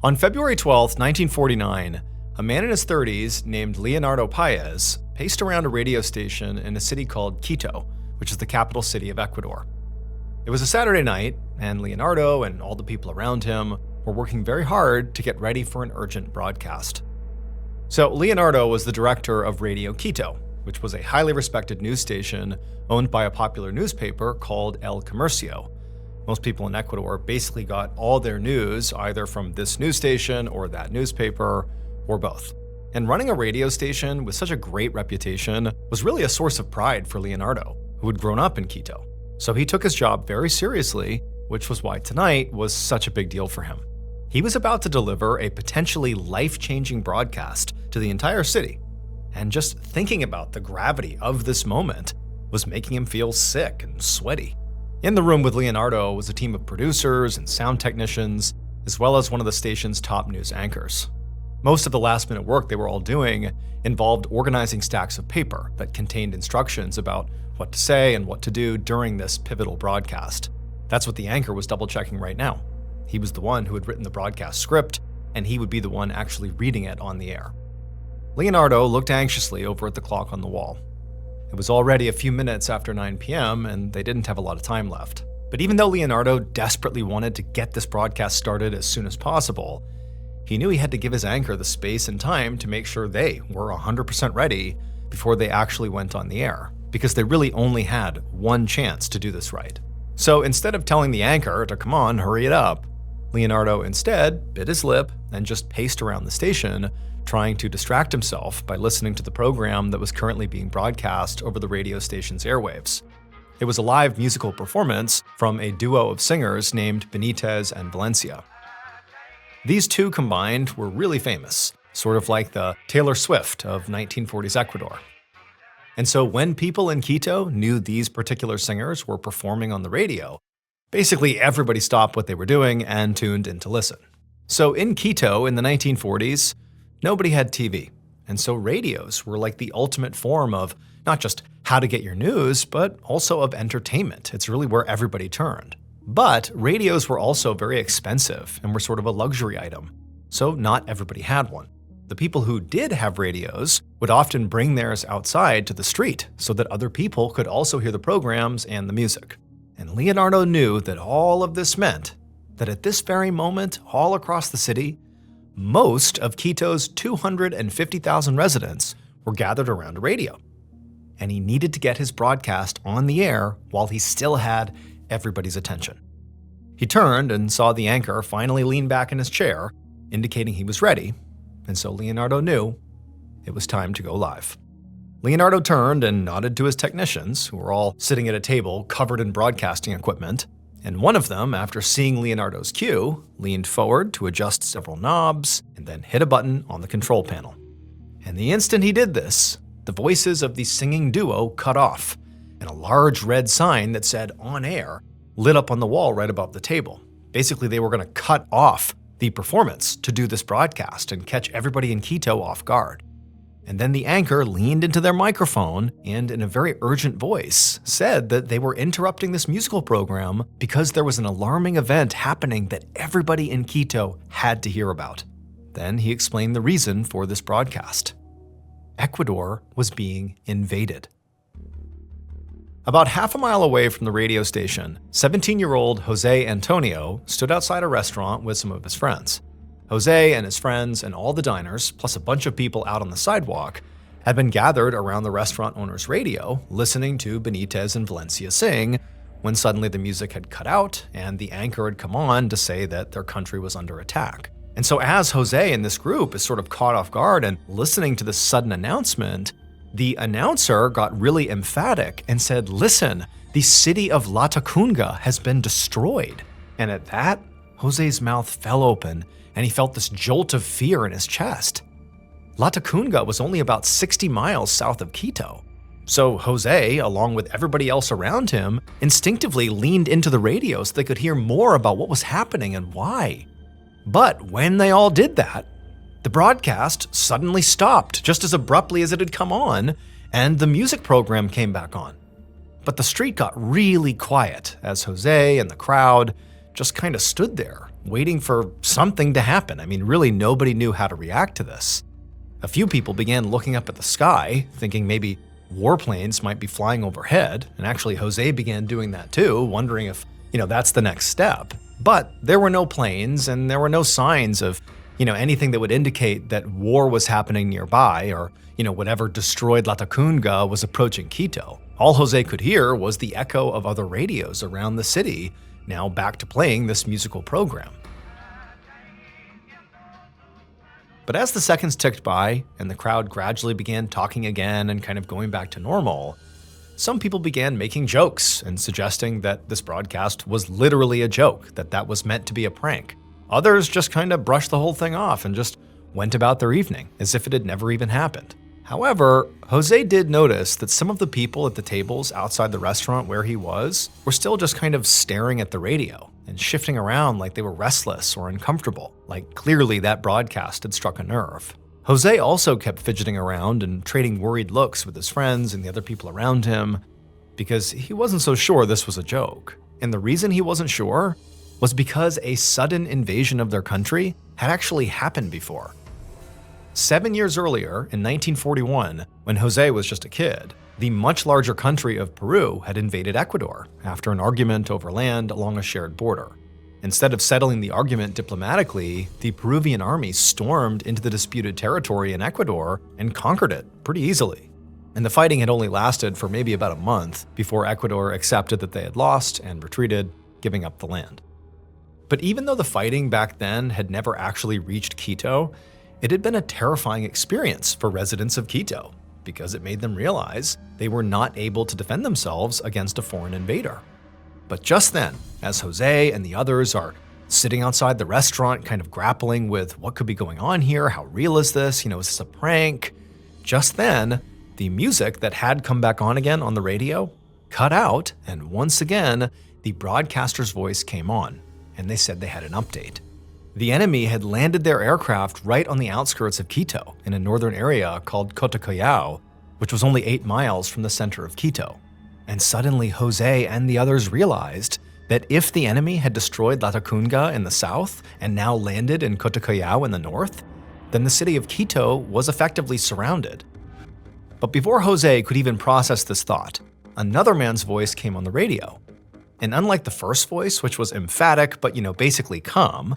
On February 12, 1949, a man in his 30s named Leonardo Paez paced around a radio station in a city called Quito, which is the capital city of Ecuador. It was a Saturday night, and Leonardo and all the people around him were working very hard to get ready for an urgent broadcast. So Leonardo was the director of Radio Quito, which was a highly respected news station owned by a popular newspaper called El Comercio. Most people in Ecuador basically got all their news either from this news station or that newspaper, or both. And running a radio station with such a great reputation was really a source of pride for Leonardo, who had grown up in Quito. So he took his job very seriously, which was why tonight was such a big deal for him. He was about to deliver a potentially life-changing broadcast to the entire city. And just thinking about the gravity of this moment was making him feel sick and sweaty. In the room with Leonardo was a team of producers and sound technicians, as well as one of the station's top news anchors. Most of the last-minute work they were all doing involved organizing stacks of paper that contained instructions about what to say and what to do during this pivotal broadcast. That's what the anchor was double-checking right now. He was the one who had written the broadcast script, and he would be the one actually reading it on the air. Leonardo looked anxiously over at the clock on the wall. It was already a few minutes after 9 p.m., and they didn't have a lot of time left. But even though Leonardo desperately wanted to get this broadcast started as soon as possible, he knew he had to give his anchor the space and time to make sure they were 100% ready before they actually went on the air, because they really only had one chance to do this right. So instead of telling the anchor to come on, hurry it up, Leonardo instead bit his lip and just paced around the station, trying to distract himself by listening to the program that was currently being broadcast over the radio station's airwaves. It was a live musical performance from a duo of singers named Benitez and Valencia. These two combined were really famous, sort of like the Taylor Swift of 1940s Ecuador. And so when people in Quito knew these particular singers were performing on the radio, basically everybody stopped what they were doing and tuned in to listen. So in Quito in the 1940s, nobody had TV, and so radios were like the ultimate form of not just how to get your news, but also of entertainment. It's really where everybody turned. But radios were also very expensive and were sort of a luxury item, so not everybody had one. The people who did have radios would often bring theirs outside to the street so that other people could also hear the programs and the music. And Leonardo knew that all of this meant that at this very moment, all across the city, most of Quito's 250,000 residents were gathered around a radio. And he needed to get his broadcast on the air while he still had everybody's attention. He turned and saw the anchor finally lean back in his chair, indicating he was ready, and so Leonardo knew it was time to go live. Leonardo turned and nodded to his technicians, who were all sitting at a table covered in broadcasting equipment, and one of them, after seeing Leonardo's cue, leaned forward to adjust several knobs and then hit a button on the control panel. And the instant he did this, the voices of the singing duo cut off, and a large red sign that said "On Air" lit up on the wall right above the table. Basically, they were going to cut off the performance to do this broadcast and catch everybody in Quito off guard. And then the anchor leaned into their microphone and, in a very urgent voice, said that they were interrupting this musical program because there was an alarming event happening that everybody in Quito had to hear about. Then he explained the reason for this broadcast. Ecuador was being invaded. About half a mile away from the radio station, 17-year-old Jose Antonio stood outside a restaurant with some of his friends. Jose and his friends and all the diners, plus a bunch of people out on the sidewalk, had been gathered around the restaurant owner's radio, listening to Benitez and Valencia sing, when suddenly the music had cut out and the anchor had come on to say that their country was under attack. And so as Jose and this group is sort of caught off guard and listening to this sudden announcement, the announcer got really emphatic and said, "Listen, the city of Latacunga has been destroyed." And at that, Jose's mouth fell open and he felt this jolt of fear in his chest. Latacunga was only about 60 miles south of Quito. So Jose, along with everybody else around him, instinctively leaned into the radio so they could hear more about what was happening and why. But when they all did that, the broadcast suddenly stopped just as abruptly as it had come on, and the music program came back on. But the street got really quiet as Jose and the crowd just kind of stood there waiting for something to happen. I mean, really, nobody knew how to react to this. A few people began looking up at the sky, thinking maybe warplanes might be flying overhead, and actually Jose began doing that too, wondering if, that's the next step. But there were no planes, and there were no signs of, anything that would indicate that war was happening nearby, or, whatever destroyed Latacunga was approaching Quito. All Jose could hear was the echo of other radios around the city, now back to playing this musical program. But as the seconds ticked by and the crowd gradually began talking again and kind of going back to normal, some people began making jokes and suggesting that this broadcast was literally a joke, that was meant to be a prank. Others just kind of brushed the whole thing off and just went about their evening as if it had never even happened. However, Jose did notice that some of the people at the tables outside the restaurant where he was were still just kind of staring at the radio and shifting around like they were restless or uncomfortable, like clearly that broadcast had struck a nerve. Jose also kept fidgeting around and trading worried looks with his friends and the other people around him because he wasn't so sure this was a joke. And the reason he wasn't sure was because a sudden invasion of their country had actually happened before. 7 years earlier, in 1941, when Jose was just a kid, the much larger country of Peru had invaded Ecuador after an argument over land along a shared border. Instead of settling the argument diplomatically, the Peruvian army stormed into the disputed territory in Ecuador and conquered it pretty easily. And the fighting had only lasted for maybe about a month before Ecuador accepted that they had lost and retreated, giving up the land. But even though the fighting back then had never actually reached Quito, it had been a terrifying experience for residents of Quito because it made them realize they were not able to defend themselves against a foreign invader. But just then, as Jose and the others are sitting outside the restaurant kind of grappling with what could be going on here, how real is this, is this a prank? Just then, the music that had come back on again on the radio cut out, and once again, the broadcaster's voice came on, and they said they had an update. The enemy had landed their aircraft right on the outskirts of Quito in a northern area called Cotocollao, which was only 8 miles from the center of Quito. And suddenly Jose and the others realized that if the enemy had destroyed Latacunga in the south and now landed in Cotocollao in the north, then the city of Quito was effectively surrounded. But before Jose could even process this thought, another man's voice came on the radio. And unlike the first voice, which was emphatic but, basically calm,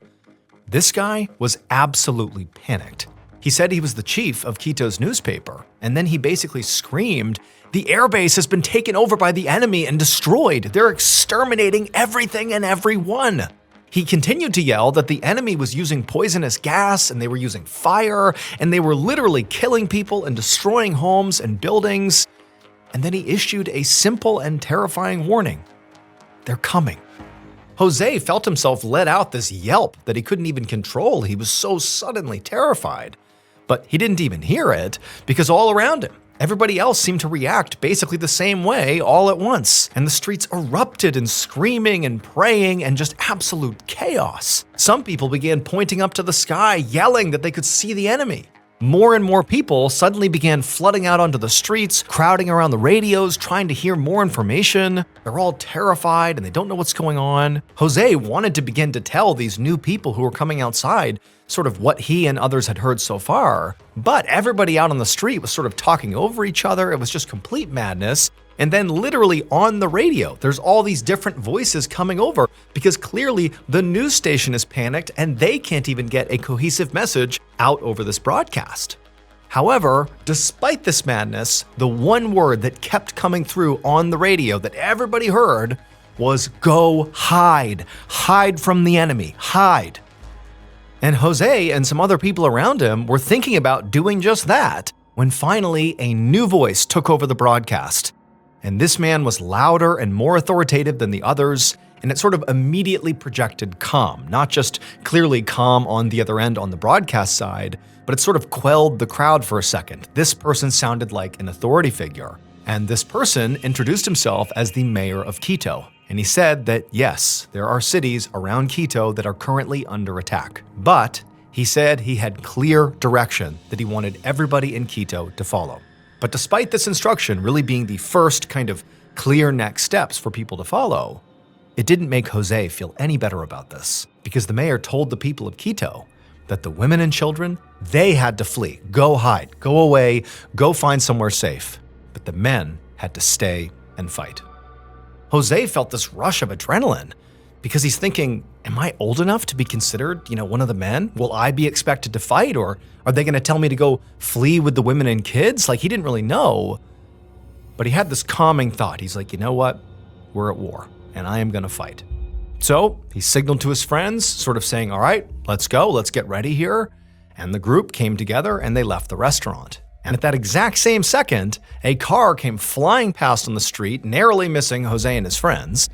this guy was absolutely panicked. He said he was the chief of Quito's newspaper, and then he basically screamed, "The airbase has been taken over by the enemy and destroyed. They're exterminating everything and everyone." He continued to yell that the enemy was using poisonous gas and they were using fire and they were literally killing people and destroying homes and buildings. And then he issued a simple and terrifying warning. They're coming. Jose felt himself let out this yelp that he couldn't even control. He was so suddenly terrified. But he didn't even hear it because all around him, everybody else seemed to react basically the same way all at once. And the streets erupted in screaming and praying and just absolute chaos. Some people began pointing up to the sky, yelling that they could see the enemy. More and more people suddenly began flooding out onto the streets, crowding around the radios, trying to hear more information. They're all terrified and they don't know what's going on. Jose wanted to begin to tell these new people who were coming outside sort of what he and others had heard so far, but everybody out on the street was sort of talking over each other. It was just complete madness. And then literally on the radio, there's all these different voices coming over because clearly the news station is panicked and they can't even get a cohesive message out over this broadcast. However, despite this madness, the one word that kept coming through on the radio that everybody heard was "Go hide. Hide from the enemy. Hide." And Jose and some other people around him were thinking about doing just that when finally a new voice took over the broadcast. And this man was louder and more authoritative than the others, and it sort of immediately projected calm, not just clearly calm on the other end on the broadcast side, but it sort of quelled the crowd for a second. This person sounded like an authority figure, and this person introduced himself as the mayor of Quito. And he said that yes, there are cities around Quito that are currently under attack, but he said he had clear direction that he wanted everybody in Quito to follow. But despite this instruction really being the first kind of clear next steps for people to follow, It didn't make Jose feel any better about this, because the mayor told the people of Quito that the women and children, they had to flee, go hide, go away, go find somewhere safe. But the men had to stay and fight. Jose felt this rush of adrenaline because he's thinking, am I old enough to be considered, one of the men? Will I be expected to fight, or are they going to tell me to go flee with the women and kids? Like, he didn't really know. But he had this calming thought. He's like, you know what? We're at war, and I am going to fight. So he signaled to his friends, sort of saying, all right, let's go, let's get ready here. And the group came together and they left the restaurant. And at that exact same second, a car came flying past on the street, narrowly missing Jose and his friends.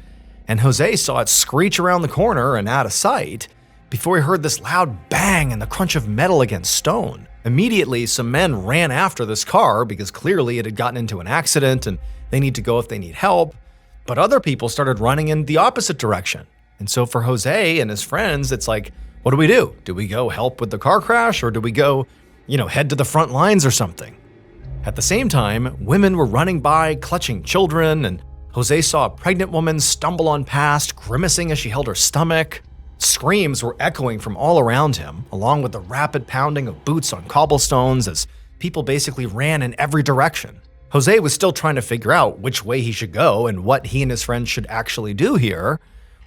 And Jose saw it screech around the corner and out of sight before he heard this loud bang and the crunch of metal against stone. Immediately, some men ran after this car because clearly it had gotten into an accident and they need to go if they need help. But other people started running in the opposite direction. And so for Jose and his friends, it's like, what do? Do we go help with the car crash, or do we go, head to the front lines or something? At the same time, women were running by, clutching children, and Jose saw a pregnant woman stumble on past, grimacing as she held her stomach. Screams were echoing from all around him, along with the rapid pounding of boots on cobblestones as people basically ran in every direction. Jose was still trying to figure out which way he should go and what he and his friends should actually do here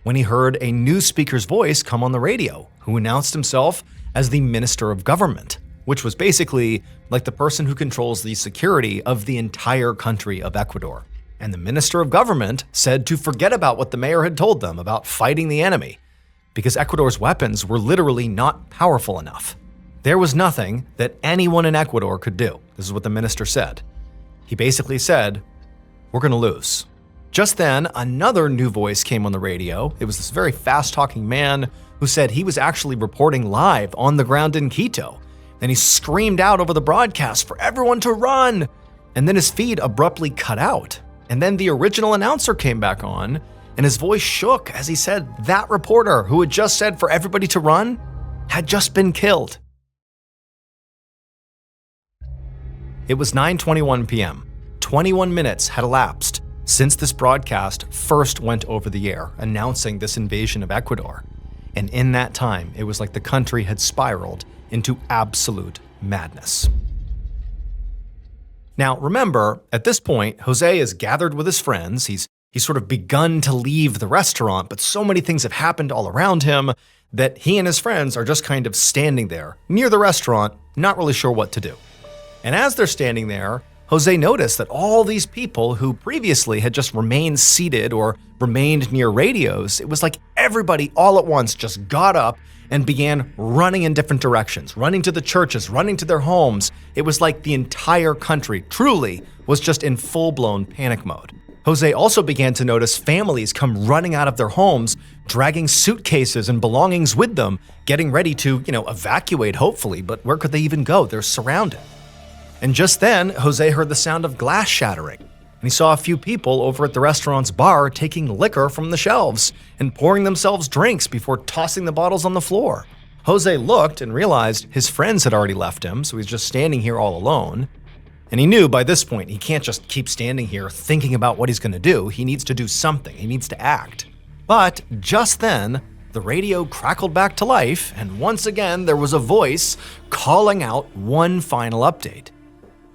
when he heard a news speaker's voice come on the radio, who announced himself as the Minister of Government, which was basically like the person who controls the security of the entire country of Ecuador. And the Minister of Government said to forget about what the mayor had told them about fighting the enemy, because Ecuador's weapons were literally not powerful enough. There was nothing that anyone in Ecuador could do. This is what the minister said. He basically said, we're going to lose. Just then, another new voice came on the radio. It was this very fast-talking man who said he was actually reporting live on the ground in Quito. Then he screamed out over the broadcast for everyone to run. And then his feed abruptly cut out. And then the original announcer came back on, and his voice shook as he said that reporter who had just said for everybody to run had just been killed. It was 9:21 p.m. 21 minutes had elapsed since this broadcast first went over the air, announcing this invasion of Ecuador. And in that time, it was like the country had spiraled into absolute madness. Now, remember, at this point, Jose is gathered with his friends. He's sort of begun to leave the restaurant, but so many things have happened all around him that he and his friends are just kind of standing there near the restaurant, not really sure what to do. And as they're standing there, Jose noticed that all these people who previously had just remained seated or remained near radios, it was like everybody all at once just got up and began running in different directions, running to the churches, running to their homes. It was like the entire country truly was just in full-blown panic mode. Jose also began to notice families come running out of their homes, dragging suitcases and belongings with them, getting ready to, evacuate hopefully, but where could they even go? They're surrounded. And just then, Jose heard the sound of glass shattering, and he saw a few people over at the restaurant's bar taking liquor from the shelves and pouring themselves drinks before tossing the bottles on the floor. Jose looked and realized his friends had already left him, so he's just standing here all alone. And he knew by this point he can't just keep standing here thinking about what he's going to do. He needs to do something. He needs to act. But just then, the radio crackled back to life, and once again there was a voice calling out one final update.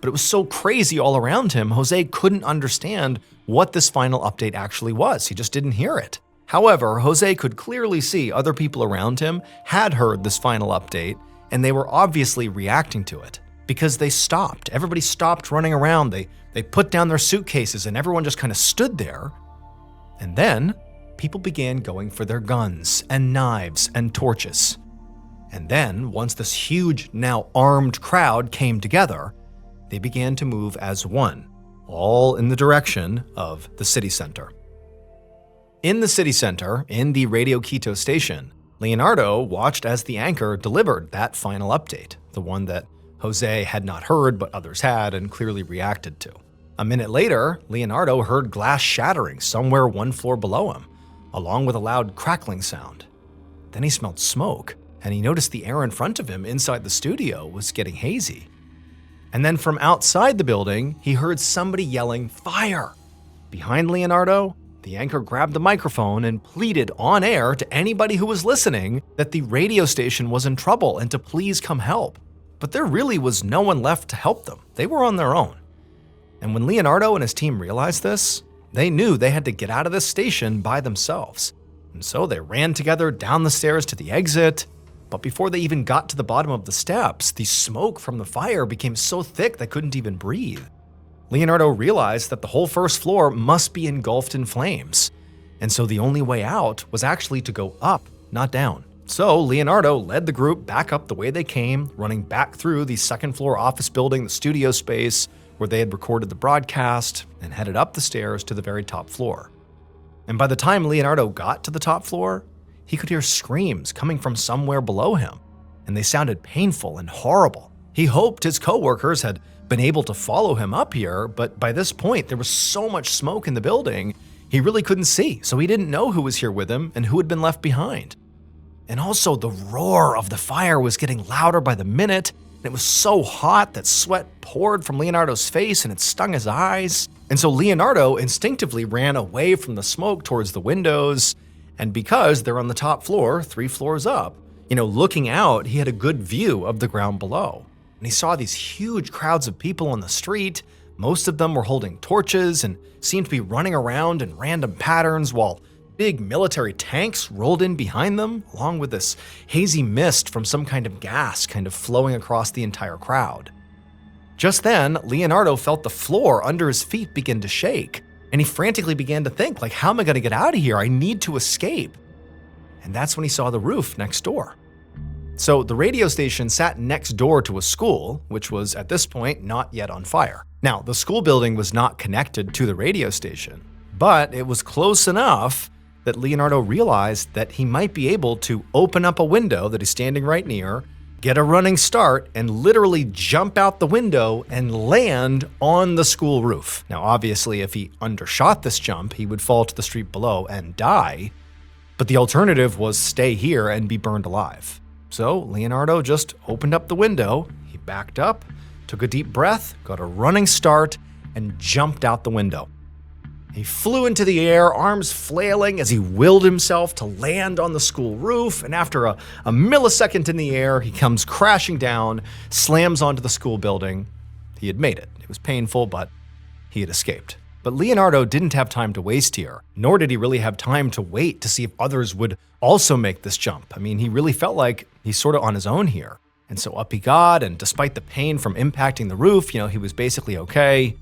But it was so crazy all around him, Jose couldn't understand what this final update actually was. He just didn't hear it. However, Jose could clearly see other people around him had heard this final update, and they were obviously reacting to it because they stopped. Everybody stopped running around. They put down their suitcases, and everyone just kind of stood there. And then people began going for their guns and knives and torches. And then, once this huge, now armed crowd came together, they began to move as one, all in the direction of the city center. In the city center, in the Radio Quito station, Leonardo watched as the anchor delivered that final update, the one that Jose had not heard but others had and clearly reacted to. A minute later, Leonardo heard glass shattering somewhere one floor below him, along with a loud crackling sound. Then he smelled smoke, and he noticed the air in front of him inside the studio was getting hazy. And then from outside the building, he heard somebody yelling, "Fire!" Behind Leonardo, the anchor grabbed the microphone and pleaded on air to anybody who was listening that the radio station was in trouble and to please come help. But there really was no one left to help them. They were on their own. And when Leonardo and his team realized this, they knew they had to get out of this station by themselves. And so they ran together down the stairs to the exit. But before they even got to the bottom of the steps, the smoke from the fire became so thick they couldn't even breathe. Leonardo realized that the whole first floor must be engulfed in flames. And so the only way out was actually to go up, not down. So Leonardo led the group back up the way they came, running back through the second floor office building, the studio space where they had recorded the broadcast, and headed up the stairs to the very top floor. And by the time Leonardo got to the top floor, he could hear screams coming from somewhere below him, and they sounded painful and horrible. He hoped his coworkers had been able to follow him up here, but by this point there was so much smoke in the building, he really couldn't see, so he didn't know who was here with him and who had been left behind. And also the roar of the fire was getting louder by the minute, and it was so hot that sweat poured from Leonardo's face and it stung his eyes. And so Leonardo instinctively ran away from the smoke towards the windows, and because they're on the top floor, 3 floors up, looking out, he had a good view of the ground below. And he saw these huge crowds of people on the street. Most of them were holding torches and seemed to be running around in random patterns while big military tanks rolled in behind them, along with this hazy mist from some kind of gas kind of flowing across the entire crowd. Just then, Leonardo felt the floor under his feet begin to shake, and he frantically began to think, how am I going to get out of here? I need to escape. And that's when he saw the roof next door. So the radio station sat next door to a school, which was at this point not yet on fire. Now, the school building was not connected to the radio station, but it was close enough that Leonardo realized that he might be able to open up a window that he's standing right near, get a running start, and literally jump out the window and land on the school roof. Now, obviously, if he undershot this jump, he would fall to the street below and die, but the alternative was stay here and be burned alive. So Leonardo just opened up the window, he backed up, took a deep breath, got a running start, and jumped out the window. He flew into the air, arms flailing as he willed himself to land on the school roof, and after a millisecond in the air, he comes crashing down, slams onto the school building. He had made it. It was painful, but he had escaped. But Leonardo didn't have time to waste here, nor did he really have time to wait to see if others would also make this jump. I mean, he really felt like he's sort of on his own here. And so up he got, and despite the pain from impacting the roof, he was basically okay.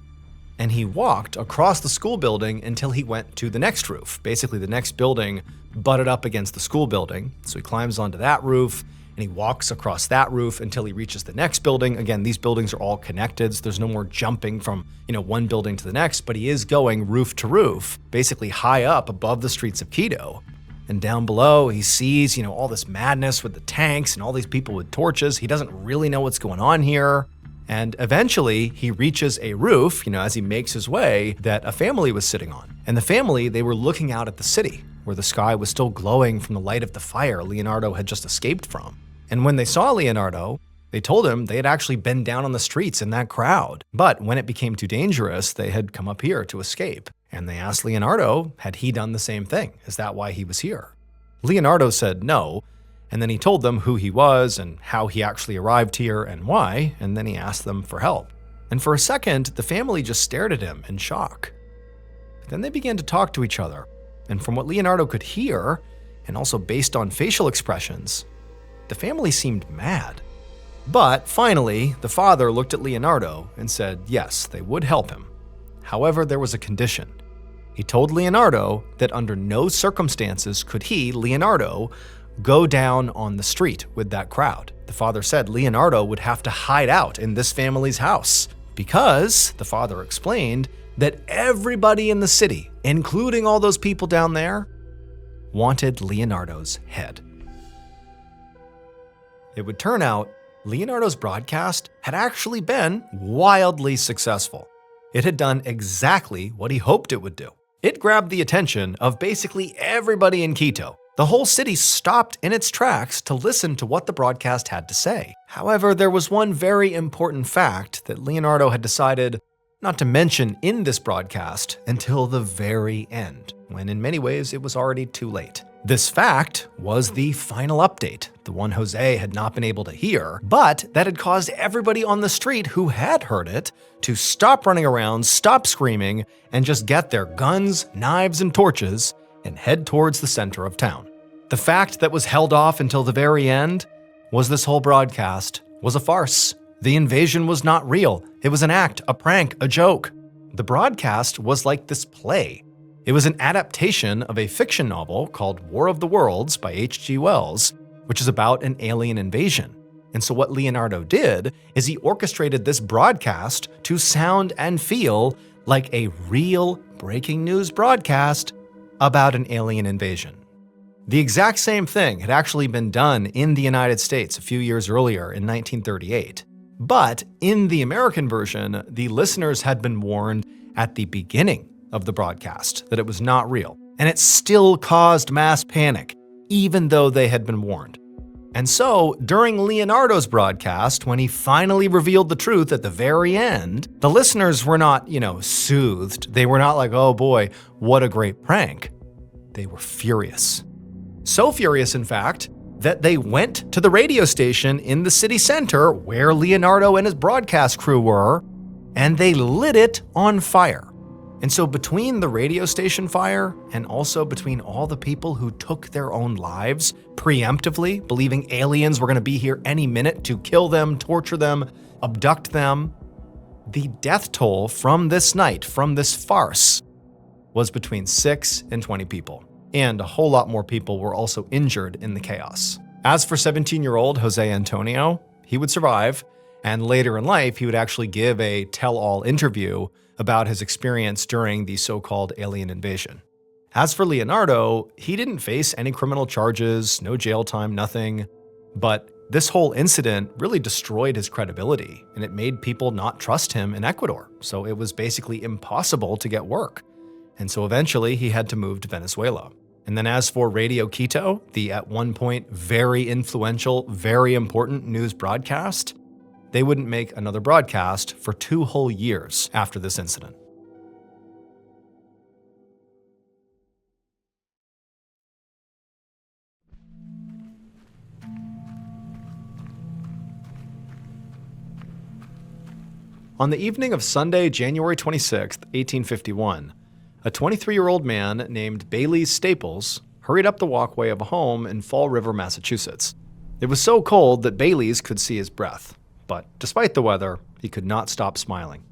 And he walked across the school building until he went to the next roof. Basically, the next building butted up against the school building. So he climbs onto that roof, and he walks across that roof until he reaches the next building. Again, these buildings are all connected, so there's no more jumping from, one building to the next, but he is going roof to roof, basically high up above the streets of Quito. And down below, he sees, all this madness with the tanks and all these people with torches. He doesn't really know what's going on here. And eventually, he reaches a roof, as he makes his way, that a family was sitting on. And the family, they were looking out at the city, where the sky was still glowing from the light of the fire Leonardo had just escaped from. And when they saw Leonardo, they told him they had actually been down on the streets in that crowd. But when it became too dangerous, they had come up here to escape. And they asked Leonardo, had he done the same thing? Is that why he was here? Leonardo said no. And then he told them who he was and how he actually arrived here and why, and then he asked them for help. And for a second, the family just stared at him in shock. But then they began to talk to each other, and from what Leonardo could hear, and also based on facial expressions, the family seemed mad. But finally, the father looked at Leonardo and said yes, they would help him. However, there was a condition. He told Leonardo that under no circumstances could he, Leonardo, go down on the street with that crowd. The father said Leonardo would have to hide out in this family's house because, the father explained, that everybody in the city, including all those people down there, wanted Leonardo's head. It would turn out Leonardo's broadcast had actually been wildly successful. It had done exactly what he hoped it would do. It grabbed the attention of basically everybody in Quito. The whole city stopped in its tracks to listen to what the broadcast had to say. However, there was one very important fact that Leonardo had decided not to mention in this broadcast until the very end. when in many ways it was already too late. This fact was the final update, the one Jose had not been able to hear, but that had caused everybody on the street who had heard it to stop running around, stop screaming, and just get their guns, knives, and torches and head towards the center of town. The fact that was held off until the very end was this whole broadcast was a farce. The invasion was not real. It was an act, a prank, a joke. The broadcast was like this play. It was an adaptation of a fiction novel called War of the Worlds by H.G. Wells, which is about an alien invasion. And so what Leonardo did is he orchestrated this broadcast to sound and feel like a real breaking news broadcast about an alien invasion. The exact same thing had actually been done in the United States a few years earlier in 1938. But in the American version, the listeners had been warned at the beginning of the broadcast that it was not real, and it still caused mass panic, even though they had been warned. And so, during Leonardo's broadcast, when he finally revealed the truth at the very end, the listeners were not, soothed. They were not like, oh boy, what a great prank. They were furious. So furious, in fact, that they went to the radio station in the city center where Leonardo and his broadcast crew were, and they lit it on fire. And so between the radio station fire and also between all the people who took their own lives preemptively, believing aliens were going to be here any minute to kill them, torture them, abduct them, the death toll from this night, from this farce, was between 6 and 20 people. And a whole lot more people were also injured in the chaos. As for 17-year-old Jose Antonio, he would survive, and later in life, he would actually give a tell-all interview about his experience during the so-called alien invasion. As for Leonardo, he didn't face any criminal charges, no jail time, nothing. But this whole incident really destroyed his credibility, and it made people not trust him in Ecuador. So it was basically impossible to get work. And so eventually he had to move to Venezuela. And then as for Radio Quito, the at one point very influential, very important news broadcast, they wouldn't make another broadcast for 2 whole years after this incident. On the evening of Sunday, January 26, 1851, a 23-year-old man named Bailey Staples hurried up the walkway of a home in Fall River, Massachusetts. It was so cold that Bailey's could see his breath, but despite the weather, he could not stop smiling.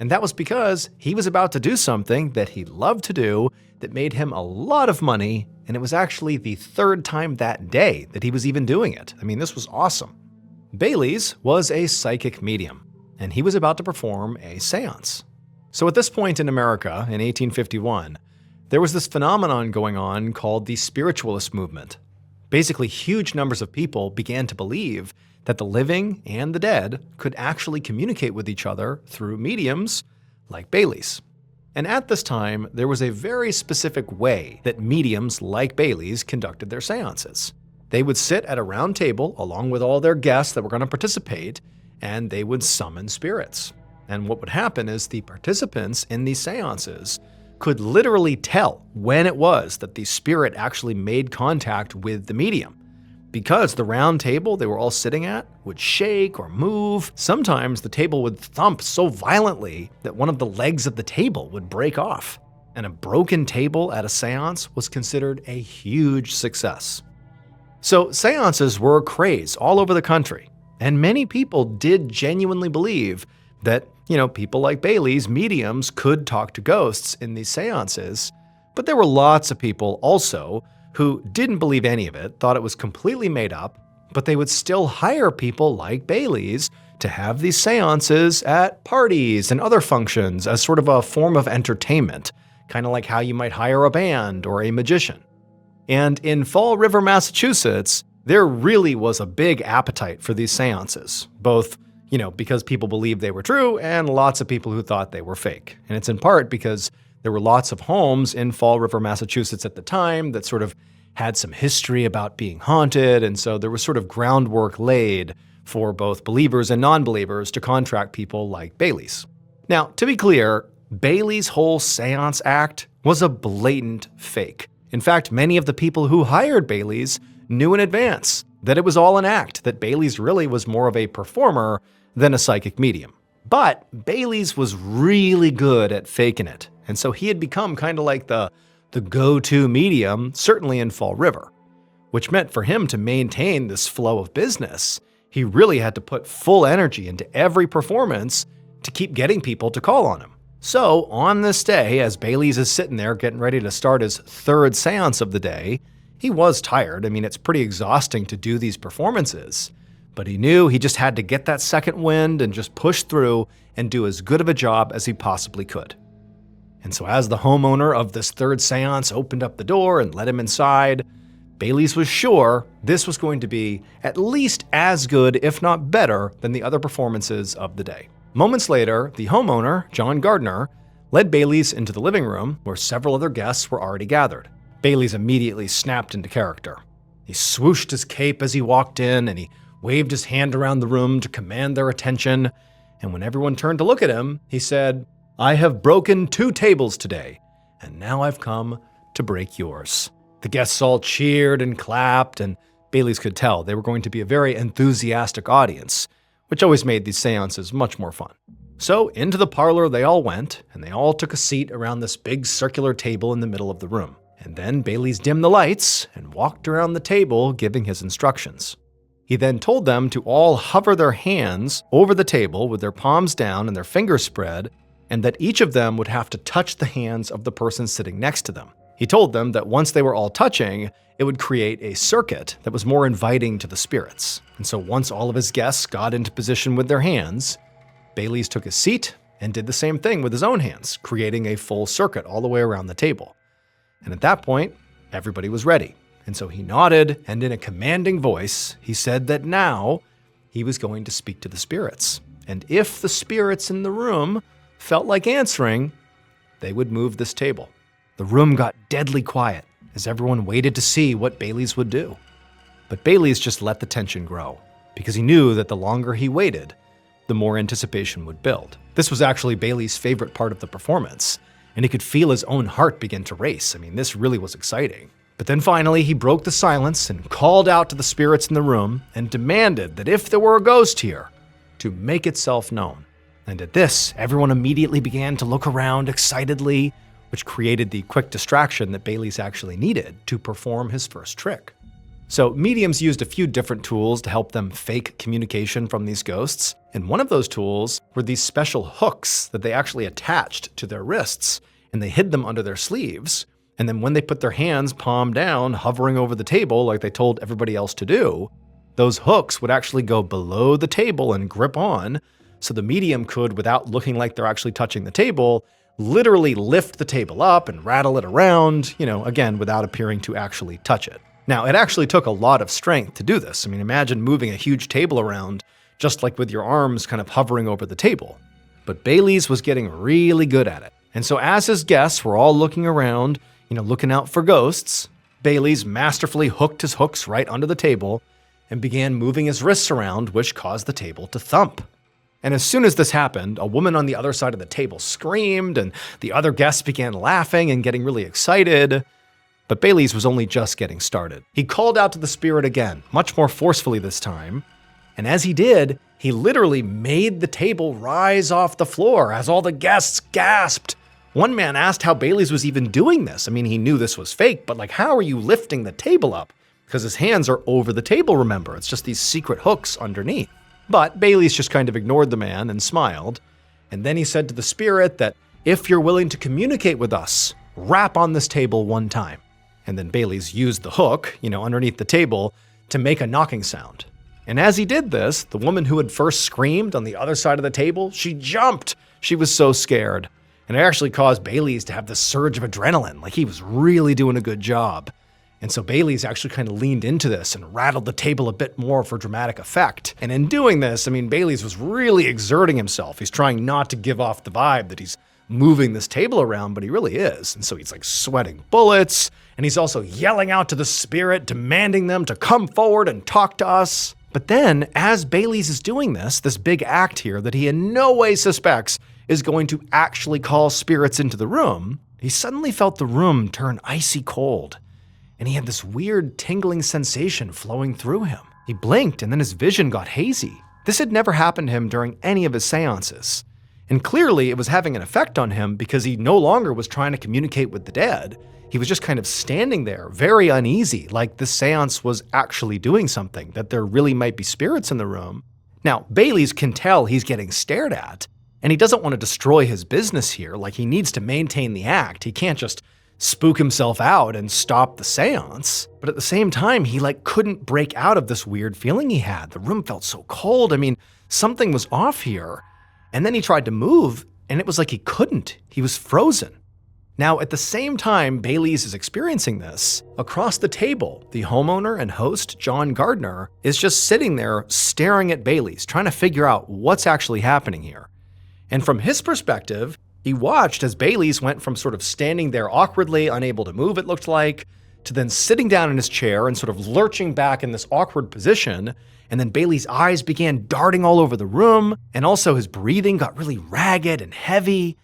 And that was because he was about to do something that he loved to do that made him a lot of money, and it was actually the 3rd time that day that he was even doing it. I mean, this was awesome. Bailey's was a psychic medium, and he was about to perform a seance. So at this point in America, in 1851, there was this phenomenon going on called the spiritualist movement. Basically, huge numbers of people began to believe that the living and the dead could actually communicate with each other through mediums like Bailey's. And at this time, there was a very specific way that mediums like Bailey's conducted their seances. They would sit at a round table along with all their guests that were going to participate, and they would summon spirits. And what would happen is the participants in these seances could literally tell when it was that the spirit actually made contact with the medium. Because the round table they were all sitting at would shake or move, sometimes the table would thump so violently that one of the legs of the table would break off. And a broken table at a seance was considered a huge success. So seances were a craze all over the country, and many people did genuinely believe that, people like Bailey's, mediums, could talk to ghosts in these seances. But there were lots of people also who didn't believe any of it, thought it was completely made up, but they would still hire people like Bailey's to have these seances at parties and other functions as sort of a form of entertainment, kind of like how you might hire a band or a magician. And in Fall River, Massachusetts, there really was a big appetite for these seances, both because people believed they were true and lots of people who thought they were fake. And it's in part because there were lots of homes in Fall River, Massachusetts at the time that sort of had some history about being haunted, and so there was sort of groundwork laid for both believers and non-believers to contract people like Bailey's. Now, to be clear, Bailey's whole seance act was a blatant fake. In fact, many of the people who hired Bailey's knew in advance that it was all an act, that Bailey's really was more of a performer than a psychic medium. But Bailey's was really good at faking it, and so he had become kind of like the go-to medium, certainly in Fall River, which meant for him to maintain this flow of business, he really had to put full energy into every performance to keep getting people to call on him. So on this day, as Bailey's is sitting there getting ready to start his third seance of the day, he was tired. I mean, it's pretty exhausting to do these performances, but he knew he just had to get that second wind and just push through and do as good of a job as he possibly could. And so as the homeowner of this third seance opened up the door and let him inside, Bailey's was sure this was going to be at least as good, if not better, than the other performances of the day. Moments later, the homeowner, John Gardner, led Bailey's into the living room where several other guests were already gathered. Bailey's immediately snapped into character. He swooshed his cape as he walked in, and he waved his hand around the room to command their attention. And when everyone turned to look at him, he said, "I have broken 2 tables today, and now I've come to break yours." The guests all cheered and clapped, and Bailey's could tell they were going to be a very enthusiastic audience, which always made these seances much more fun. So into the parlor they all went, and they all took a seat around this big circular table in the middle of the room. And then Bailey's dimmed the lights and walked around the table giving his instructions. He then told them to all hover their hands over the table with their palms down and their fingers spread, and that each of them would have to touch the hands of the person sitting next to them. He told them that once they were all touching, it would create a circuit that was more inviting to the spirits. And so once all of his guests got into position with their hands, Bailey's took his seat and did the same thing with his own hands, creating a full circuit all the way around the table. And at that point, everybody was ready. And so he nodded, and in a commanding voice, he said that now he was going to speak to the spirits. And if the spirits in the room felt like answering, they would move this table. The room got deadly quiet as everyone waited to see what Bailey's would do. But Bailey's just let the tension grow, because he knew that the longer he waited, the more anticipation would build. This was actually Bailey's favorite part of the performance, and he could feel his own heart begin to race. I mean, this really was exciting. But then finally, he broke the silence and called out to the spirits in the room and demanded that if there were a ghost here, to make itself known. And at this, everyone immediately began to look around excitedly, which created the quick distraction that Bailey's actually needed to perform his first trick. So mediums used a few different tools to help them fake communication from these ghosts, and one of those tools were these special hooks that they actually attached to their wrists, and they hid them under their sleeves. And then when they put their hands palm down, hovering over the table like they told everybody else to do, those hooks would actually go below the table and grip on, so the medium could, without looking like they're actually touching the table, literally lift the table up and rattle it around, again, without appearing to actually touch it. Now, it actually took a lot of strength to do this. I mean, imagine moving a huge table around just like with your arms kind of hovering over the table. But Bailey's was getting really good at it. And so as his guests were all looking around, looking out for ghosts, Bailey's masterfully hooked his hooks right under the table and began moving his wrists around, which caused the table to thump. And as soon as this happened, a woman on the other side of the table screamed, and the other guests began laughing and getting really excited. But Bailey's was only just getting started. He called out to the spirit again, much more forcefully this time, and as he did, he literally made the table rise off the floor as all the guests gasped. One man asked how Bailey's was even doing this. I mean, he knew this was fake, but how are you lifting the table up? Because his hands are over the table, remember. It's just these secret hooks underneath. But Bailey's just kind of ignored the man and smiled. And then he said to the spirit that if you're willing to communicate with us, rap on this table one time. And then Bailey's used the hook, underneath the table to make a knocking sound. And as he did this, the woman who had first screamed on the other side of the table, she jumped. She was so scared. And it actually caused Bailey's to have this surge of adrenaline, like he was really doing a good job. And so Bailey's actually kind of leaned into this and rattled the table a bit more for dramatic effect. And in doing this, Bailey's was really exerting himself. He's trying not to give off the vibe that he's moving this table around, but he really is. And so he's sweating bullets, and he's also yelling out to the spirit, demanding them to come forward and talk to us. But then, as Bailey's is doing this big act here that he in no way suspects is going to actually call spirits into the room, he suddenly felt the room turn icy cold, and he had this weird tingling sensation flowing through him. He blinked, and then his vision got hazy. This had never happened to him during any of his seances. And clearly, it was having an effect on him because he no longer was trying to communicate with the dead. He was just kind of standing there, very uneasy, like the seance was actually doing something, that there really might be spirits in the room. Now, Bayles can tell he's getting stared at, and he doesn't want to destroy his business here. Like, he needs to maintain the act. He can't just spook himself out and stop the seance. But at the same time, he couldn't break out of this weird feeling he had. The room felt so cold. I mean, something was off here. And then he tried to move, and it was like he couldn't. He was frozen. Now, at the same time Bayles is experiencing this, across the table, the homeowner and host, John Gardner, is just sitting there staring at Bayles, trying to figure out what's actually happening here. And from his perspective, he watched as Bayles went from sort of standing there awkwardly, unable to move, it looked like, to then sitting down in his chair and sort of lurching back in this awkward position. And then Bayles' eyes began darting all over the room, and also his breathing got really ragged and heavy.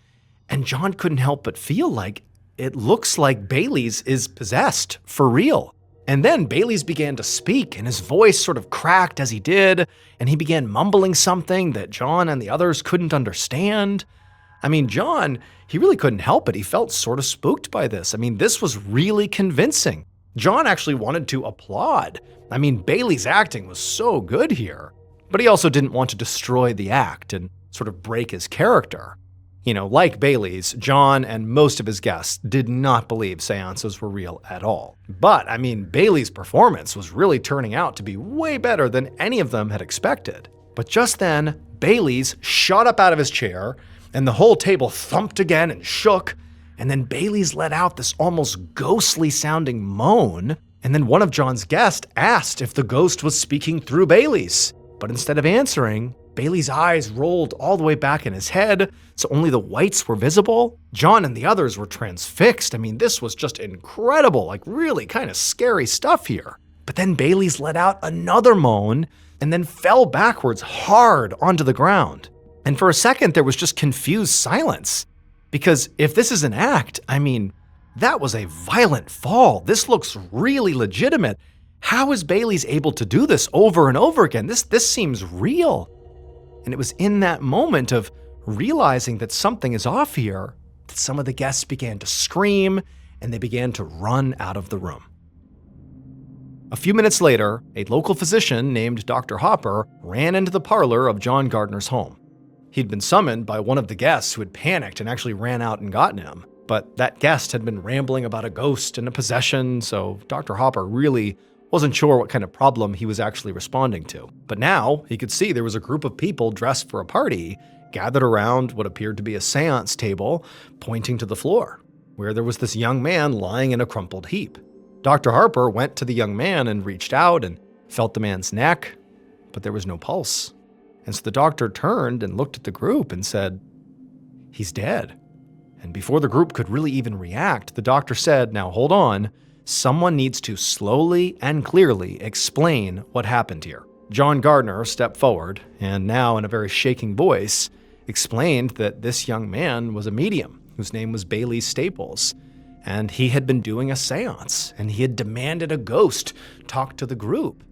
And John couldn't help but feel like it looks like Bayles is possessed for real. And then Bayles began to speak, and his voice sort of cracked as he did, and he began mumbling something that John and the others couldn't understand. I mean, John, he really couldn't help it. He felt sort of spooked by this. I mean, this was really convincing. John actually wanted to applaud. I mean, Bayles' acting was so good here. But he also didn't want to destroy the act and sort of break his character. Like Bayles, John and most of his guests did not believe seances were real at all. But, I mean, Bayles' performance was really turning out to be way better than any of them had expected. But just then, Bayles shot up out of his chair, and the whole table thumped again and shook, and then Bayles let out this almost ghostly-sounding moan, and then one of John's guests asked if the ghost was speaking through Bayles. But instead of answering, Bayles' eyes rolled all the way back in his head, so only the whites were visible. John and the others were transfixed. I mean, this was just incredible, really kind of scary stuff here. But then Bayles let out another moan and then fell backwards hard onto the ground. And for a second, there was just confused silence. Because if this is an act, I mean, that was a violent fall. This looks really legitimate. How is Bayles able to do this over and over again? This seems real. And it was in that moment of realizing that something is off here that some of the guests began to scream and they began to run out of the room. A few minutes later, a local physician named Dr. Hopper ran into the parlor of John Gardner's home. He'd been summoned by one of the guests who had panicked and actually ran out and gotten him. But that guest had been rambling about a ghost and a possession, so Dr. Hopper really wasn't sure what kind of problem he was actually responding to. But now he could see there was a group of people dressed for a party gathered around what appeared to be a seance table, pointing to the floor, where there was this young man lying in a crumpled heap. Dr. Harper went to the young man and reached out and felt the man's neck, but there was no pulse. And so the doctor turned and looked at the group and said, "He's dead." And before the group could really even react, the doctor said, "Now hold on. Someone needs to slowly and clearly explain what happened here." John Gardner stepped forward and now in a very shaking voice explained that this young man was a medium whose name was Bayles Staples, and he had been doing a seance and he had demanded a ghost talk to the group.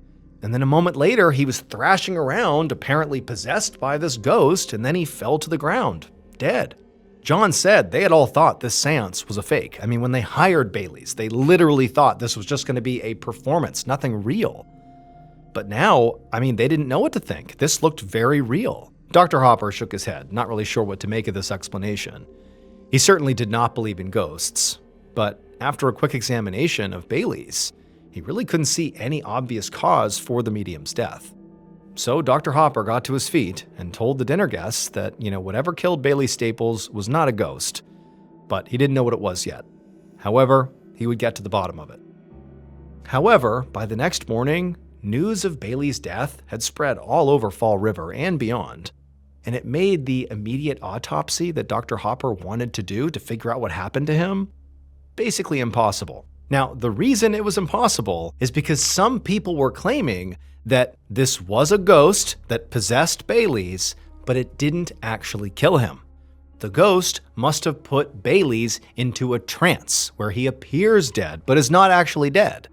And then a moment later, he was thrashing around, apparently possessed by this ghost, and then he fell to the ground, dead. John said they had all thought this seance was a fake. I mean, when they hired Bayles, they literally thought this was just going to be a performance, nothing real. But now, I mean, they didn't know what to think. This looked very real. Dr. Hopper shook his head, not really sure what to make of this explanation. He certainly did not believe in ghosts, but after a quick examination of Bayles, he really couldn't see any obvious cause for the medium's death. So Dr. Hopper got to his feet and told the dinner guests that, whatever killed Bayles Staples was not a ghost, but he didn't know what it was yet. However, he would get to the bottom of it. However, by the next morning, news of Bayles' death had spread all over Fall River and beyond, and it made the immediate autopsy that Dr. Hopper wanted to do to figure out what happened to him basically impossible. Now, the reason it was impossible is because some people were claiming that this was a ghost that possessed Bayles, but it didn't actually kill him. The ghost must have put Bailey's into a trance where he appears dead but is not actually dead.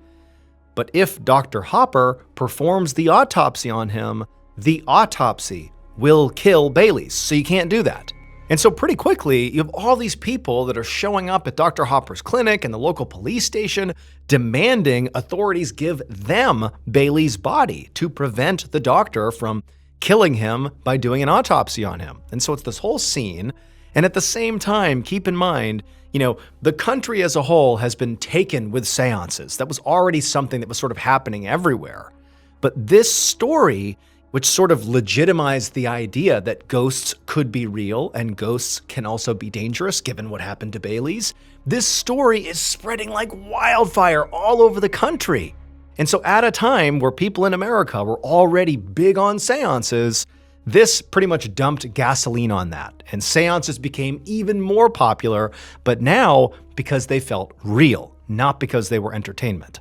But if Dr. Hopper performs the autopsy on him, the autopsy will kill Bailey's, so you can't do that. And so pretty quickly, you have all these people that are showing up at Dr. Hopper's clinic and the local police station demanding authorities give them Bailey's body to prevent the doctor from killing him by doing an autopsy on him. And so it's this whole scene. And at the same time, keep in mind, the country as a whole has been taken with seances. That was already something that was sort of happening everywhere. But this story, which sort of legitimized the idea that ghosts could be real and ghosts can also be dangerous given what happened to Bailey's, this story is spreading like wildfire all over the country. And so at a time where people in America were already big on seances, this pretty much dumped gasoline on that, and seances became even more popular, but now because they felt real, not because they were entertainment.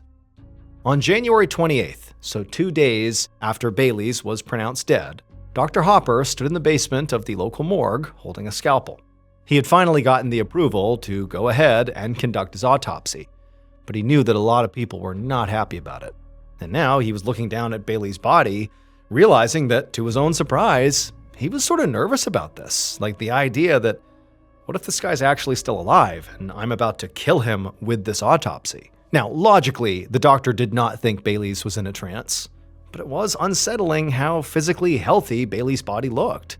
On January 28th, so 2 days after Bailey's was pronounced dead, Dr. Hopper stood in the basement of the local morgue holding a scalpel. He had finally gotten the approval to go ahead and conduct his autopsy, but he knew that a lot of people were not happy about it. And now he was looking down at Bailey's body, realizing that, to his own surprise, he was sort of nervous about this. Like the idea that, what if this guy's actually still alive and I'm about to kill him with this autopsy? Now, logically, the doctor did not think Bailey's was in a trance, but it was unsettling how physically healthy Bailey's body looked.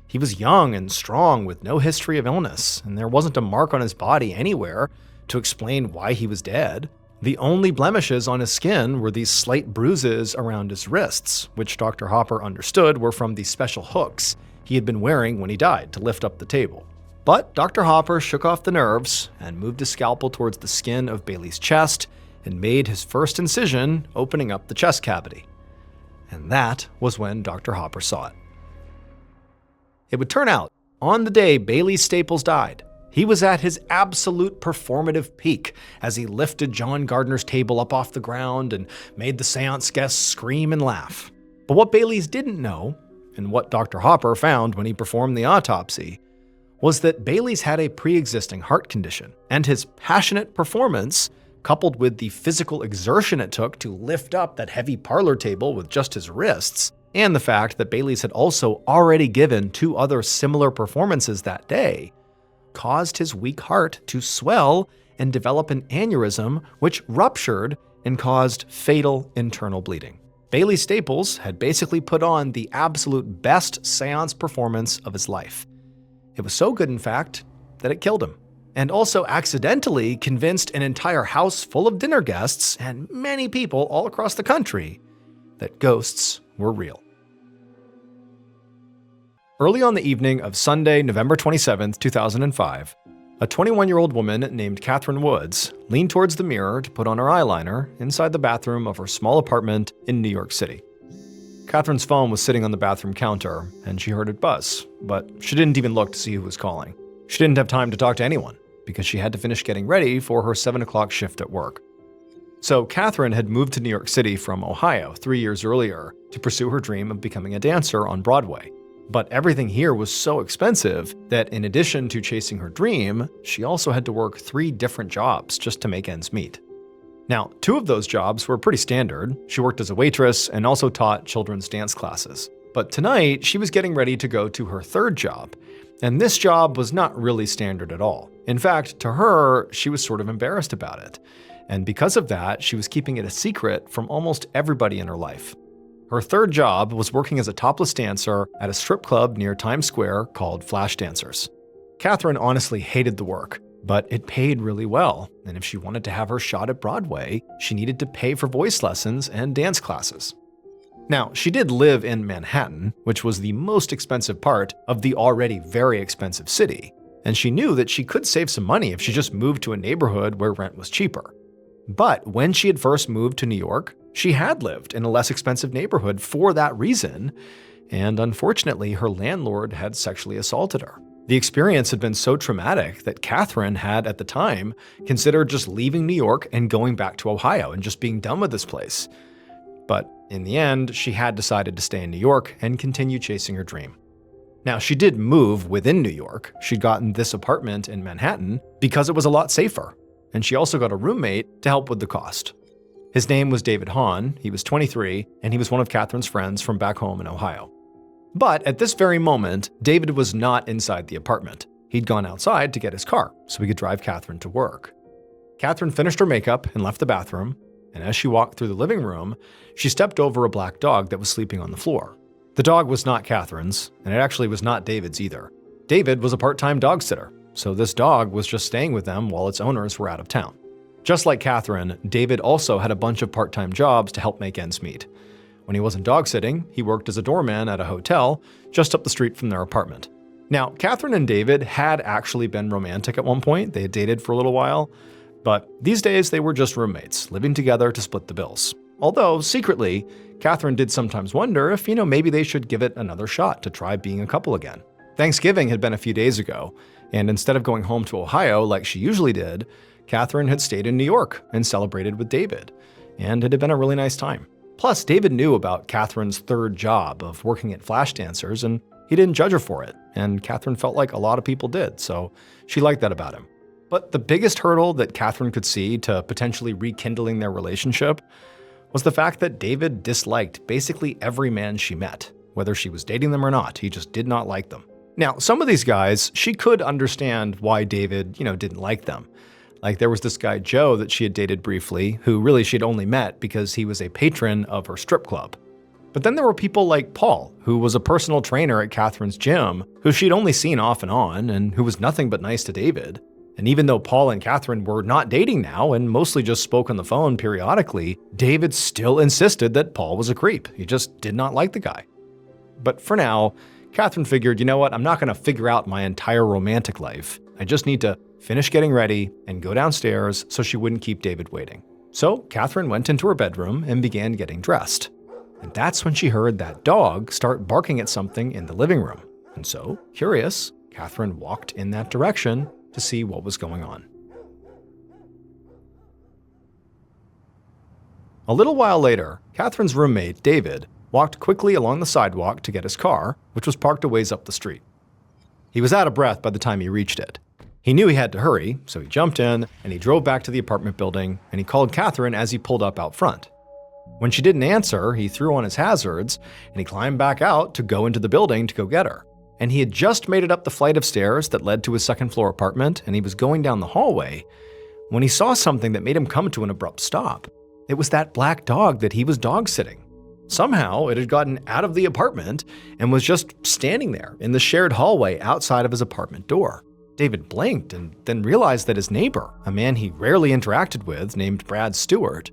He was young and strong with no history of illness, and there wasn't a mark on his body anywhere to explain why he was dead. The only blemishes on his skin were these slight bruises around his wrists, which Dr. Hopper understood were from the special hooks he had been wearing when he died to lift up the table. But Dr. Hopper shook off the nerves and moved his scalpel towards the skin of Bailey's chest and made his first incision, opening up the chest cavity. And that was when Dr. Hopper saw it. It would turn out, on the day Bailey Staples died, he was at his absolute performative peak as he lifted John Gardner's table up off the ground and made the seance guests scream and laugh. But what Bailey's didn't know, and what Dr. Hopper found when he performed the autopsy, was that Bailey's had a pre-existing heart condition, and his passionate performance, coupled with the physical exertion it took to lift up that heavy parlor table with just his wrists, and the fact that Bailey's had also already given 2 other similar performances that day, caused his weak heart to swell and develop an aneurysm which ruptured and caused fatal internal bleeding. Bailey Staples had basically put on the absolute best seance performance of his life. It was so good, in fact, that it killed him, and also accidentally convinced an entire house full of dinner guests and many people all across the country that ghosts were real. Early on the evening of Sunday, November 27, 2005, a 21-year-old woman named Catherine Woods leaned towards the mirror to put on her eyeliner inside the bathroom of her small apartment in New York City. Catherine's phone was sitting on the bathroom counter, and she heard it buzz, but she didn't even look to see who was calling. She didn't have time to talk to anyone, because she had to finish getting ready for her 7 o'clock shift at work. So Catherine had moved to New York City from Ohio 3 years earlier to pursue her dream of becoming a dancer on Broadway. But everything here was so expensive that in addition to chasing her dream, she also had to work 3 different jobs just to make ends meet. Now, 2 of those jobs were pretty standard. She worked as a waitress and also taught children's dance classes. But tonight, she was getting ready to go to her 3rd job, and this job was not really standard at all. In fact, to her, she was sort of embarrassed about it. And because of that, she was keeping it a secret from almost everybody in her life. Her 3rd job was working as a topless dancer at a strip club near Times Square called Flash Dancers. Catherine honestly hated the work, but it paid really well, and if she wanted to have her shot at Broadway, she needed to pay for voice lessons and dance classes. Now, she did live in Manhattan, which was the most expensive part of the already very expensive city, and she knew that she could save some money if she just moved to a neighborhood where rent was cheaper. But when she had first moved to New York, she had lived in a less expensive neighborhood for that reason, and unfortunately, her landlord had sexually assaulted her. The experience had been so traumatic that Catherine had, at the time, considered just leaving New York and going back to Ohio and just being done with this place. But in the end, she had decided to stay in New York and continue chasing her dream. Now, she did move within New York. She'd gotten this apartment in Manhattan because it was a lot safer. And she also got a roommate to help with the cost. His name was David Hahn. He was 23, and he was one of Catherine's friends from back home in Ohio. But at this very moment, David was not inside the apartment. He'd gone outside to get his car so he could drive Catherine to work. Catherine finished her makeup and left the bathroom, and as she walked through the living room, she stepped over a black dog that was sleeping on the floor. The dog was not Catherine's, and it actually was not David's either. David was a part-time dog sitter, so this dog was just staying with them while its owners were out of town. Just like Catherine, David also had a bunch of part-time jobs to help make ends meet. When he wasn't dog sitting, he worked as a doorman at a hotel just up the street from their apartment. Now, Catherine and David had actually been romantic at one point. They had dated for a little while, but these days they were just roommates, living together to split the bills. Although, secretly, Catherine did sometimes wonder if, maybe they should give it another shot to try being a couple again. Thanksgiving had been a few days ago, and instead of going home to Ohio like she usually did, Catherine had stayed in New York and celebrated with David, and it had been a really nice time. Plus, David knew about Catherine's third job of working at Flash Dancers, and he didn't judge her for it, and Catherine felt like a lot of people did, so she liked that about him. But the biggest hurdle that Catherine could see to potentially rekindling their relationship was the fact that David disliked basically every man she met. Whether she was dating them or not, he just did not like them. Now, some of these guys, she could understand why David, didn't like them. Like there was this guy, Joe, that she had dated briefly, who really she'd only met because he was a patron of her strip club. But then there were people like Paul, who was a personal trainer at Catherine's gym, who she'd only seen off and on, and who was nothing but nice to David. And even though Paul and Catherine were not dating now and mostly just spoke on the phone periodically, David still insisted that Paul was a creep. He just did not like the guy. But for now, Catherine figured, you know what, I'm not going to figure out my entire romantic life. I just need to finish getting ready and go downstairs so she wouldn't keep David waiting. So Catherine went into her bedroom and began getting dressed. And that's when she heard that dog start barking at something in the living room. And so, curious, Catherine walked in that direction to see what was going on. A little while later, Catherine's roommate, David, walked quickly along the sidewalk to get his car, which was parked a ways up the street. He was out of breath by the time he reached it. He knew he had to hurry, so he jumped in and he drove back to the apartment building and he called Catherine as he pulled up out front. When she didn't answer, he threw on his hazards and he climbed back out to go into the building to go get her. And he had just made it up the flight of stairs that led to his second floor apartment and he was going down the hallway when he saw something that made him come to an abrupt stop. It was that black dog that he was dog sitting. Somehow, it had gotten out of the apartment and was just standing there in the shared hallway outside of his apartment door. David blinked and then realized that his neighbor, a man he rarely interacted with named Brad Stewart,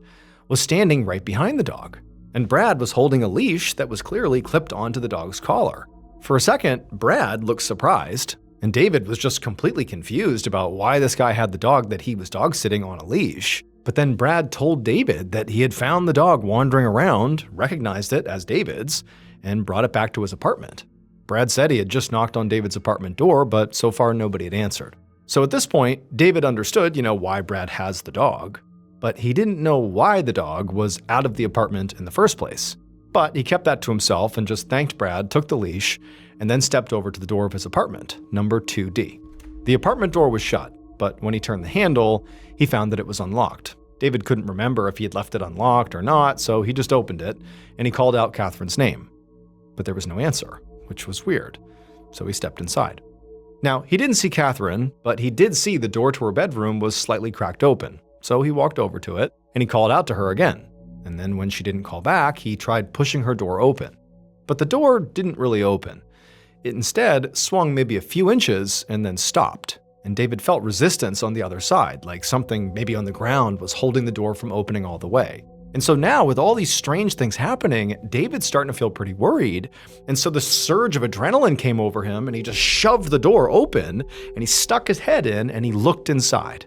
was standing right behind the dog. And Brad was holding a leash that was clearly clipped onto the dog's collar. For a second, Brad looked surprised, and David was just completely confused about why this guy had the dog that he was dog sitting on a leash. But then Brad told David that he had found the dog wandering around, recognized it as David's, and brought it back to his apartment. Brad said he had just knocked on David's apartment door, but so far nobody had answered. So at this point, David understood, why Brad has the dog. But he didn't know why the dog was out of the apartment in the first place. But he kept that to himself and just thanked Brad, took the leash, and then stepped over to the door of his apartment, number 2D. The apartment door was shut, but when he turned the handle, he found that it was unlocked. David couldn't remember if he had left it unlocked or not, so he just opened it, and he called out Catherine's name. But there was no answer, which was weird, so he stepped inside. Now, he didn't see Catherine, but he did see the door to her bedroom was slightly cracked open, so he walked over to it, and he called out to her again. And then when she didn't call back, he tried pushing her door open. But the door didn't really open. It instead swung maybe a few inches and then stopped. And David felt resistance on the other side, like something maybe on the ground was holding the door from opening all the way. And so now, with all these strange things happening, David's starting to feel pretty worried. And so the surge of adrenaline came over him, and he just shoved the door open, and he stuck his head in, and he looked inside.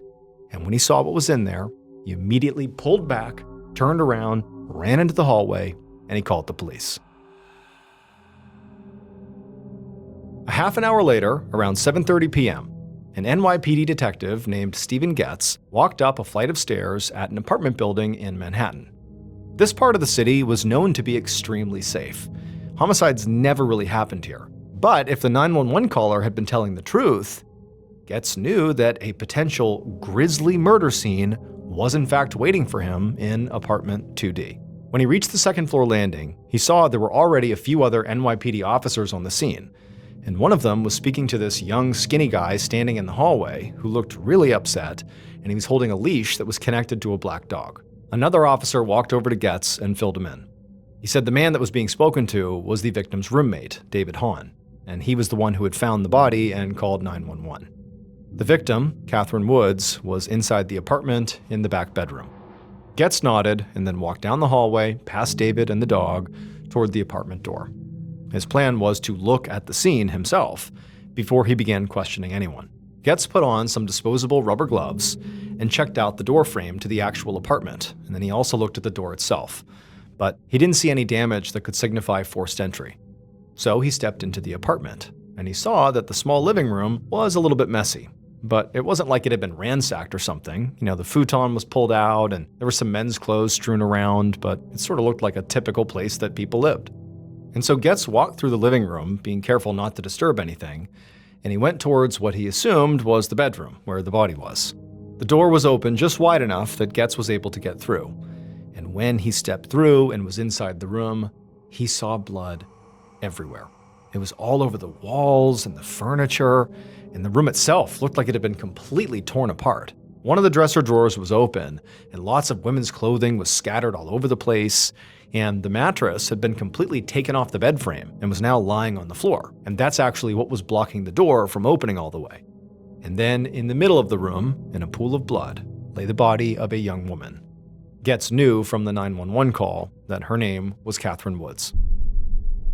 And when he saw what was in there, he immediately pulled back, turned around, ran into the hallway, and he called the police. A half an hour later, around 7:30 p.m., an NYPD detective named Stephen Getz walked up a flight of stairs at an apartment building in Manhattan. This part of the city was known to be extremely safe. Homicides never really happened here. But if the 911 caller had been telling the truth, Getz knew that a potential grisly murder scene was in fact waiting for him in apartment 2D. When he reached the second-floor landing, he saw there were already a few other NYPD officers on the scene, and one of them was speaking to this young, skinny guy standing in the hallway who looked really upset, and he was holding a leash that was connected to a black dog. Another officer walked over to Getz and filled him in. He said the man that was being spoken to was the victim's roommate, David Hahn, and he was the one who had found the body and called 911. The victim, Catherine Woods, was inside the apartment in the back bedroom. Getz nodded and then walked down the hallway, past David and the dog, toward the apartment door. His plan was to look at the scene himself before he began questioning anyone. Getz put on some disposable rubber gloves and checked out the door frame to the actual apartment, and then he also looked at the door itself. But he didn't see any damage that could signify forced entry. So he stepped into the apartment, and he saw that the small living room was a little bit messy. But it wasn't like it had been ransacked or something. The futon was pulled out and there were some men's clothes strewn around, but it sort of looked like a typical place that people lived. And so Getz walked through the living room, being careful not to disturb anything, and he went towards what he assumed was the bedroom, where the body was. The door was open just wide enough that Getz was able to get through. And when he stepped through and was inside the room, he saw blood everywhere. It was all over the walls and the furniture, and the room itself looked like it had been completely torn apart. One of the dresser drawers was open, and lots of women's clothing was scattered all over the place, and the mattress had been completely taken off the bed frame and was now lying on the floor. And that's actually what was blocking the door from opening all the way. And then in the middle of the room, in a pool of blood, lay the body of a young woman. Getz knew from the 911 call that her name was Catherine Woods.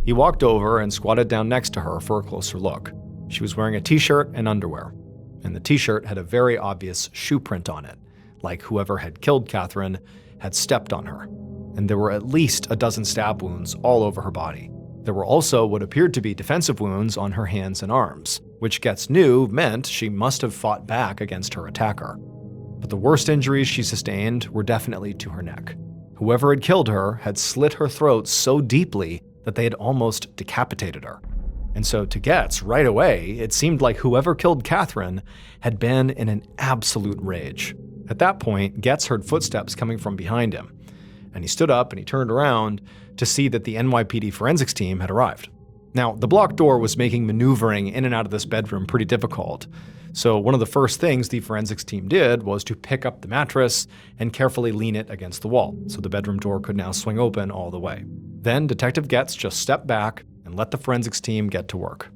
He walked over and squatted down next to her for a closer look. She was wearing a t-shirt and underwear, and the t-shirt had a very obvious shoe print on it, like whoever had killed Catherine had stepped on her. And there were at least a dozen stab wounds all over her body. There were also what appeared to be defensive wounds on her hands and arms, which Getz knew meant she must have fought back against her attacker. But the worst injuries she sustained were definitely to her neck. Whoever had killed her had slit her throat so deeply that they had almost decapitated her. And so to Getz, right away, it seemed like whoever killed Catherine had been in an absolute rage. At that point, Getz heard footsteps coming from behind him, and he stood up and he turned around to see that the NYPD forensics team had arrived. Now, the blocked door was making maneuvering in and out of this bedroom pretty difficult, so one of the first things the forensics team did was to pick up the mattress and carefully lean it against the wall, so the bedroom door could now swing open all the way. Then Detective Getz just stepped back and let the forensics team get to work.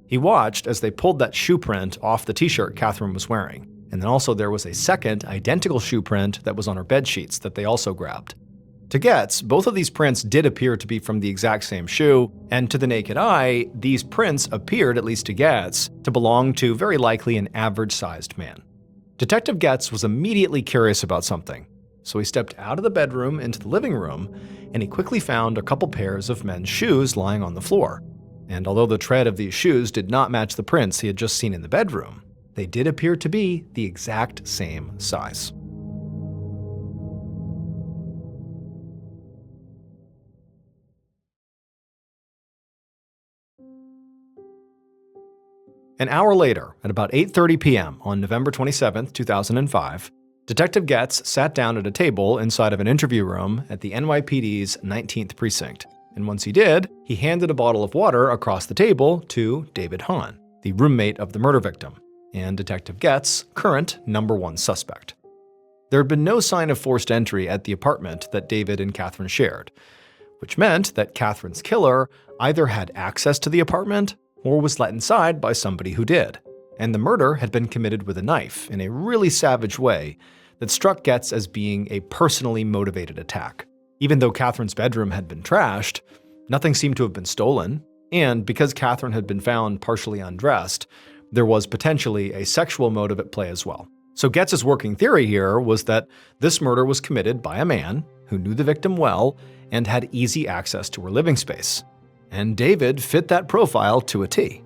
He watched as they pulled that shoe print off the t-shirt Catherine was wearing, and then also there was a second identical shoe print that was on her bed sheets that they also grabbed. To Getz, both of these prints did appear to be from the exact same shoe, and to the naked eye, these prints appeared, at least to Getz, to belong to very likely an average-sized man. Detective Getz was immediately curious about something, so he stepped out of the bedroom into the living room, and he quickly found a couple pairs of men's shoes lying on the floor. And although the tread of these shoes did not match the prints he had just seen in the bedroom, they did appear to be the exact same size. An hour later, at about 8:30 p.m. on November 27, 2005, Detective Getz sat down at a table inside of an interview room at the NYPD's 19th Precinct. And once he did, he handed a bottle of water across the table to David Hahn, the roommate of the murder victim, and Detective Getz' current #1 suspect. There had been no sign of forced entry at the apartment that David and Catherine shared, which meant that Catherine's killer either had access to the apartment or was let inside by somebody who did. And the murder had been committed with a knife in a really savage way that struck Getz as being a personally motivated attack. Even though Catherine's bedroom had been trashed, nothing seemed to have been stolen, and because Catherine had been found partially undressed, there was potentially a sexual motive at play as well. So Getz's working theory here was that this murder was committed by a man who knew the victim well and had easy access to her living space. And David fit that profile to a T.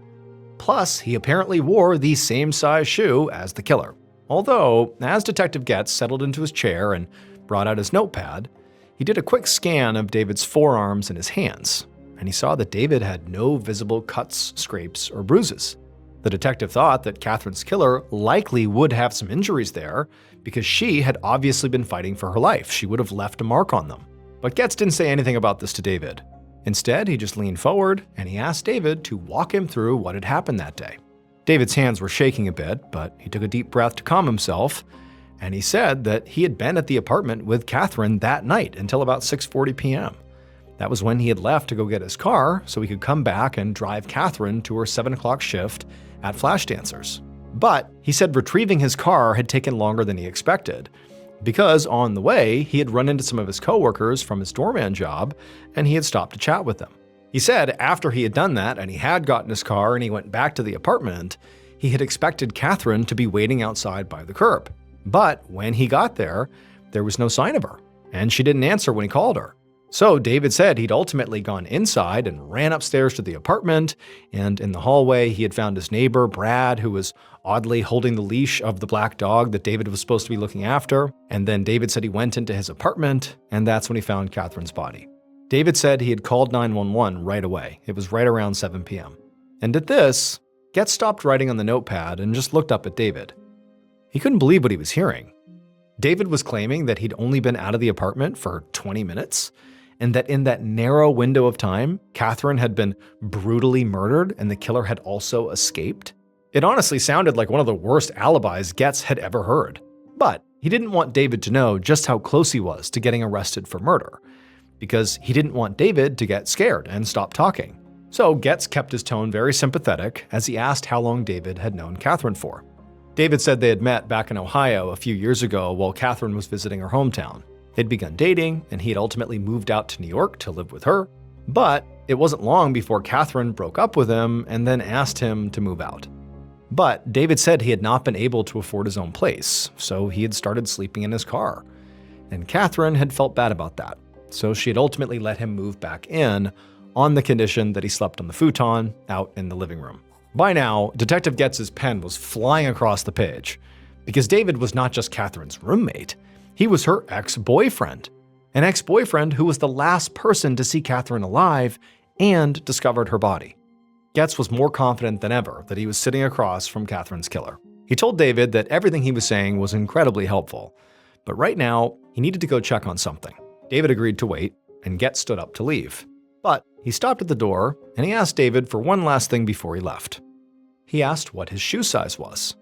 Plus, he apparently wore the same size shoe as the killer. Although, as Detective Getz settled into his chair and brought out his notepad, he did a quick scan of David's forearms and his hands. and he saw that David had no visible cuts, scrapes, or bruises. The detective thought that Catherine's killer likely would have some injuries there because she had obviously been fighting for her life. She would have left a mark on them. But Getz didn't say anything about this to David. Instead, he just leaned forward and he asked David to walk him through what had happened that day. David's hands were shaking a bit, but he took a deep breath to calm himself, and he said that he had been at the apartment with Catherine that night until about 6:40 p.m. That was when he had left to go get his car so he could come back and drive Catherine to her 7 o'clock shift at Flash Dancers. But he said retrieving his car had taken longer than he expected, because on the way, he had run into some of his coworkers from his doorman job and he had stopped to chat with them. He said after he had done that and he had gotten his car and he went back to the apartment, he had expected Catherine to be waiting outside by the curb. But when he got there, there was no sign of her, and she didn't answer when he called her. So David said he'd ultimately gone inside and ran upstairs to the apartment, and in the hallway he had found his neighbor, Brad, who was oddly holding the leash of the black dog that David was supposed to be looking after. And then David said he went into his apartment, and that's when he found Catherine's body. David said he had called 911 right away. It was right around 7 p.m. And at this, Getz stopped writing on the notepad and just looked up at David. He couldn't believe what he was hearing. David was claiming that he'd only been out of the apartment for 20 minutes, and that in that narrow window of time, Catherine had been brutally murdered and the killer had also escaped. It honestly sounded like one of the worst alibis Getz had ever heard. But he didn't want David to know just how close he was to getting arrested for murder, because he didn't want David to get scared and stop talking. So Getz kept his tone very sympathetic as he asked how long David had known Catherine for. David said they had met back in Ohio a few years ago while Catherine was visiting her hometown. They'd begun dating, and he had ultimately moved out to New York to live with her. But it wasn't long before Catherine broke up with him and then asked him to move out. But David said he had not been able to afford his own place, so he had started sleeping in his car. And Catherine had felt bad about that, so she had ultimately let him move back in on the condition that he slept on the futon out in the living room. By now, Detective Getz's pen was flying across the page, because David was not just Catherine's roommate, he was her ex-boyfriend. An ex-boyfriend who was the last person to see Catherine alive and discovered her body. Getz was more confident than ever that he was sitting across from Catherine's killer. He told David that everything he was saying was incredibly helpful, but right now, he needed to go check on something. David agreed to wait, and Getz stood up to leave. But he stopped at the door, and he asked David for one last thing before he left. He asked what his shoe size was.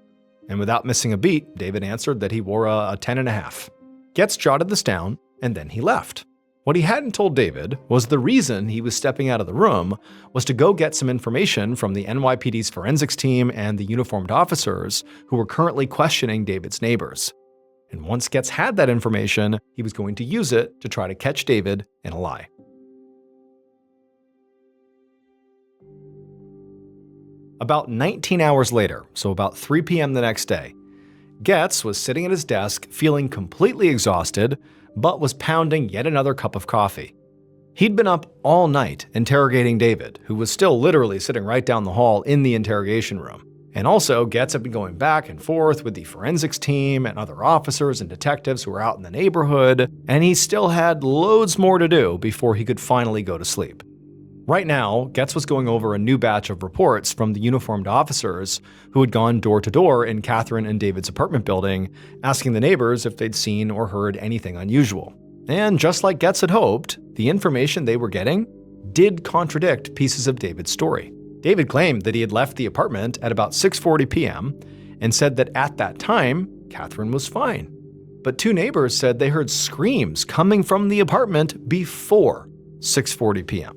And without missing a beat, David answered that he wore a 10.5. Getz jotted this down, and then he left. What he hadn't told David was the reason he was stepping out of the room was to go get some information from the NYPD's forensics team and the uniformed officers who were currently questioning David's neighbors. And once Getz had that information, he was going to use it to try to catch David in a lie. About 19 hours later, so about 3 p.m. the next day, Getz was sitting at his desk feeling completely exhausted, but was pounding yet another cup of coffee. He'd been up all night interrogating David, who was still literally sitting right down the hall in the interrogation room. And also, Getz had been going back and forth with the forensics team and other officers and detectives who were out in the neighborhood, and he still had loads more to do before he could finally go to sleep. Right now, Getz was going over a new batch of reports from the uniformed officers who had gone door to door in Catherine and David's apartment building, asking the neighbors if they'd seen or heard anything unusual. And just like Getz had hoped, the information they were getting did contradict pieces of David's story. David claimed that he had left the apartment at about 6:40 p.m. and said that at that time, Catherine was fine. But two neighbors said they heard screams coming from the apartment before 6:40 p.m.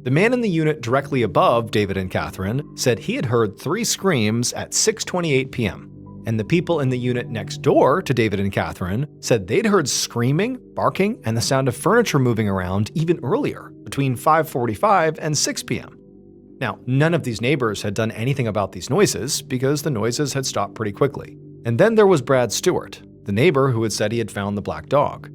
The man in the unit directly above David and Catherine said he had heard 3 screams at 6:28 p.m. And the people in the unit next door to David and Catherine said they'd heard screaming, barking, and the sound of furniture moving around even earlier, between 5:45 and 6 p.m. Now, none of these neighbors had done anything about these noises because the noises had stopped pretty quickly. And then there was Brad Stewart, the neighbor who had said he had found the black dog.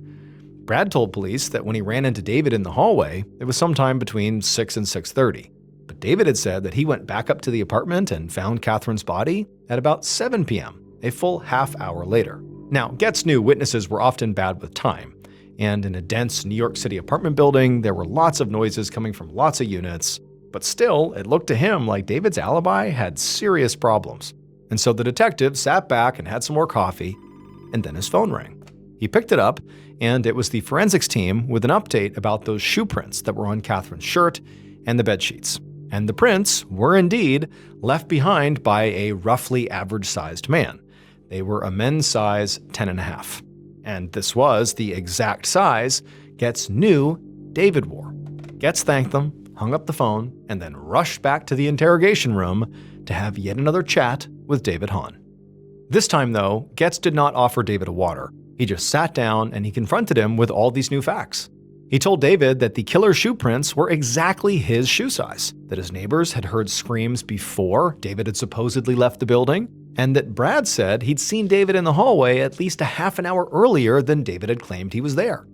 Brad told police that when he ran into David in the hallway, it was sometime between 6 and 6:30. But David had said that he went back up to the apartment and found Catherine's body at about 7 p.m., a full half hour later. Now, Getz knew witnesses were often bad with time, And in a dense New York City apartment building, there were lots of noises coming from lots of units. But still, it looked to him like David's alibi had serious problems. And so the detective sat back and had some more coffee, and then his phone rang. He picked it up, and it was the forensics team with an update about those shoe prints that were on Catherine's shirt and the bedsheets. And the prints were indeed left behind by a roughly average-sized man. They were a men's size 10.5. And this was the exact size Getz knew David wore. Getz thanked them, hung up the phone, and then rushed back to the interrogation room to have yet another chat with David Hahn. This time, though, Getz did not offer David a water. He just sat down and he confronted him with all these new facts. He told David that the killer's shoe prints were exactly his shoe size, that his neighbors had heard screams before David had supposedly left the building, and that Brad said he'd seen David in the hallway at least a half an hour earlier than David had claimed he was there.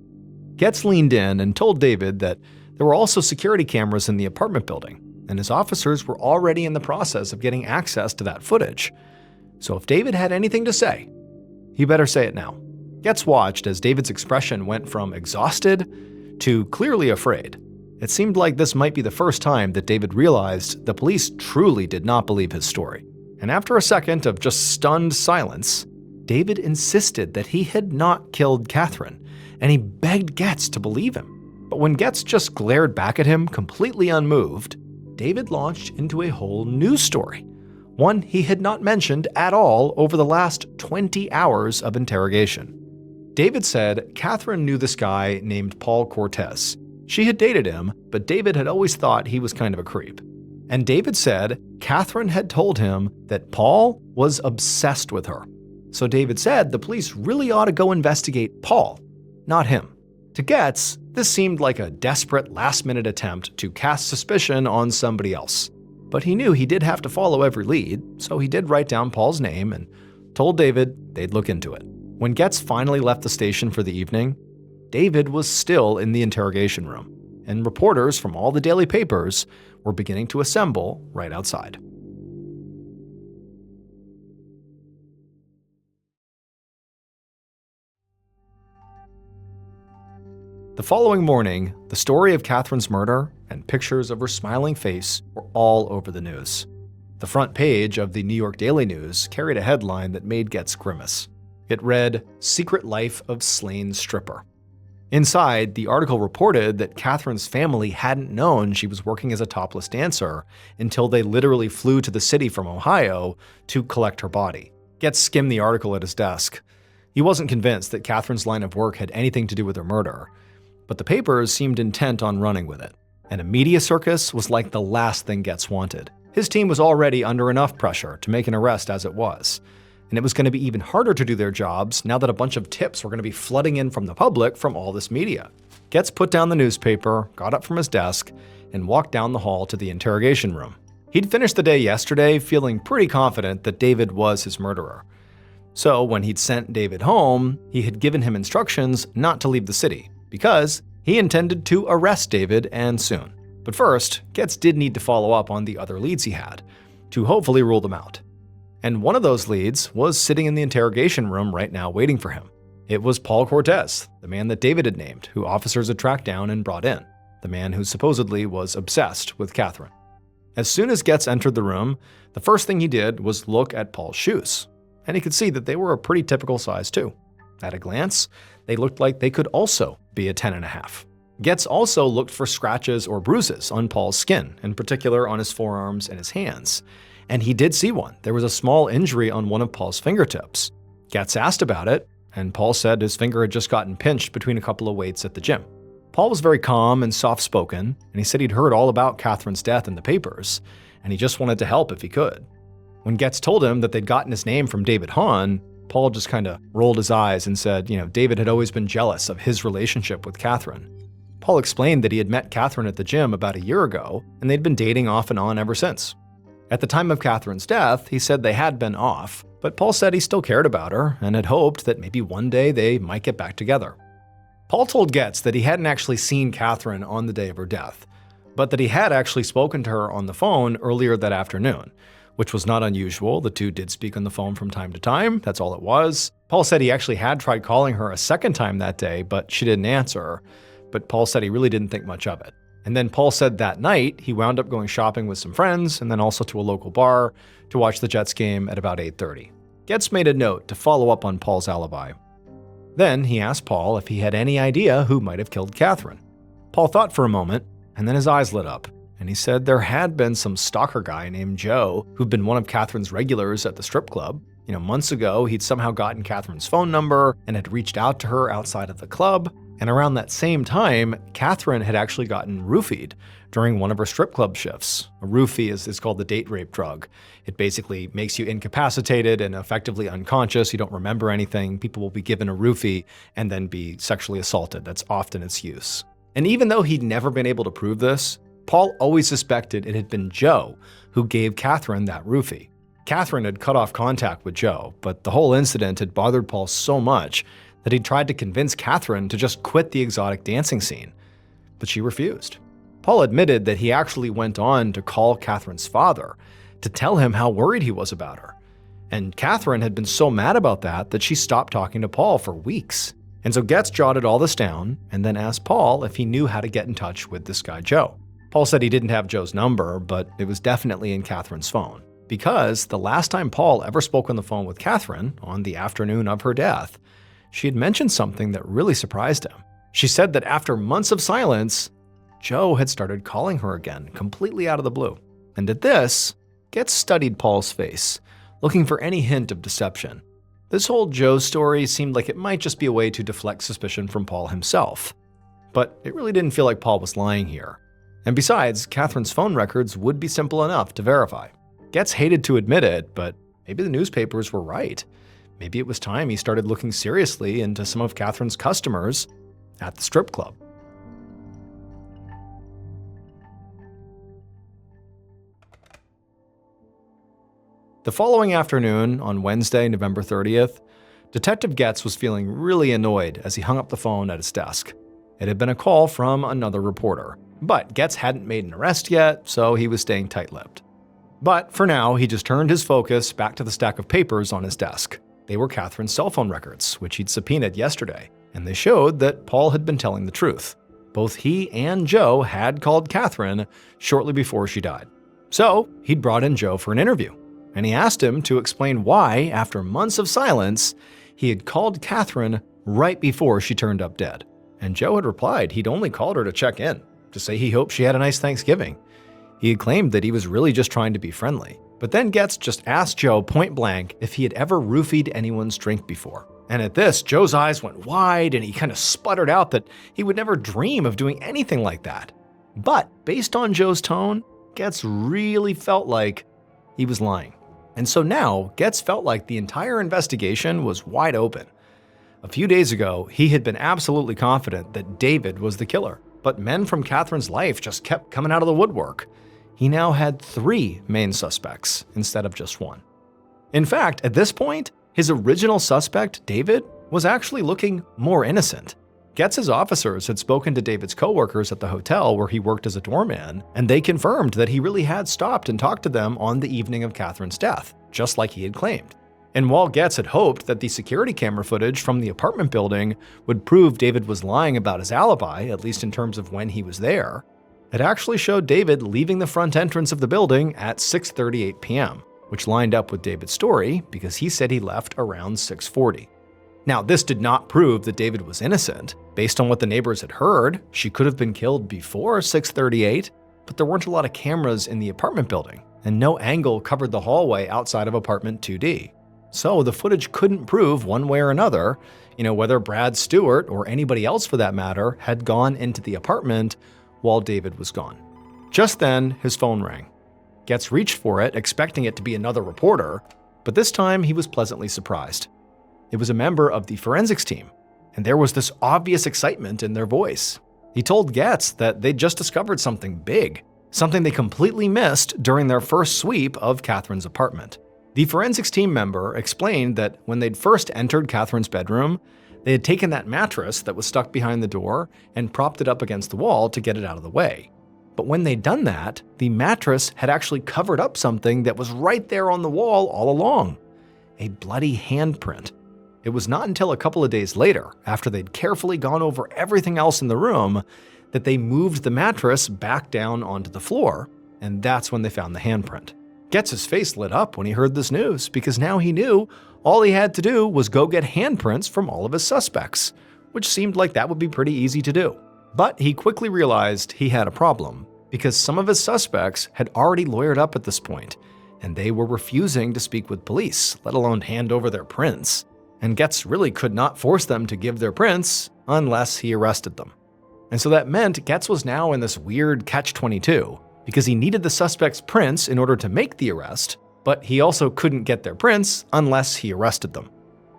Getz leaned in and told David that there were also security cameras in the apartment building, and his officers were already in the process of getting access to that footage. So if David had anything to say, he better say it now. Getz watched as David's expression went from exhausted to clearly afraid. It seemed like this might be the first time that David realized the police truly did not believe his story. And after a second of just stunned silence, David insisted that he had not killed Catherine, and he begged Getz to believe him. But when Getz just glared back at him completely unmoved, David launched into a whole new story, one he had not mentioned at all over the last 20 hours of interrogation. David said Catherine knew this guy named Paul Cortez. She had dated him, but David had always thought he was kind of a creep. And David said Catherine had told him that Paul was obsessed with her. So David said the police really ought to go investigate Paul, not him. To Getz, this seemed like a desperate last-minute attempt to cast suspicion on somebody else. But he knew he did have to follow every lead, so he did write down Paul's name and told David they'd look into it. When Getz finally left the station for the evening, David was still in the interrogation room, and reporters from all the daily papers were beginning to assemble right outside. The following morning, the story of Catherine's murder and pictures of her smiling face were all over the news. The front page of the New York Daily News carried a headline that made Getz grimace. It read, "Secret Life of Slain Stripper." Inside, the article reported that Catherine's family hadn't known she was working as a topless dancer until they literally flew to the city from Ohio to collect her body. Getz skimmed the article at his desk. He wasn't convinced that Catherine's line of work had anything to do with her murder, but the papers seemed intent on running with it. And a media circus was like the last thing Getz wanted. His team was already under enough pressure to make an arrest as it was. And it was going to be even harder to do their jobs now that a bunch of tips were going to be flooding in from the public from all this media. Getz put down the newspaper, got up from his desk, and walked down the hall to the interrogation room. He'd finished the day yesterday feeling pretty confident that David was his murderer. So when he'd sent David home, he had given him instructions not to leave the city, because he intended to arrest David, and soon. But first, Getz did need to follow up on the other leads he had, to hopefully rule them out. And one of those leads was sitting in the interrogation room right now waiting for him. It was Paul Cortez, the man that David had named, who officers had tracked down and brought in, the man who supposedly was obsessed with Catherine. As soon as Getz entered the room, the first thing he did was look at Paul's shoes, and he could see that they were a pretty typical size too. At a glance, they looked like they could also be a 10.5. Getz also looked for scratches or bruises on Paul's skin, in particular on his forearms and his hands. And he did see one. There was a small injury on one of Paul's fingertips. Getz asked about it, and Paul said his finger had just gotten pinched between a couple of weights at the gym. Paul was very calm and soft-spoken, and he said he'd heard all about Catherine's death in the papers, and he just wanted to help if he could. When Getz told him that they'd gotten his name from David Hahn, Paul just kind of rolled his eyes and said, David had always been jealous of his relationship with Catherine. Paul explained that he had met Catherine at the gym about a year ago, and they'd been dating off and on ever since. At the time of Catherine's death, he said they had been off, but Paul said he still cared about her and had hoped that maybe one day they might get back together. Paul told Getz that he hadn't actually seen Catherine on the day of her death, but that he had actually spoken to her on the phone earlier that afternoon, which was not unusual. The two did speak on the phone from time to time. That's all it was. Paul said he actually had tried calling her a second time that day, but she didn't answer. But Paul said he really didn't think much of it. And then Paul said that night he wound up going shopping with some friends and then also to a local bar to watch the Jets game at about 8:30. Getz made a note to follow up on Paul's alibi. Then he asked Paul if he had any idea who might have killed Catherine. Paul thought for a moment, and then his eyes lit up, and he said there had been some stalker guy named Joe who'd been one of Catherine's regulars at the strip club. Months ago, he'd somehow gotten Catherine's phone number and had reached out to her outside of the club. And around that same time, Catherine had actually gotten roofied during one of her strip club shifts. A roofie is called the date rape drug. It basically makes you incapacitated and effectively unconscious. You don't remember anything. People will be given a roofie and then be sexually assaulted. That's often its use. And even though he'd never been able to prove this, Paul always suspected it had been Joe who gave Catherine that roofie. Catherine had cut off contact with Joe, but the whole incident had bothered Paul so much that he tried to convince Catherine to just quit the exotic dancing scene. But she refused. Paul admitted that he actually went on to call Catherine's father to tell him how worried he was about her. And Catherine had been so mad about that she stopped talking to Paul for weeks. And so Getz jotted all this down and then asked Paul if he knew how to get in touch with this guy Joe. Paul said he didn't have Joe's number, but it was definitely in Catherine's phone. Because the last time Paul ever spoke on the phone with Catherine, on the afternoon of her death, she had mentioned something that really surprised him. She said that after months of silence, Joe had started calling her again, completely out of the blue. And at this, Getz studied Paul's face, looking for any hint of deception. This whole Joe story seemed like it might just be a way to deflect suspicion from Paul himself. But it really didn't feel like Paul was lying here. And besides, Catherine's phone records would be simple enough to verify. Getz hated to admit it, but maybe the newspapers were right. Maybe it was time he started looking seriously into some of Catherine's customers at the strip club. The following afternoon, on Wednesday, November 30th, Detective Getz was feeling really annoyed as he hung up the phone at his desk. It had been a call from another reporter, but Getz hadn't made an arrest yet, so he was staying tight-lipped. But for now, he just turned his focus back to the stack of papers on his desk. They were Catherine's cell phone records, which he'd subpoenaed yesterday, and they showed that Paul had been telling the truth. Both he and Joe had called Catherine shortly before she died. So he'd brought in Joe for an interview, and he asked him to explain why, after months of silence, he had called Catherine right before she turned up dead. And Joe had replied he'd only called her to check in, to say he hoped she had a nice Thanksgiving. He had claimed that he was really just trying to be friendly. But then Getz just asked Joe point blank if he had ever roofied anyone's drink before. And at this, Joe's eyes went wide and he kind of sputtered out that he would never dream of doing anything like that. But based on Joe's tone, Getz really felt like he was lying. And so now, Getz felt like the entire investigation was wide open. A few days ago, he had been absolutely confident that David was the killer. But men from Catherine's life just kept coming out of the woodwork. He now had 3 main suspects instead of just 1. In fact, at this point, his original suspect, David, was actually looking more innocent. Getz's officers had spoken to David's coworkers at the hotel where he worked as a doorman, and they confirmed that he really had stopped and talked to them on the evening of Catherine's death, just like he had claimed. And while Getz had hoped that the security camera footage from the apartment building would prove David was lying about his alibi, at least in terms of when he was there, it actually showed David leaving the front entrance of the building at 6:38 p.m., which lined up with David's story because he said he left around 6:40. Now, this did not prove that David was innocent. Based on what the neighbors had heard, she could have been killed before 6:38, but there weren't a lot of cameras in the apartment building, and no angle covered the hallway outside of apartment 2D. So the footage couldn't prove one way or another, whether Brad Stewart or anybody else for that matter had gone into the apartment while David was gone. Just then, his phone rang. Getz reached for it, expecting it to be another reporter, but this time he was pleasantly surprised. It was a member of the forensics team, and there was this obvious excitement in their voice. He told Getz that they'd just discovered something big, something they completely missed during their first sweep of Catherine's apartment. The forensics team member explained that when they'd first entered Catherine's bedroom, they had taken that mattress that was stuck behind the door and propped it up against the wall to get it out of the way. But when they'd done that, the mattress had actually covered up something that was right there on the wall all along. A bloody handprint. It was not until a couple of days later, after they'd carefully gone over everything else in the room, that they moved the mattress back down onto the floor, and that's when they found the handprint. Getz's face lit up when he heard this news, because now he knew all he had to do was go get handprints from all of his suspects, which seemed like that would be pretty easy to do. But he quickly realized he had a problem, because some of his suspects had already lawyered up at this point, and they were refusing to speak with police, let alone hand over their prints. And Getz really could not force them to give their prints unless he arrested them. And so that meant Getz was now in this weird catch-22, because he needed the suspects' prints in order to make the arrest, but he also couldn't get their prints unless he arrested them.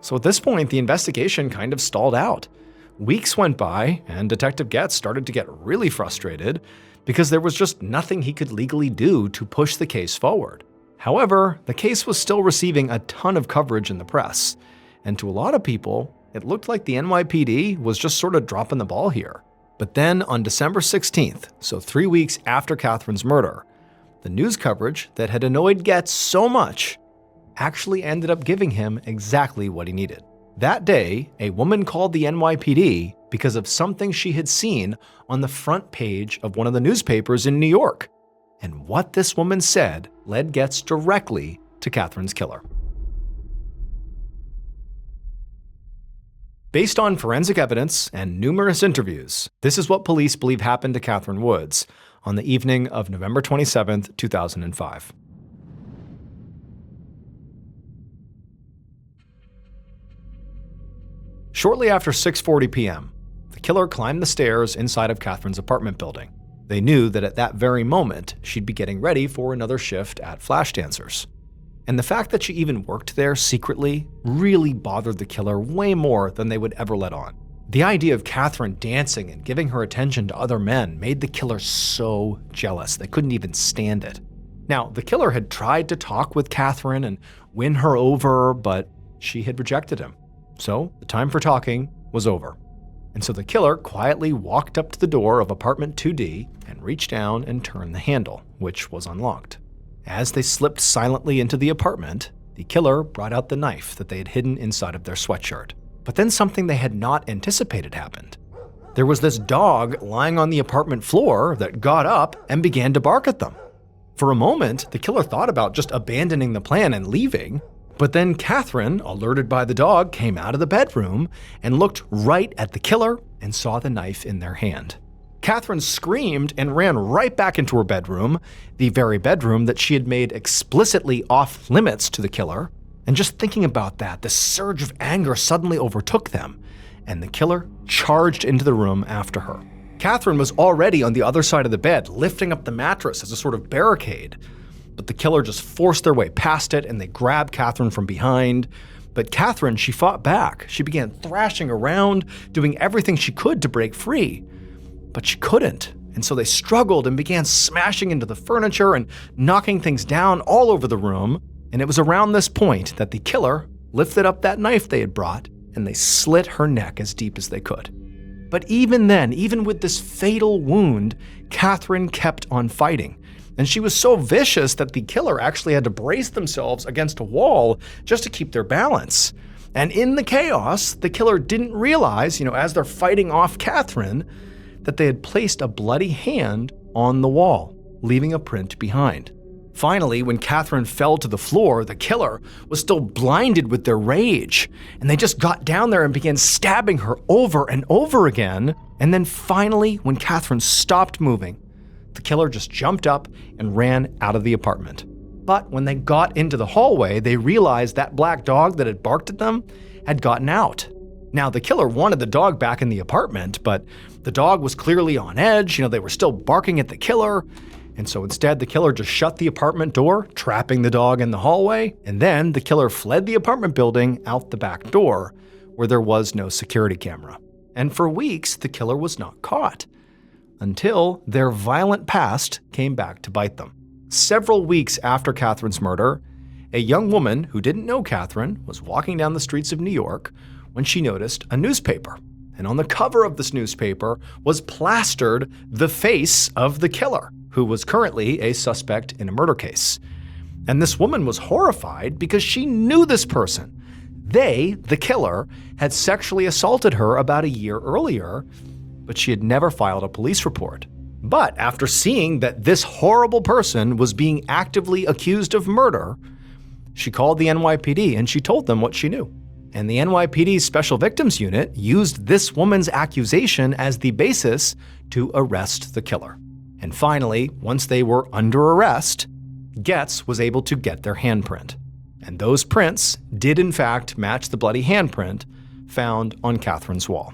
So at this point, the investigation kind of stalled out. Weeks went by, and Detective Getz started to get really frustrated because there was just nothing he could legally do to push the case forward. However, the case was still receiving a ton of coverage in the press, and to a lot of people, it looked like the NYPD was just sort of dropping the ball here. But then on December 16th, so 3 weeks after Catherine's murder, the news coverage that had annoyed Getz so much actually ended up giving him exactly what he needed. That day, a woman called the NYPD because of something she had seen on the front page of one of the newspapers in New York. And what this woman said led Getz directly to Catherine's killer. Based on forensic evidence and numerous interviews, this is what police believe happened to Catherine Woods on the evening of November 27, 2005. Shortly after 6:40 p.m., the killer climbed the stairs inside of Catherine's apartment building. They knew that at that very moment, she'd be getting ready for another shift at Flash Dancers. And the fact that she even worked there secretly really bothered the killer way more than they would ever let on. The idea of Catherine dancing and giving her attention to other men made the killer so jealous they couldn't even stand it. Now, the killer had tried to talk with Catherine and win her over, but she had rejected him. So the time for talking was over. And so the killer quietly walked up to the door of apartment 2D and reached down and turned the handle, which was unlocked. As they slipped silently into the apartment, the killer brought out the knife that they had hidden inside of their sweatshirt. But then something they had not anticipated happened. There was this dog lying on the apartment floor that got up and began to bark at them. For a moment, the killer thought about just abandoning the plan and leaving, but then Catherine, alerted by the dog, came out of the bedroom and looked right at the killer and saw the knife in their hand. Catherine screamed and ran right back into her bedroom, the very bedroom that she had made explicitly off limits to the killer. And just thinking about that, the surge of anger suddenly overtook them, and the killer charged into the room after her. Catherine was already on the other side of the bed, lifting up the mattress as a sort of barricade. But the killer just forced their way past it, and they grabbed Catherine from behind. But Catherine, she fought back. She began thrashing around, doing everything she could to break free. But she couldn't, and so they struggled and began smashing into the furniture and knocking things down all over the room. And it was around this point that the killer lifted up that knife they had brought, and they slit her neck as deep as they could. But even then, even with this fatal wound, Catherine kept on fighting. And she was so vicious that the killer actually had to brace themselves against a wall just to keep their balance. And in the chaos, the killer didn't realize, as they're fighting off Catherine, that they had placed a bloody hand on the wall, leaving a print behind. Finally, when Catherine fell to the floor, the killer was still blinded with their rage, and they just got down there and began stabbing her over and over again. And then finally, when Catherine stopped moving, the killer just jumped up and ran out of the apartment. But when they got into the hallway, they realized that black dog that had barked at them had gotten out. Now, the killer wanted the dog back in the apartment, but the dog was clearly on edge. They were still barking at the killer. And so instead, the killer just shut the apartment door, trapping the dog in the hallway. And then the killer fled the apartment building out the back door, where there was no security camera. And for weeks, the killer was not caught, until their violent past came back to bite them. Several weeks after Catherine's murder, a young woman who didn't know Catherine was walking down the streets of New York when she noticed a newspaper. and on the cover of this newspaper was plastered the face of the killer, who was currently a suspect in a murder case. And this woman was horrified because she knew this person. They, the killer, had sexually assaulted her about a year earlier, but she had never filed a police report. But after seeing that this horrible person was being actively accused of murder, she called the NYPD and she told them what she knew. And the NYPD's Special Victims Unit used this woman's accusation as the basis to arrest the killer. And finally, once they were under arrest, Getz was able to get their handprint. And those prints did in fact match the bloody handprint found on Catherine's wall.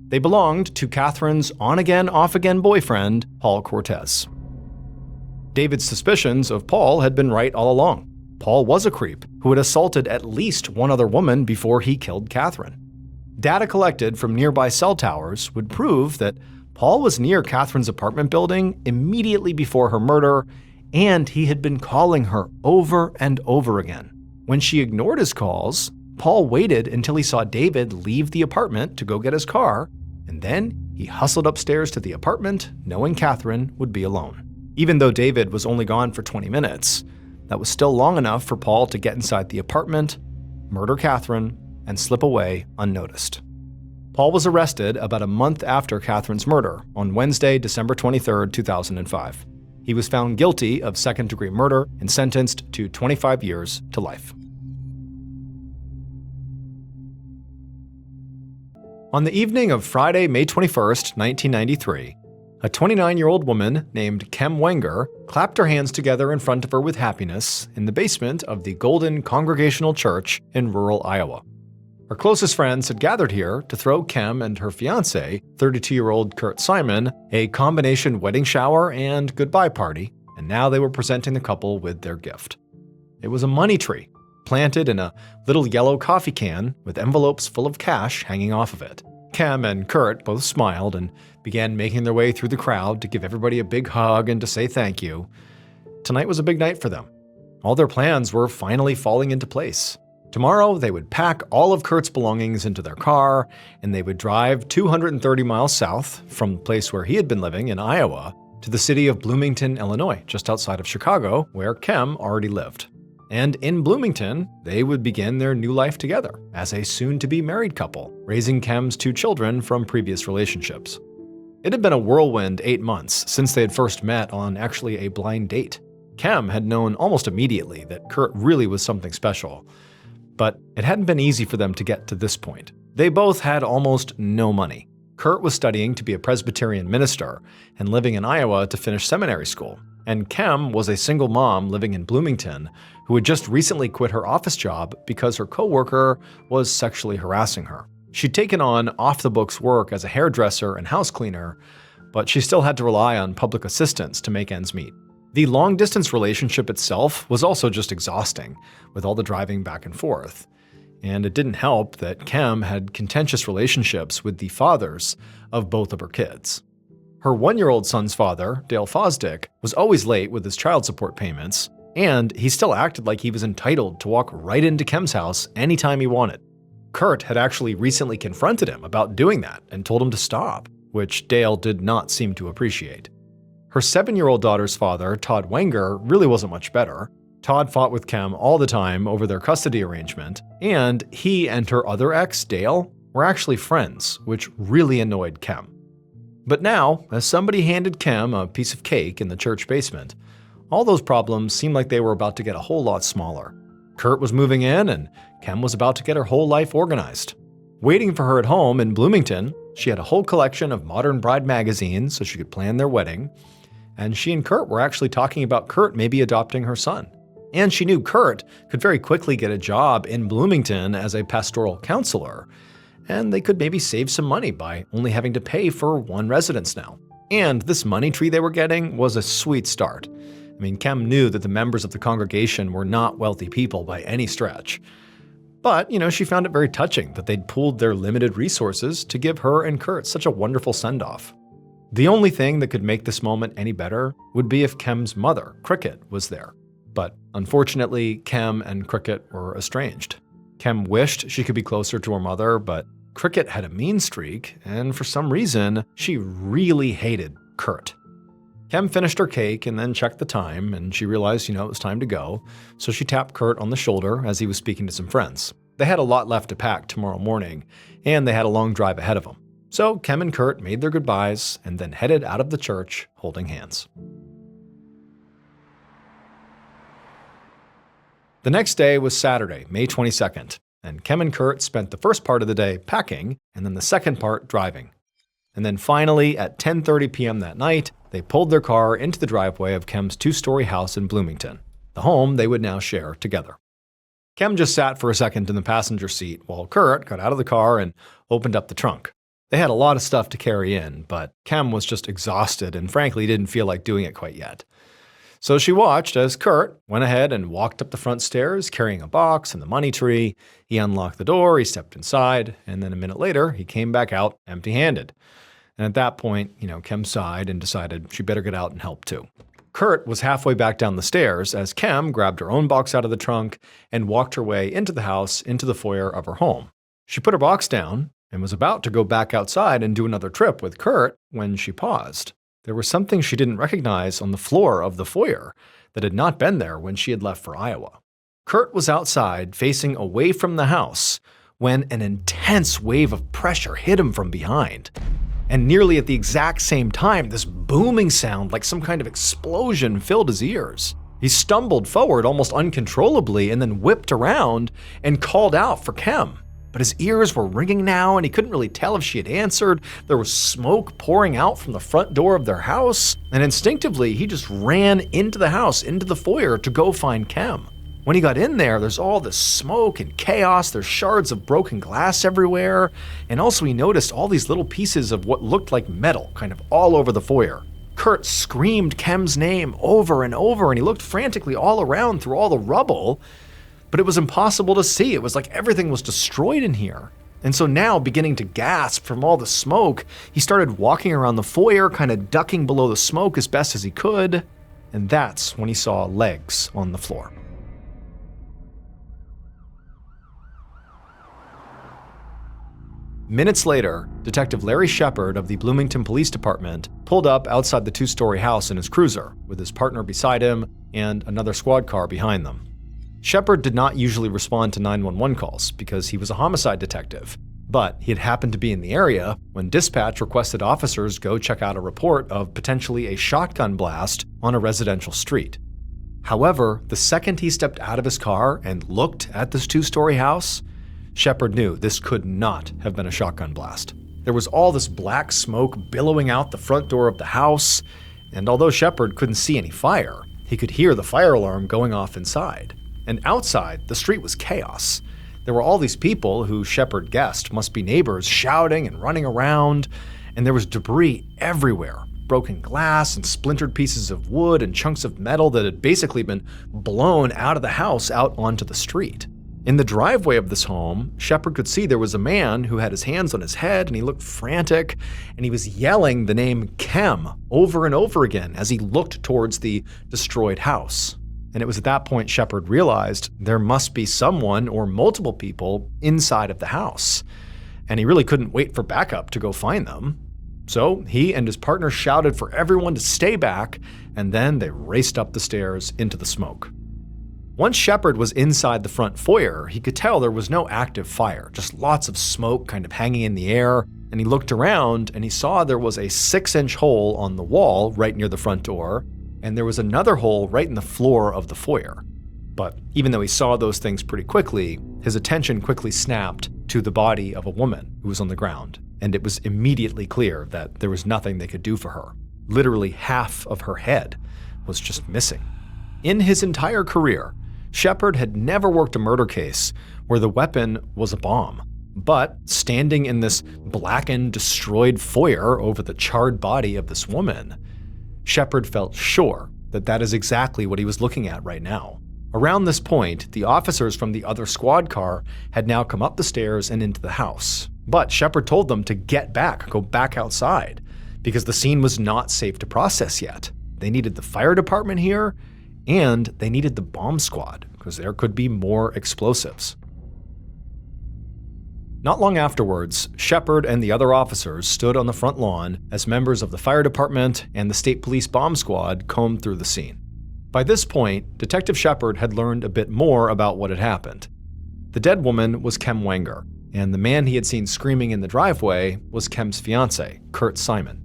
They belonged to Catherine's on-again, off-again boyfriend, Paul Cortez. David's suspicions of Paul had been right all along. Paul was a creep who had assaulted at least one other woman before he killed Catherine. Data collected from nearby cell towers would prove that Paul was near Catherine's apartment building immediately before her murder, and he had been calling her over and over again. When she ignored his calls, Paul waited until he saw David leave the apartment to go get his car, and then he hustled upstairs to the apartment, knowing Catherine would be alone. Even though David was only gone for 20 minutes, that was still long enough for Paul to get inside the apartment, murder Catherine, and slip away unnoticed. Paul was arrested about a month after Catherine's murder on Wednesday, December 23, 2005. He was found guilty of second-degree murder and sentenced to 25 years to life. On the evening of Friday, May 21, 1993, a 29-year-old woman named Kem Wenger clapped her hands together in front of her with happiness in the basement of the Golden Congregational Church in rural Iowa. Her closest friends had gathered here to throw Kem and her fiancé, 32-year-old Kurt Simon, a combination wedding shower and goodbye party, and now they were presenting the couple with their gift. It was a money tree, planted in a little yellow coffee can with envelopes full of cash hanging off of it. Kem and Kurt both smiled and began making their way through the crowd to give everybody a big hug and to say thank you. Tonight was a big night for them. All their plans were finally falling into place. Tomorrow, they would pack all of Kurt's belongings into their car, and they would drive 230 miles south from the place where he had been living in Iowa to the city of Bloomington, Illinois, just outside of Chicago, where Kem already lived. And in Bloomington, they would begin their new life together as a soon-to-be married couple, raising Kem's 2 children from previous relationships. It had been a whirlwind 8 months since they had first met on actually a blind date. Kem had known almost immediately that Kurt really was something special, but it hadn't been easy for them to get to this point. They both had almost no money. Kurt was studying to be a Presbyterian minister and living in Iowa to finish seminary school, and Kem was a single mom living in Bloomington who had just recently quit her office job because her coworker was sexually harassing her. She'd taken on off-the-books work as a hairdresser and house cleaner, but she still had to rely on public assistance to make ends meet. The long-distance relationship itself was also just exhausting, with all the driving back and forth. And it didn't help that Kem had contentious relationships with the fathers of both of her kids. Her 1-year-old son's father, Dale Fosdick, was always late with his child support payments, and he still acted like he was entitled to walk right into Kem's house anytime he wanted. Kurt had actually recently confronted him about doing that and told him to stop, which Dale did not seem to appreciate. Her 7-year-old daughter's father, Todd Wenger, really wasn't much better. Todd fought with Kem all the time over their custody arrangement, and he and her other ex, Dale, were actually friends, which really annoyed Kem. But now, as somebody handed Kem a piece of cake in the church basement, all those problems seemed like they were about to get a whole lot smaller. Kurt was moving in, and Kem was about to get her whole life organized. Waiting for her at home in Bloomington, she had a whole collection of modern bride magazines so she could plan their wedding, and she and Kurt were actually talking about Kurt maybe adopting her son. And she knew Kurt could very quickly get a job in Bloomington as a pastoral counselor, and they could maybe save some money by only having to pay for one residence now. And this money tree they were getting was a sweet start. I mean, Kem knew that the members of the congregation were not wealthy people by any stretch. But, she found it very touching that they'd pooled their limited resources to give her and Kurt such a wonderful send-off. The only thing that could make this moment any better would be if Kem's mother, Cricket, was there. But unfortunately, Kem and Cricket were estranged. Kem wished she could be closer to her mother, but Cricket had a mean streak, and for some reason, she really hated Kurt. Kem finished her cake and then checked the time, and she realized, it was time to go, so she tapped Kurt on the shoulder as he was speaking to some friends. They had a lot left to pack tomorrow morning, and they had a long drive ahead of them. So Kem and Kurt made their goodbyes and then headed out of the church holding hands. The next day was Saturday, May 22nd, and Kem and Kurt spent the first part of the day packing and then the second part driving. And then finally, at 10:30 p.m. that night, they pulled their car into the driveway of Kem's two-story house in Bloomington, the home they would now share together. Kem just sat for a second in the passenger seat while Kurt got out of the car and opened up the trunk. They had a lot of stuff to carry in, but Kem was just exhausted and frankly didn't feel like doing it quite yet. So she watched as Kurt went ahead and walked up the front stairs carrying a box and the money tree. He unlocked the door, he stepped inside, and then a minute later, he came back out empty-handed. And at that point, Kem sighed and decided she better get out and help too. Kurt was halfway back down the stairs as Kem grabbed her own box out of the trunk and walked her way into the house, into the foyer of her home. She put her box down and was about to go back outside and do another trip with Kurt when she paused. There was something she didn't recognize on the floor of the foyer that had not been there when she had left for Iowa. Kurt was outside, facing away from the house, when an intense wave of pressure hit him from behind. And nearly at the exact same time, this booming sound like some kind of explosion filled his ears. He stumbled forward almost uncontrollably and then whipped around and called out for Kem. But his ears were ringing now and he couldn't really tell if she had answered. There was smoke pouring out from the front door of their house, and instinctively he just ran into the house, into the foyer to go find Kem. When he got in there, there's all this smoke and chaos, there's shards of broken glass everywhere, and also he noticed all these little pieces of what looked like metal kind of all over the foyer. Kurt screamed Kem's name over and over, and he looked frantically all around through all the rubble, but it was impossible to see. It was like everything was destroyed in here. And so now, beginning to gasp from all the smoke, he started walking around the foyer, kind of ducking below the smoke as best as he could, and that's when he saw legs on the floor. Minutes later, Detective Larry Shepard of the Bloomington Police Department pulled up outside the two-story house in his cruiser, with his partner beside him and another squad car behind them. Shepard did not usually respond to 911 calls because he was a homicide detective, but he had happened to be in the area when dispatch requested officers go check out a report of potentially a shotgun blast on a residential street. However, the second he stepped out of his car and looked at this two-story house, Shepard knew this could not have been a shotgun blast. There was all this black smoke billowing out the front door of the house, and although Shepard couldn't see any fire, he could hear the fire alarm going off inside. And outside, the street was chaos. There were all these people who Shepard guessed must be neighbors shouting and running around, and there was debris everywhere. Broken glass and splintered pieces of wood and chunks of metal that had basically been blown out of the house out onto the street. In the driveway of this home, Shepard could see there was a man who had his hands on his head and he looked frantic, and he was yelling the name Kem over and over again as he looked towards the destroyed house. And it was at that point Shepard realized there must be someone or multiple people inside of the house. And he really couldn't wait for backup to go find them. So he and his partner shouted for everyone to stay back, and then they raced up the stairs into the smoke. Once Shepard was inside the front foyer, he could tell there was no active fire, just lots of smoke kind of hanging in the air, and he looked around and he saw there was a 6-inch hole on the wall right near the front door, and there was another hole right in the floor of the foyer. But even though he saw those things pretty quickly, his attention quickly snapped to the body of a woman who was on the ground, and it was immediately clear that there was nothing they could do for her. Literally half of her head was just missing. In his entire career, Shepard had never worked a murder case where the weapon was a bomb. But standing in this blackened, destroyed foyer over the charred body of this woman, Shepard felt sure that that is exactly what he was looking at right now. Around this point, the officers from the other squad car had now come up the stairs and into the house. But Shepard told them to get back, go back outside, because the scene was not safe to process yet. They needed the fire department here, and they needed the bomb squad, because there could be more explosives. Not long afterwards, Shepard and the other officers stood on the front lawn as members of the fire department and the state police bomb squad combed through the scene. By this point, Detective Shepard had learned a bit more about what had happened. The dead woman was Kem Wenger, and the man he had seen screaming in the driveway was Kem's fiancé, Kurt Simon.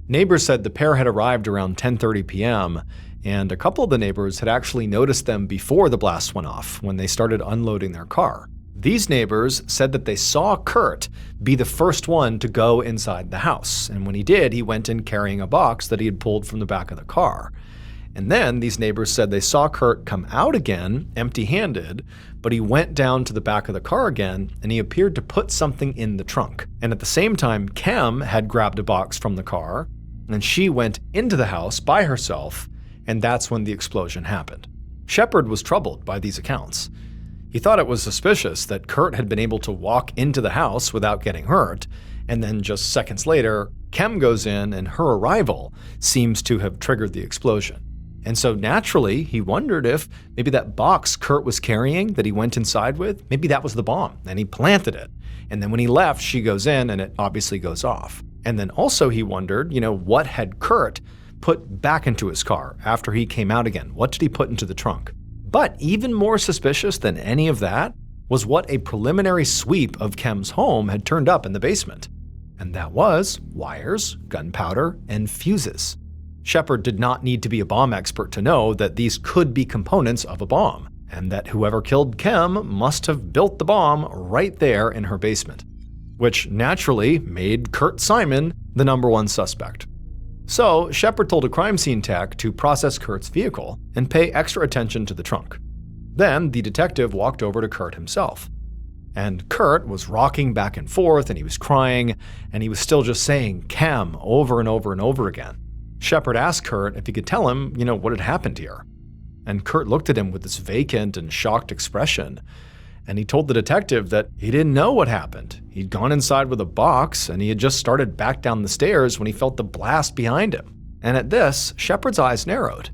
Neighbors said the pair had arrived around 10:30 p.m., and a couple of the neighbors had actually noticed them before the blast went off when they started unloading their car. These neighbors said that they saw Kurt be the first one to go inside the house, and when he did, he went in carrying a box that he had pulled from the back of the car. And then these neighbors said they saw Kurt come out again, empty-handed, but he went down to the back of the car again, and he appeared to put something in the trunk. And at the same time, Kem had grabbed a box from the car, and she went into the house by herself, and that's when the explosion happened. Shepard was troubled by these accounts. He thought it was suspicious that Kurt had been able to walk into the house without getting hurt, and then just seconds later, Kem goes in and her arrival seems to have triggered the explosion. And so naturally, he wondered if maybe that box Kurt was carrying that he went inside with, maybe that was the bomb, and he planted it. And then when he left, she goes in and it obviously goes off. And then also he wondered, what had Kurt put back into his car after he came out again? What did he put into the trunk? But even more suspicious than any of that was what a preliminary sweep of Kem's home had turned up in the basement. And that was wires, gunpowder, and fuses. Shepard did not need to be a bomb expert to know that these could be components of a bomb, and that whoever killed Kem must have built the bomb right there in her basement, which naturally made Kurt Simon the #1 suspect. So Shepard told a crime scene tech to process Kurt's vehicle and pay extra attention to the trunk. Then the detective walked over to Kurt himself. And Kurt was rocking back and forth, and he was crying, and he was still just saying Kem over and over and over again. Shepard asked Kurt if he could tell him, what had happened here. And Kurt looked at him with this vacant and shocked expression, and he told the detective that he didn't know what happened. He'd gone inside with a box, and he had just started back down the stairs when he felt the blast behind him. And at this, Shepard's eyes narrowed,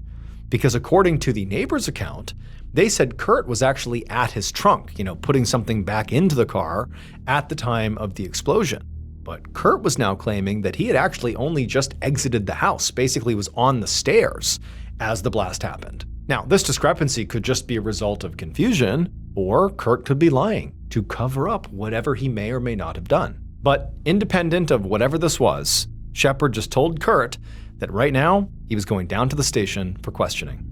because according to the neighbor's account, they said Kurt was actually at his trunk, putting something back into the car at the time of the explosion. But Kurt was now claiming that he had actually only just exited the house, basically was on the stairs as the blast happened. Now, this discrepancy could just be a result of confusion, or Kurt could be lying to cover up whatever he may or may not have done. But independent of whatever this was, Shepard just told Kurt that right now he was going down to the station for questioning.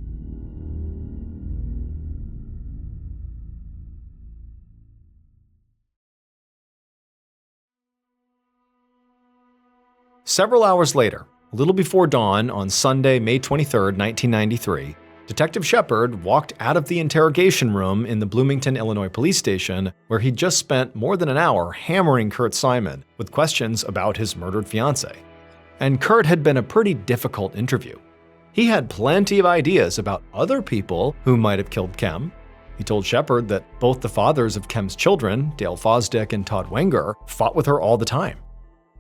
Several hours later, a little before dawn on Sunday, May 23, 1993, Detective Shepard walked out of the interrogation room in the Bloomington, Illinois police station, where he'd just spent more than an hour hammering Kurt Simon with questions about his murdered fiancée. And Kurt had been a pretty difficult interview. He had plenty of ideas about other people who might have killed Kem. He told Shepard that both the fathers of Kem's children, Dale Fosdick and Todd Wenger, fought with her all the time.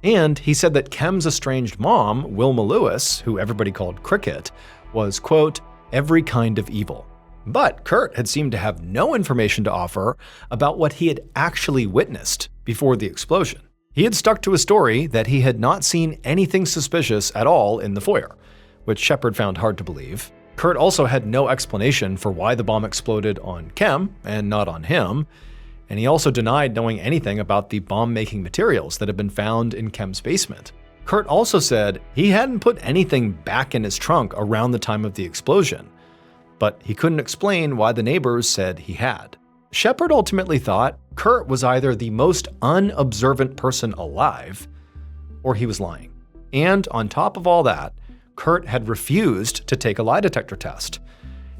And he said that Kem's estranged mom, Wilma Lewis, who everybody called Cricket, was, quote, every kind of evil. But Kurt had seemed to have no information to offer about what he had actually witnessed before the explosion. He had stuck to his story that he had not seen anything suspicious at all in the foyer, which Shepard found hard to believe. Kurt also had no explanation for why the bomb exploded on Kem and not on him, and he also denied knowing anything about the bomb-making materials that had been found in Kem's basement. Kurt also said he hadn't put anything back in his trunk around the time of the explosion, but he couldn't explain why the neighbors said he had. Shepard ultimately thought Kurt was either the most unobservant person alive, or he was lying. And on top of all that, Kurt had refused to take a lie detector test.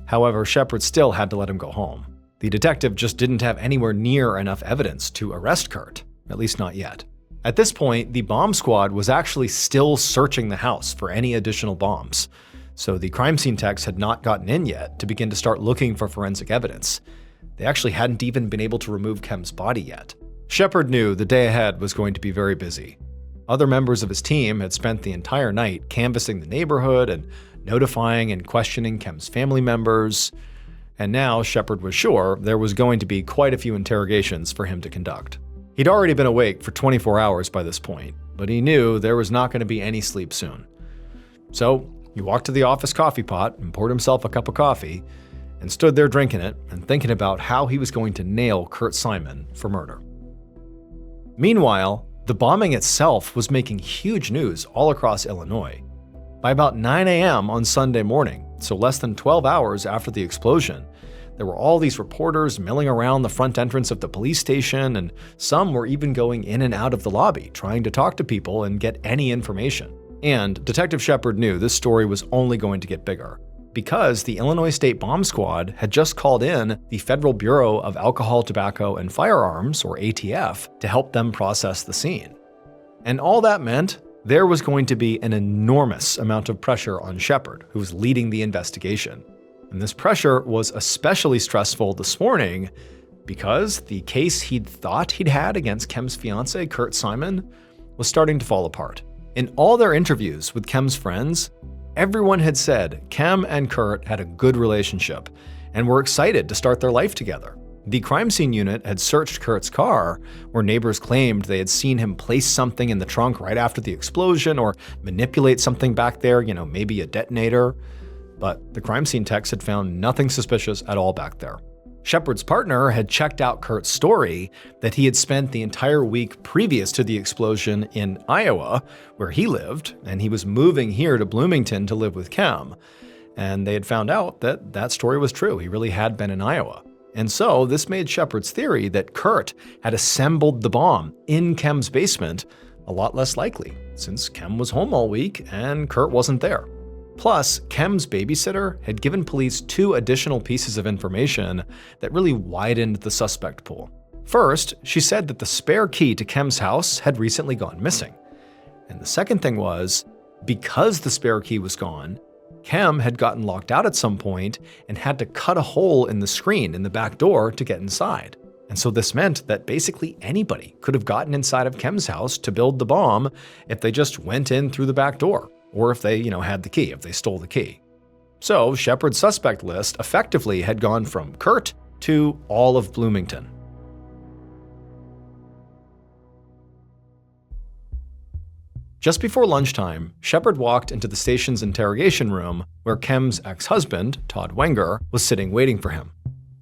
However, Shepard still had to let him go home. The detective just didn't have anywhere near enough evidence to arrest Kurt, at least not yet. At this point, the bomb squad was actually still searching the house for any additional bombs, so the crime scene techs had not gotten in yet to begin to start looking for forensic evidence. They actually hadn't even been able to remove Kem's body yet. Shepard knew the day ahead was going to be very busy. Other members of his team had spent the entire night canvassing the neighborhood and notifying and questioning Kem's family members, and now Shepard was sure there was going to be quite a few interrogations for him to conduct. He'd already been awake for 24 hours by this point, but he knew there was not going to be any sleep soon. So he walked to the office coffee pot and poured himself a cup of coffee and stood there drinking it and thinking about how he was going to nail Kurt Simon for murder. Meanwhile, the bombing itself was making huge news all across Illinois. By about 9 a.m. on Sunday morning, so less than 12 hours after the explosion, there were all these reporters milling around the front entrance of the police station, and some were even going in and out of the lobby trying to talk to people and get any information. And Detective Shepard knew this story was only going to get bigger, because the Illinois State Bomb Squad had just called in the Federal Bureau of Alcohol, Tobacco, and Firearms, or ATF, to help them process the scene. And all that meant there was going to be an enormous amount of pressure on Shepard, who was leading the investigation. And this pressure was especially stressful this morning because the case he'd thought he'd had against Kem's fiance, Kurt Simon, was starting to fall apart. In all their interviews with Kem's friends, everyone had said Kem and Kurt had a good relationship and were excited to start their life together. The crime scene unit had searched Kurt's car, where neighbors claimed they had seen him place something in the trunk right after the explosion or manipulate something back there, maybe a detonator. But the crime scene techs had found nothing suspicious at all back there. Shepard's partner had checked out Kurt's story that he had spent the entire week previous to the explosion in Iowa, where he lived, and he was moving here to Bloomington to live with Kem. And they had found out that that story was true. He really had been in Iowa. And so this made Shepard's theory that Kurt had assembled the bomb in Kem's basement a lot less likely, since Kem was home all week and Kurt wasn't there. Plus, Kem's babysitter had given police 2 additional pieces of information that really widened the suspect pool. First, she said that the spare key to Kem's house had recently gone missing. And the second thing was, because the spare key was gone, Kem had gotten locked out at some point and had to cut a hole in the screen in the back door to get inside. And so this meant that basically anybody could have gotten inside of Kem's house to build the bomb if they just went in through the back door. Or if they, had the key, if they stole the key. So Shepard's suspect list effectively had gone from Kurt to all of Bloomington. Just before lunchtime, Shepard walked into the station's interrogation room where Kem's ex-husband, Todd Wenger, was sitting waiting for him.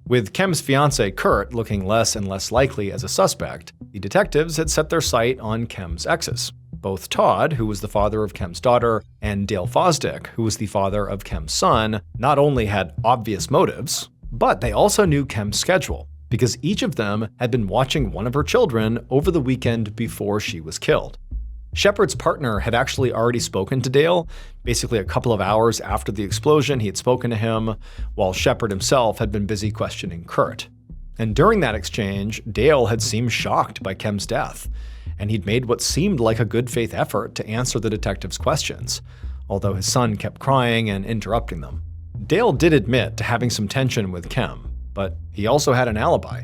With Kem's fiance, Kurt, looking less and less likely as a suspect, the detectives had set their sight on Kem's exes. Both Todd, who was the father of Kem's daughter, and Dale Fosdick, who was the father of Kem's son, not only had obvious motives, but they also knew Kem's schedule, because each of them had been watching one of her children over the weekend before she was killed. Shepard's partner had actually already spoken to Dale. Basically a couple of hours after the explosion, he had spoken to him, while Shepard himself had been busy questioning Kurt. And during that exchange, Dale had seemed shocked by Kem's death, and he'd made what seemed like a good faith effort to answer the detective's questions, although his son kept crying and interrupting them. Dale did admit to having some tension with Kem, but he also had an alibi.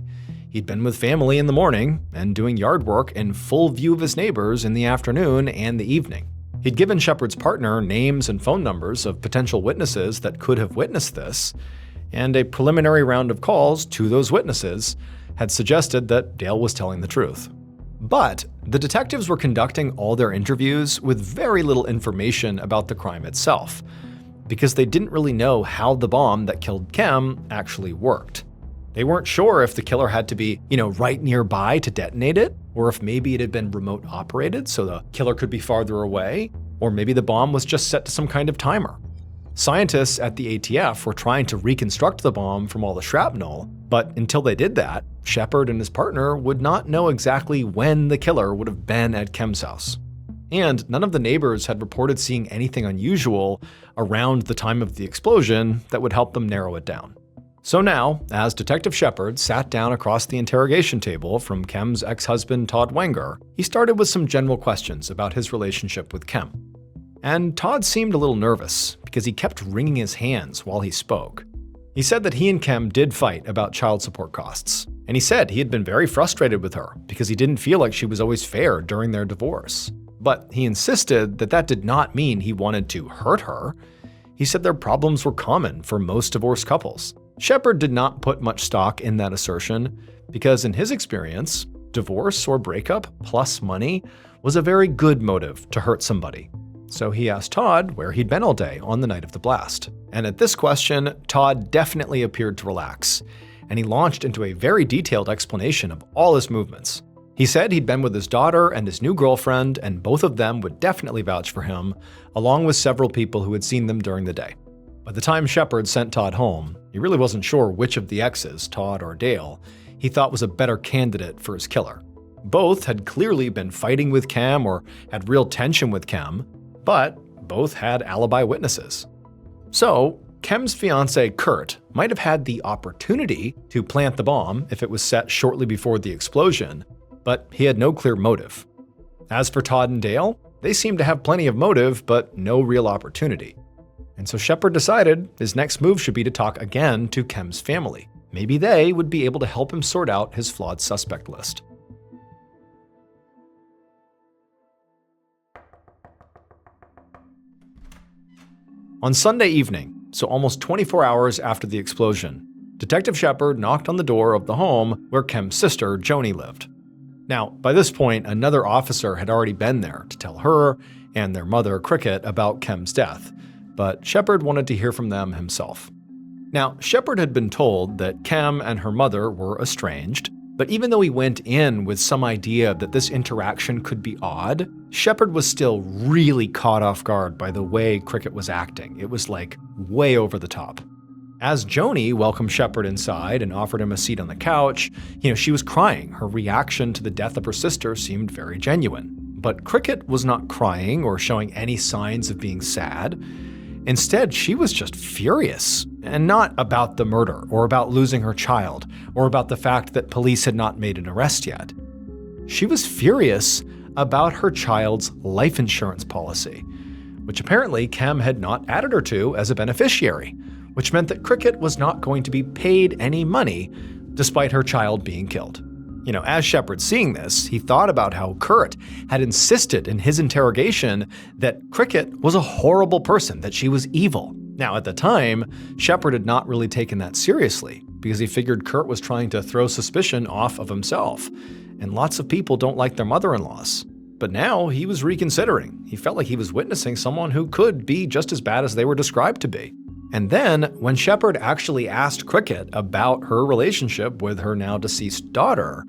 He'd been with family in the morning and doing yard work in full view of his neighbors in the afternoon and the evening. He'd given Shepard's partner names and phone numbers of potential witnesses that could have witnessed this, and a preliminary round of calls to those witnesses had suggested that Dale was telling the truth. But the detectives were conducting all their interviews with very little information about the crime itself, because they didn't really know how the bomb that killed Kem actually worked. They weren't sure if the killer had to be, right nearby to detonate it, or if maybe it had been remote operated so the killer could be farther away, or maybe the bomb was just set to some kind of timer. Scientists at the ATF were trying to reconstruct the bomb from all the shrapnel, but until they did that, Shepard and his partner would not know exactly when the killer would have been at Kem's house. And none of the neighbors had reported seeing anything unusual around the time of the explosion that would help them narrow it down. So now, as Detective Shepard sat down across the interrogation table from Kem's ex-husband Todd Wenger, he started with some general questions about his relationship with Kem. And Todd seemed a little nervous because he kept wringing his hands while he spoke. He said that he and Kem did fight about child support costs, and he said he had been very frustrated with her because he didn't feel like she was always fair during their divorce. But he insisted that that did not mean he wanted to hurt her. He said their problems were common for most divorced couples. Shepard did not put much stock in that assertion because in his experience, Divorce or breakup plus money was a very good motive to hurt somebody. So he asked Todd where he'd been all day on the night of the blast. And at this question, Todd definitely appeared to relax, and he launched into a very detailed explanation of all his movements. He said he'd been with his daughter and his new girlfriend, and both of them would definitely vouch for him, along with several people who had seen them during the day. By the time Shepard sent Todd home, he really wasn't sure which of the exes, Todd or Dale, he thought was a better candidate for his killer. Both had clearly been fighting with Cam or had real tension with Cam, but both had alibi witnesses. So, Kem's fiance Kurt might have had the opportunity to plant the bomb if it was set shortly before the explosion, but he had no clear motive. As for Todd and Dale, they seemed to have plenty of motive, but no real opportunity. And so Shepard decided his next move should be to talk again to Kem's family. Maybe they would be able to help him sort out his flawed suspect list. On Sunday evening, so almost 24 hours after the explosion, Detective Shepard knocked on the door of the home where Kem's sister, Joni, lived. Now, by this point, another officer had already been there to tell her and their mother, Cricket, about Kem's death, but Shepard wanted to hear from them himself. Now, Shepard had been told that Kem and her mother were estranged, but even though he went in with some idea that this interaction could be odd, Shepard was still really caught off guard by the way Cricket was acting. It was like way over the top. As Joni welcomed Shepard inside and offered him a seat on the couch, she was crying. Her reaction to the death of her sister seemed very genuine. But Cricket was not crying or showing any signs of being sad. Instead, she was just furious, and not about the murder, or about losing her child, or about the fact that police had not made an arrest yet. She was furious about her child's life insurance policy, which apparently Kem had not added her to as a beneficiary, which meant that Cricket was not going to be paid any money despite her child being killed. As Shepard seeing this, he thought about how Kurt had insisted in his interrogation that Cricket was a horrible person, that she was evil. Now, at the time, Shepard had not really taken that seriously because he figured Kurt was trying to throw suspicion off of himself, and lots of people don't like their mother-in-laws. But now he was reconsidering. He felt like he was witnessing someone who could be just as bad as they were described to be. And then, when Shepard actually asked Cricket about her relationship with her now deceased daughter,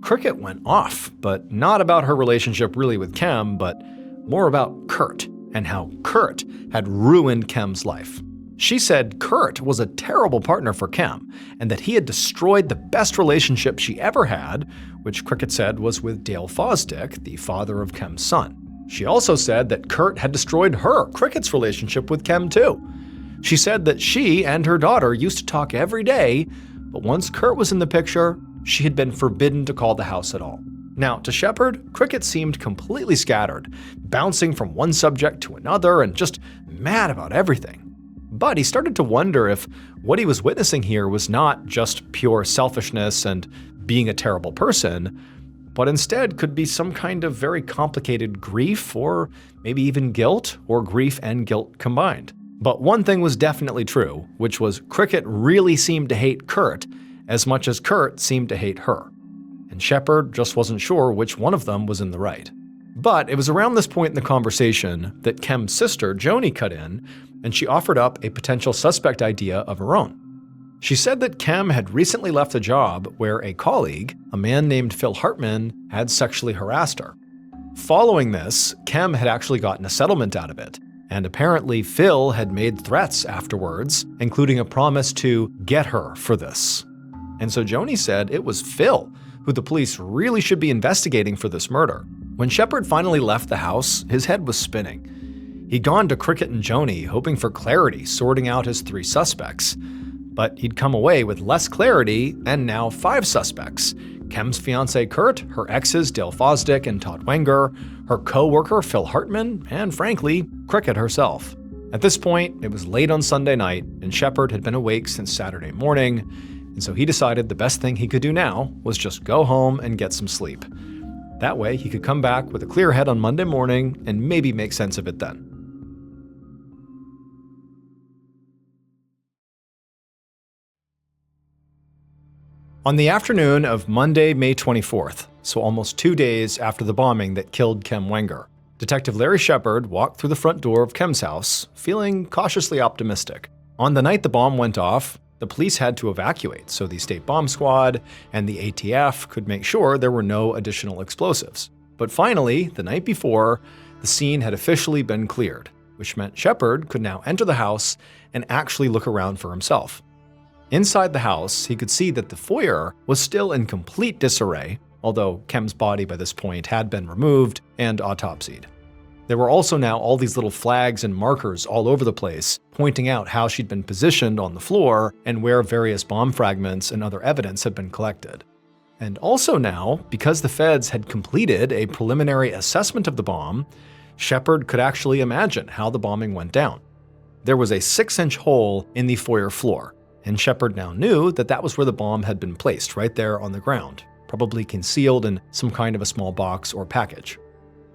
Cricket went off, but not about her relationship really with Kem, but more about Kurt and how Kurt had ruined Kem's life. She said Kurt was a terrible partner for Kem, and that he had destroyed the best relationship she ever had, which Cricket said was with Dale Fosdick, the father of Kem's son. She also said that Kurt had destroyed her, Cricket's relationship with Kem too. She said that she and her daughter used to talk every day, but once Kurt was in the picture, she had been forbidden to call the house at all. Now, to Shepard, Cricket seemed completely scattered, bouncing from one subject to another and just mad about everything. But he started to wonder if what he was witnessing here was not just pure selfishness and being a terrible person, but instead could be some kind of very complicated grief or maybe even guilt, or grief and guilt combined. But one thing was definitely true, which was Cricket really seemed to hate Kurt as much as Kurt seemed to hate her. And Shepard just wasn't sure which one of them was in the right. But it was around this point in the conversation that Kem's sister, Joni, cut in, and she offered up a potential suspect idea of her own. She said that Kem had recently left a job where a colleague, a man named Phil Hartman, had sexually harassed her. Following this, Kem had actually gotten a settlement out of it. And apparently Phil had made threats afterwards, including a promise to get her for this. And so Joni said it was Phil who the police really should be investigating for this murder. When Shepard finally left the house, his head was spinning. He'd gone to Cricket and Joni hoping for clarity, sorting out his 3 suspects. But he'd come away with less clarity and now 5 suspects. Kem's fiancé Kurt, her exes Dale Fosdick and Todd Wenger, her co-worker Phil Hartman, and frankly, Cricket herself. At this point, it was late on Sunday night, and Shepard had been awake since Saturday morning, and so he decided the best thing he could do now was just go home and get some sleep. That way, he could come back with a clear head on Monday morning and maybe make sense of it then. On the afternoon of Monday, May 24th, so almost 2 days after the bombing that killed Kem Wenger. Detective Larry Shepard walked through the front door of Kem's house, feeling cautiously optimistic. On the night the bomb went off, the police had to evacuate so the State Bomb Squad and the ATF could make sure there were no additional explosives. But finally, the night before, the scene had officially been cleared, which meant Shepard could now enter the house and actually look around for himself. Inside the house, he could see that the foyer was still in complete disarray, although Kem's body by this point had been removed and autopsied. There were also now all these little flags and markers all over the place, pointing out how she'd been positioned on the floor and where various bomb fragments and other evidence had been collected. And also now, because the feds had completed a preliminary assessment of the bomb, Shepard could actually imagine how the bombing went down. There was a 6-inch hole in the foyer floor, and Shepard now knew that that was where the bomb had been placed, right there on the ground, probably concealed in some kind of a small box or package.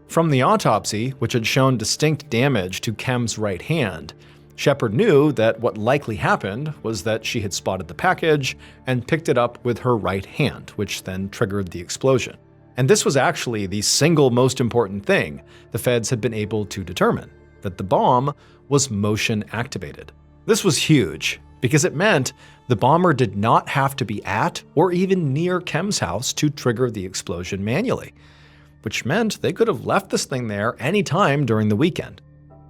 From the autopsy, which had shown distinct damage to Kem's right hand, Shepard knew that what likely happened was that she had spotted the package and picked it up with her right hand, which then triggered the explosion. And this was actually the single most important thing the feds had been able to determine, that the bomb was motion activated. This was huge, because it meant the bomber did not have to be at or even near Kem's house to trigger the explosion manually, which meant they could have left this thing there any time during the weekend.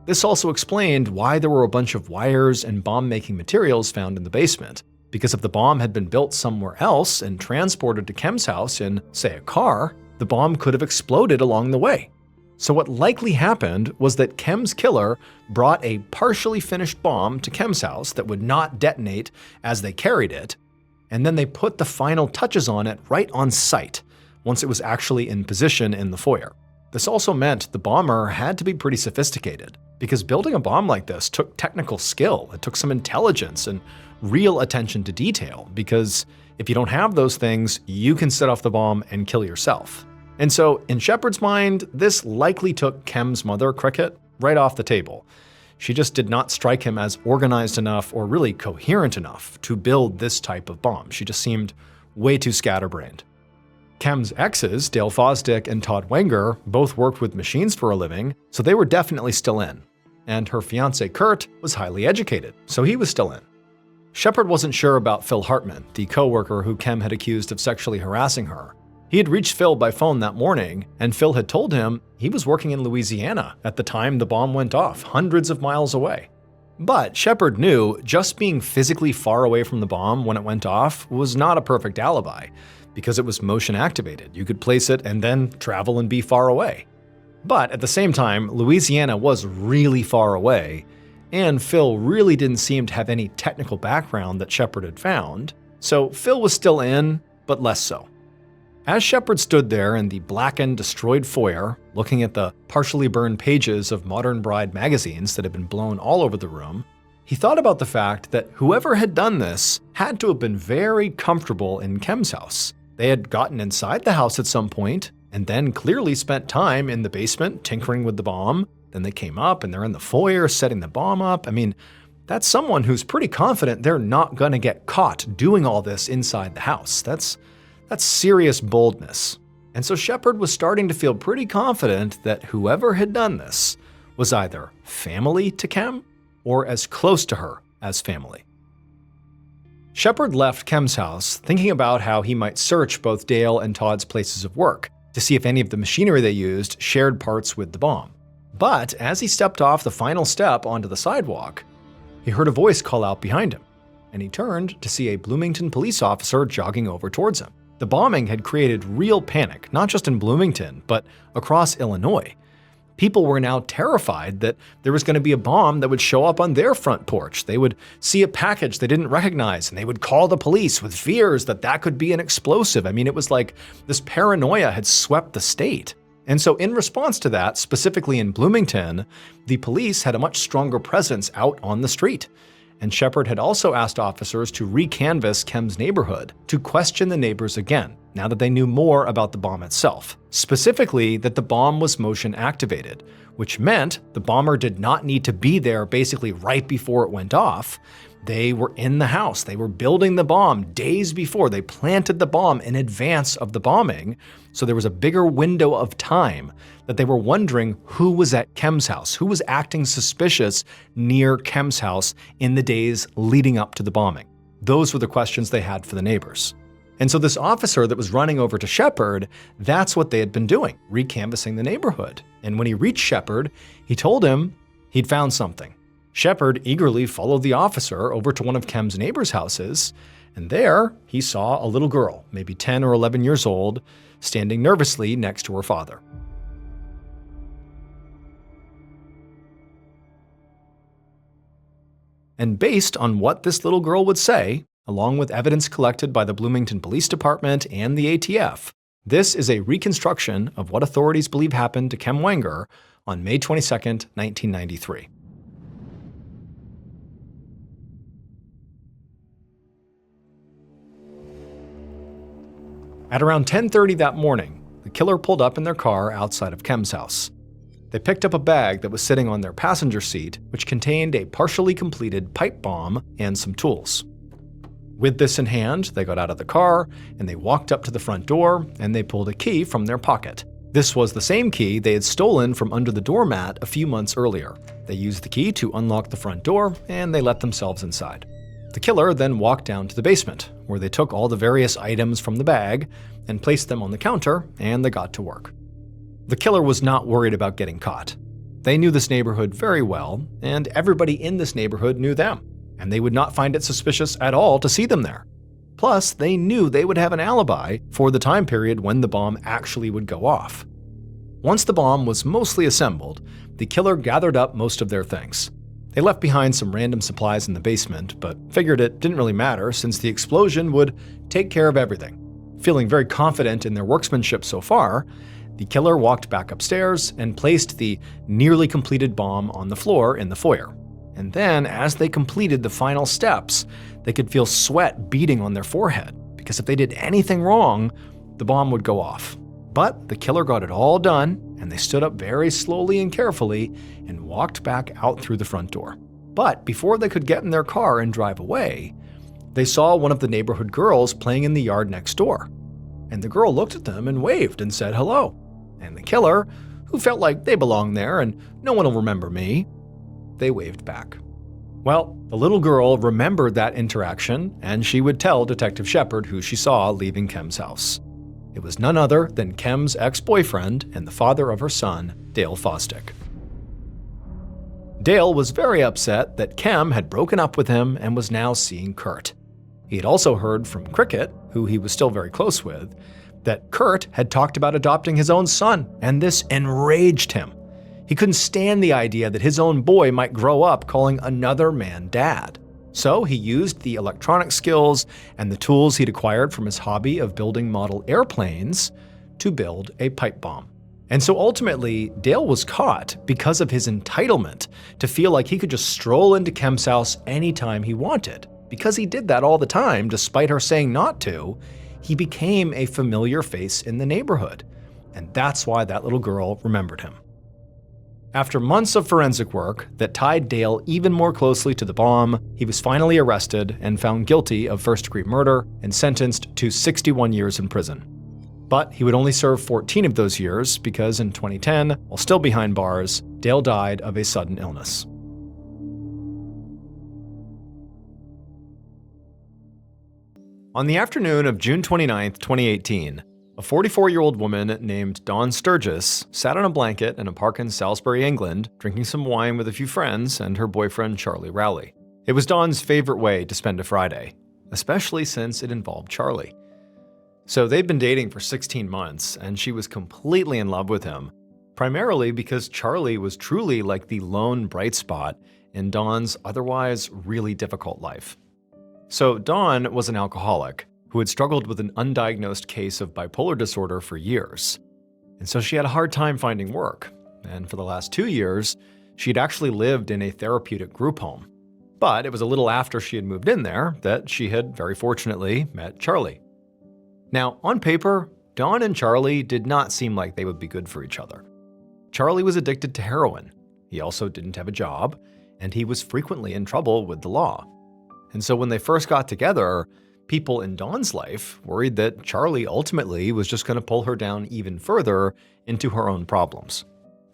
This also explained why there were a bunch of wires and bomb-making materials found in the basement, because if the bomb had been built somewhere else and transported to Kem's house in, say, a car, the bomb could have exploded along the way. So what likely happened was that Kem's killer brought a partially finished bomb to Kem's house that would not detonate as they carried it, and then they put the final touches on it right on site, once it was actually in position in the foyer. This also meant the bomber had to be pretty sophisticated, because building a bomb like this took technical skill, it took some intelligence and real attention to detail, because if you don't have those things, you can set off the bomb and kill yourself. And so, in Shepard's mind, this likely took Kem's mother, Cricket, right off the table. She just did not strike him as organized enough or really coherent enough to build this type of bomb. She just seemed way too scatterbrained. Kem's exes, Dale Fosdick and Todd Wenger, both worked with machines for a living, so they were definitely still in. And her fiancé Kurt was highly educated, so he was still in. Shepard wasn't sure about Phil Hartman, the co-worker who Kem had accused of sexually harassing her. He had reached Phil by phone that morning, and Phil had told him he was working in Louisiana at the time the bomb went off, hundreds of miles away. But Shepard knew just being physically far away from the bomb when it went off was not a perfect alibi, because it was motion activated. You could place it and then travel and be far away. But at the same time, Louisiana was really far away, and Phil really didn't seem to have any technical background that Shepard had found, so Phil was still in, but less so. As Shepard stood there in the blackened, destroyed foyer, looking at the partially burned pages of Modern Bride magazines that had been blown all over the room, he thought about the fact that whoever had done this had to have been very comfortable in Kem's house. They had gotten inside the house at some point, and then clearly spent time in the basement tinkering with the bomb. Then they came up and they're in the foyer setting the bomb up. I mean, that's someone who's pretty confident they're not gonna get caught doing all this inside the house. That's serious boldness. And so Shepard was starting to feel pretty confident that whoever had done this was either family to Kem or as close to her as family. Shepard left Kem's house thinking about how he might search both Dale and Todd's places of work to see if any of the machinery they used shared parts with the bomb. But as he stepped off the final step onto the sidewalk, he heard a voice call out behind him, and he turned to see a Bloomington police officer jogging over towards him. The bombing had created real panic, not just in Bloomington, but across Illinois. People were now terrified that there was going to be a bomb that would show up on their front porch. They would see a package they didn't recognize, and they would call the police with fears that that could be an explosive. I mean, it was like this paranoia had swept the state. And so in response to that, specifically in Bloomington, the police had a much stronger presence out on the street. And Shepard had also asked officers to recanvass Kem's neighborhood, to question the neighbors again, now that they knew more about the bomb itself. Specifically, that the bomb was motion activated, which meant the bomber did not need to be there basically right before it went off. They were in the house. They were building the bomb days before. They planted the bomb in advance of the bombing, so there was a bigger window of time that they were wondering who was at Kem's house, who was acting suspicious near Kem's house in the days leading up to the bombing. Those were the questions they had for the neighbors. And so this officer that was running over to Shepard, that's what they had been doing, recanvassing the neighborhood. And when he reached Shepard, he told him he'd found something. Shepard eagerly followed the officer over to one of Kem's neighbors' houses, and there he saw a little girl, maybe 10 or 11 years old, standing nervously next to her father. And based on what this little girl would say, along with evidence collected by the Bloomington Police Department and the ATF, this is a reconstruction of what authorities believe happened to Kem Wenger on May 22, 1993. At around 10:30 that morning, the killer pulled up in their car outside of Kem's house. They picked up a bag that was sitting on their passenger seat, which contained a partially completed pipe bomb and some tools. With this in hand, they got out of the car and they walked up to the front door and they pulled a key from their pocket. This was the same key they had stolen from under the doormat a few months earlier. They used the key to unlock the front door and they let themselves inside. The killer then walked down to the basement, where they took all the various items from the bag and placed them on the counter, and they got to work. The killer was not worried about getting caught. They knew this neighborhood very well, and everybody in this neighborhood knew them, and they would not find it suspicious at all to see them there. Plus, they knew they would have an alibi for the time period when the bomb actually would go off. Once the bomb was mostly assembled, the killer gathered up most of their things. They left behind some random supplies in the basement, but figured it didn't really matter since the explosion would take care of everything. Feeling very confident in their workmanship so far, the killer walked back upstairs and placed the nearly completed bomb on the floor in the foyer. And then, as they completed the final steps, they could feel sweat beating on their forehead, because if they did anything wrong, the bomb would go off. But the killer got it all done, and they stood up very slowly and carefully and walked back out through the front door. But before they could get in their car and drive away, they saw one of the neighborhood girls playing in the yard next door. And the girl looked at them and waved and said hello. And the killer, who felt like they belonged there and no one will remember me, they waved back. Well, the little girl remembered that interaction, and she would tell Detective Shepard who she saw leaving Kem's house. It was none other than Kem's ex-boyfriend and the father of her son, Dale Fosdick. Dale was very upset that Kem had broken up with him and was now seeing Kurt. He had also heard from Cricket, who he was still very close with, that Kurt had talked about adopting his own son, and this enraged him. He couldn't stand the idea that his own boy might grow up calling another man dad. So he used the electronic skills and the tools he'd acquired from his hobby of building model airplanes to build a pipe bomb. And so ultimately, Dale was caught because of his entitlement to feel like he could just stroll into Kem's house anytime he wanted. Because he did that all the time, despite her saying not to, he became a familiar face in the neighborhood. And that's why that little girl remembered him. After months of forensic work that tied Dale even more closely to the bomb, he was finally arrested and found guilty of first-degree murder and sentenced to 61 years in prison. But he would only serve 14 of those years because in 2010, while still behind bars, Dale died of a sudden illness. On the afternoon of June 29, 2018, a 44-year-old woman named Dawn Sturgis sat on a blanket in a park in Salisbury, England, drinking some wine with a few friends and her boyfriend Charlie Rowley. It was Dawn's favorite way to spend a Friday, especially since it involved Charlie. So they'd been dating for 16 months, and she was completely in love with him, primarily because Charlie was truly like the lone bright spot in Dawn's otherwise really difficult life. So Dawn was an alcoholic who had struggled with an undiagnosed case of bipolar disorder for years. And so she had a hard time finding work. And for the last 2 years, she'd actually lived in a therapeutic group home. But it was a little after she had moved in there that she had very fortunately met Charlie. Now, on paper, Dawn and Charlie did not seem like they would be good for each other. Charlie was addicted to heroin. He also didn't have a job, and he was frequently in trouble with the law. And so when they first got together, people in Dawn's life worried that Charlie ultimately was just going to pull her down even further into her own problems.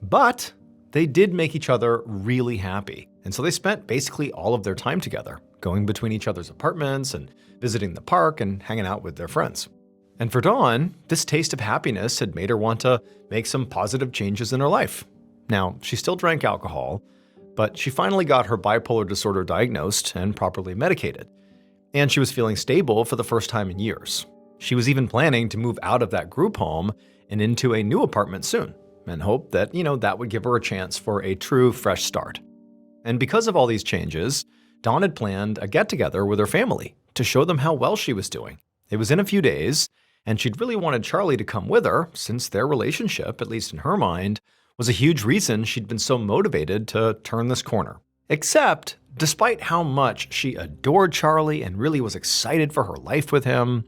But they did make each other really happy. And so they spent basically all of their time together, going between each other's apartments and visiting the park and hanging out with their friends. And for Dawn, this taste of happiness had made her want to make some positive changes in her life. Now, she still drank alcohol, but she finally got her bipolar disorder diagnosed and properly medicated. And she was feeling stable for the first time in years. She was even planning to move out of that group home and into a new apartment soon, and hoped that, that would give her a chance for a true fresh start. And because of all these changes, Dawn had planned a get-together with her family to show them how well she was doing. It was in a few days, and she'd really wanted Charlie to come with her, since their relationship, at least in her mind, was a huge reason she'd been so motivated to turn this corner. Except, despite how much she adored Charlie and really was excited for her life with him,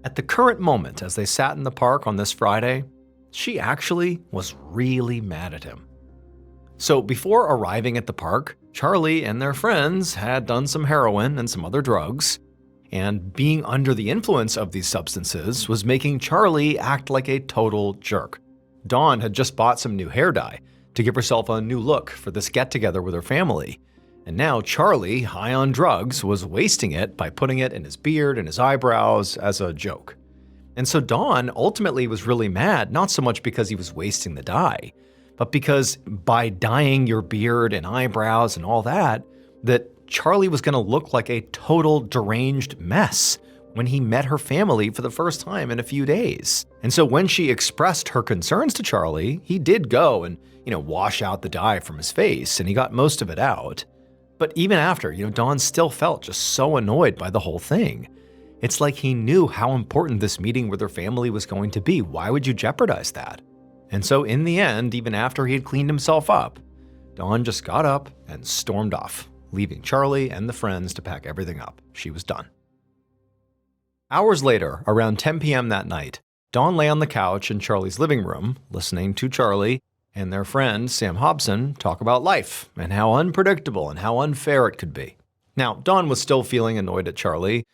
at the current moment as they sat in the park on this Friday, she actually was really mad at him. So before arriving at the park, Charlie and their friends had done some heroin and some other drugs, and being under the influence of these substances was making Charlie act like a total jerk. Dawn had just bought some new hair dye to give herself a new look for this get-together with her family, and now Charlie, high on drugs, was wasting it by putting it in his beard and his eyebrows as a joke. And so Dawn ultimately was really mad, not so much because he was wasting the dye, but because by dyeing your beard and eyebrows and all that Charlie was going to look like a total deranged mess when he met her family for the first time in a few days. And so when she expressed her concerns to Charlie, he did go and, wash out the dye from his face, and he got most of it out. But even after, Dawn still felt just so annoyed by the whole thing. It's like he knew how important this meeting with her family was going to be. Why would you jeopardize that? And so in the end, even after he had cleaned himself up, Dawn just got up and stormed off, leaving Charlie and the friends to pack everything up. She was done. Hours later, around 10 p.m. that night, Dawn lay on the couch in Charlie's living room, listening to Charlie and their friend Sam Hobson talk about life and how unpredictable and how unfair it could be. Now, Dawn was still feeling annoyed at Charlie,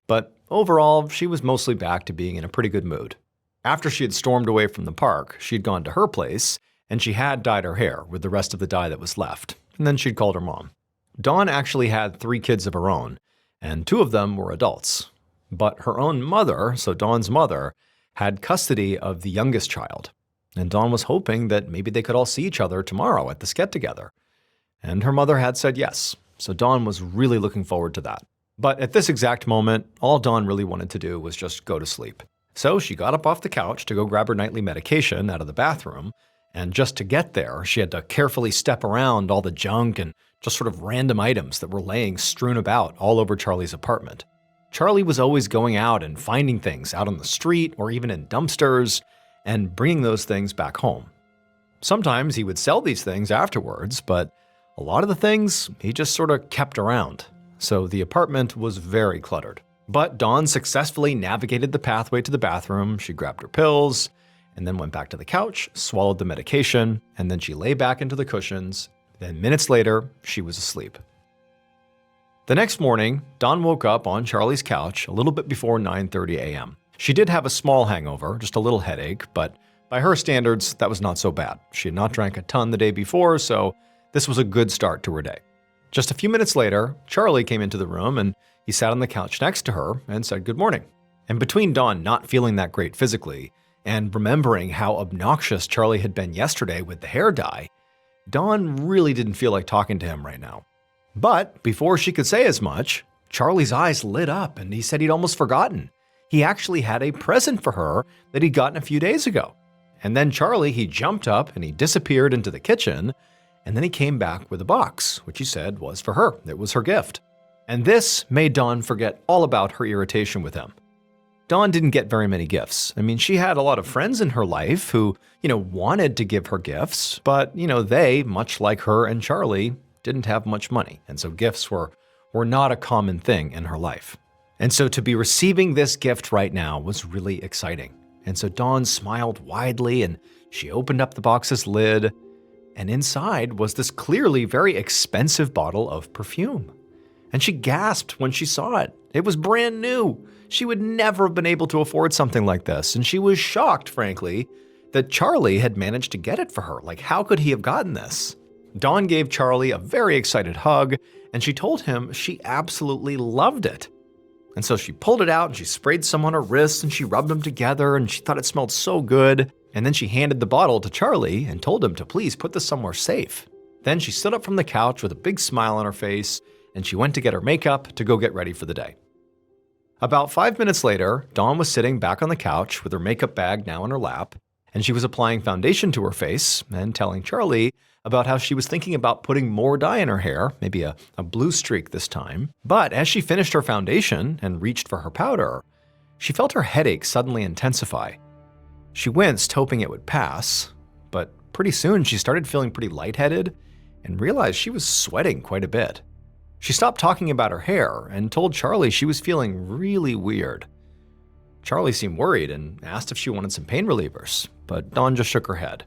but overall, she was mostly back to being in a pretty good mood. After she had stormed away from the park, she'd gone to her place, and she had dyed her hair with the rest of the dye that was left, and then she'd called her mom. Dawn actually had 3 kids of her own, and 2 of them were adults. But her own mother, so Dawn's mother, had custody of the youngest child. And Dawn was hoping that maybe they could all see each other tomorrow at this get-together. And her mother had said yes, so Dawn was really looking forward to that. But at this exact moment, all Dawn really wanted to do was just go to sleep. So she got up off the couch to go grab her nightly medication out of the bathroom, and just to get there, she had to carefully step around all the junk and just sort of random items that were laying strewn about all over Charlie's apartment. Charlie was always going out and finding things out on the street or even in dumpsters and bringing those things back home. Sometimes he would sell these things afterwards, but a lot of the things he just sort of kept around. So the apartment was very cluttered. But Dawn successfully navigated the pathway to the bathroom. She grabbed her pills and then went back to the couch, swallowed the medication, and then she lay back into the cushions. Then minutes later, she was asleep. The next morning, Dawn woke up on Charlie's couch a little bit before 9:30 a.m. She did have a small hangover, just a little headache, but by her standards, that was not so bad. She had not drank a ton the day before, so this was a good start to her day. Just a few minutes later, Charlie came into the room and he sat on the couch next to her and said good morning. And between Dawn not feeling that great physically and remembering how obnoxious Charlie had been yesterday with the hair dye, Dawn really didn't feel like talking to him right now. But before she could say as much, Charlie's eyes lit up and he said he'd almost forgotten. He actually had a present for her that he'd gotten a few days ago. And then Charlie, he jumped up and he disappeared into the kitchen, and then he came back with a box, which he said was for her. It was her gift. And this made Dawn forget all about her irritation with him. Dawn didn't get very many gifts. I mean, she had a lot of friends in her life who, wanted to give her gifts, but, they, much like her and Charlie, didn't have much money. And so gifts were not a common thing in her life. And so to be receiving this gift right now was really exciting. And so Dawn smiled widely and she opened up the box's lid, and inside was this clearly very expensive bottle of perfume. and she gasped when she saw it. It was brand new. She would never have been able to afford something like this, and she was shocked, frankly, that Charlie had managed to get it for her. Like, how could he have gotten this? Dawn gave Charlie a very excited hug, and she told him she absolutely loved it. And so she pulled it out and she sprayed some on her wrists and she rubbed them together and she thought it smelled so good. And then she handed the bottle to Charlie and told him to please put this somewhere safe. Then she stood up from the couch with a big smile on her face and she went to get her makeup to go get ready for the day. About 5 minutes later, Dawn was sitting back on the couch with her makeup bag now in her lap, and she was applying foundation to her face and telling Charlie about how she was thinking about putting more dye in her hair, maybe a blue streak this time. But as she finished her foundation and reached for her powder, she felt her headache suddenly intensify. She winced, hoping it would pass, but pretty soon she started feeling pretty lightheaded and realized she was sweating quite a bit. She stopped talking about her hair and told Charlie she was feeling really weird. Charlie seemed worried and asked if she wanted some pain relievers, but Dawn just shook her head.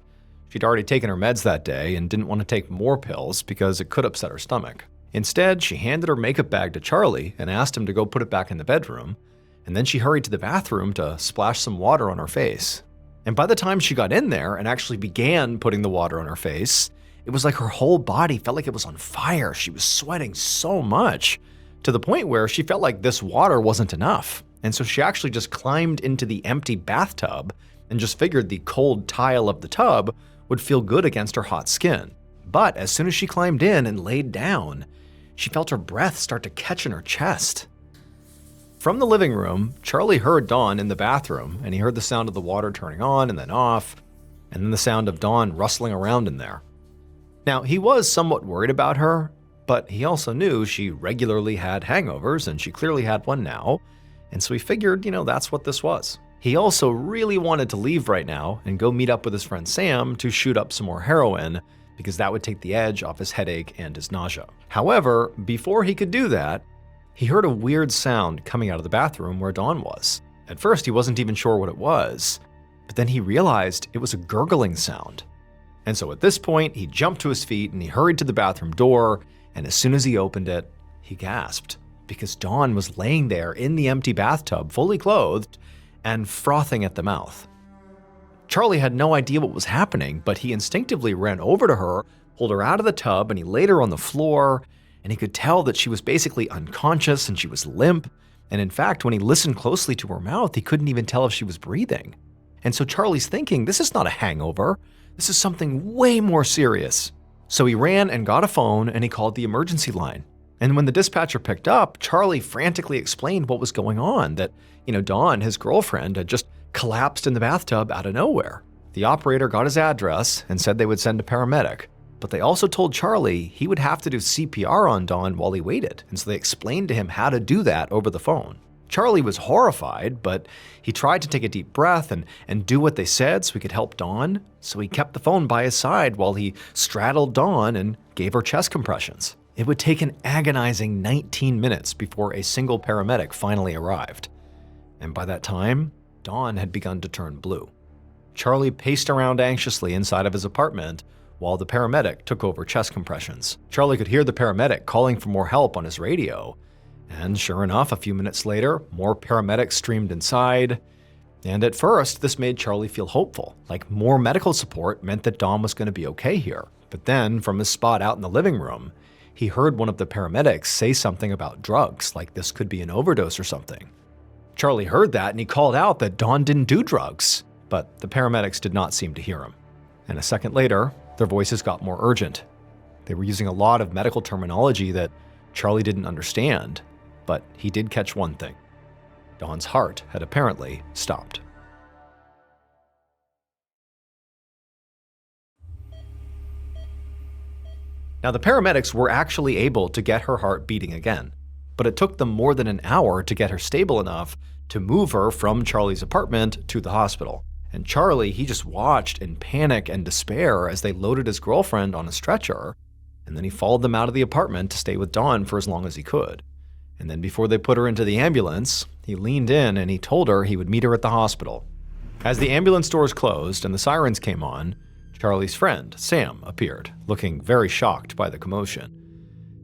She'd already taken her meds that day and didn't want to take more pills because it could upset her stomach. Instead, she handed her makeup bag to Charlie and asked him to go put it back in the bedroom, and then she hurried to the bathroom to splash some water on her face. And by the time she got in there and actually began putting the water on her face, it was like her whole body felt like it was on fire. She was sweating so much, to the point where she felt like this water wasn't enough. And so she actually just climbed into the empty bathtub and just figured the cold tile of the tub would feel good against her hot skin. But as soon as she climbed in and laid down, she felt her breath start to catch in her chest. From the living room, Charlie heard Dawn in the bathroom, and he heard the sound of the water turning on and then off, and then the sound of Dawn rustling around in there. Now, he was somewhat worried about her, but he also knew she regularly had hangovers, and she clearly had one now, and so he figured, that's what this was. He also really wanted to leave right now and go meet up with his friend Sam to shoot up some more heroin, because that would take the edge off his headache and his nausea. However, before he could do that, he heard a weird sound coming out of the bathroom where Dawn was. At first, he wasn't even sure what it was, but then he realized it was a gurgling sound. And so at this point, he jumped to his feet and he hurried to the bathroom door, and as soon as he opened it, he gasped, because Dawn was laying there in the empty bathtub, fully clothed, and frothing at the mouth. Charlie had no idea what was happening, but he instinctively ran over to her, pulled her out of the tub, and he laid her on the floor, and he could tell that she was basically unconscious and she was limp, and in fact, when he listened closely to her mouth, he couldn't even tell if she was breathing. And so Charlie's thinking, this is not a hangover, this is something way more serious. So he ran and got a phone and he called the emergency line. And when the dispatcher picked up, Charlie frantically explained what was going on, that, Dawn, his girlfriend, had just collapsed in the bathtub out of nowhere. The operator got his address and said they would send a paramedic, but they also told Charlie he would have to do CPR on Dawn while he waited, and so they explained to him how to do that over the phone. Charlie was horrified, but he tried to take a deep breath and do what they said so he could help Dawn, so he kept the phone by his side while he straddled Dawn and gave her chest compressions. It would take an agonizing 19 minutes before a single paramedic finally arrived. And by that time, Dawn had begun to turn blue. Charlie paced around anxiously inside of his apartment while the paramedic took over chest compressions. Charlie could hear the paramedic calling for more help on his radio. And sure enough, a few minutes later, more paramedics streamed inside. And at first, this made Charlie feel hopeful, like more medical support meant that Dawn was going to be okay here. But then, from his spot out in the living room, he heard one of the paramedics say something about drugs, like this could be an overdose or something. Charlie heard that and he called out that Dawn didn't do drugs, but the paramedics did not seem to hear him. And a second later, their voices got more urgent. They were using a lot of medical terminology that Charlie didn't understand, but he did catch one thing. Dawn's heart had apparently stopped. Now, the paramedics were actually able to get her heart beating again, but it took them more than an hour to get her stable enough to move her from Charlie's apartment to the hospital. And Charlie, he just watched in panic and despair as they loaded his girlfriend on a stretcher, and then he followed them out of the apartment to stay with Dawn for as long as he could. And then before they put her into the ambulance, he leaned in and he told her he would meet her at the hospital. As the ambulance doors closed and the sirens came on, Charlie's friend, Sam, appeared, looking very shocked by the commotion.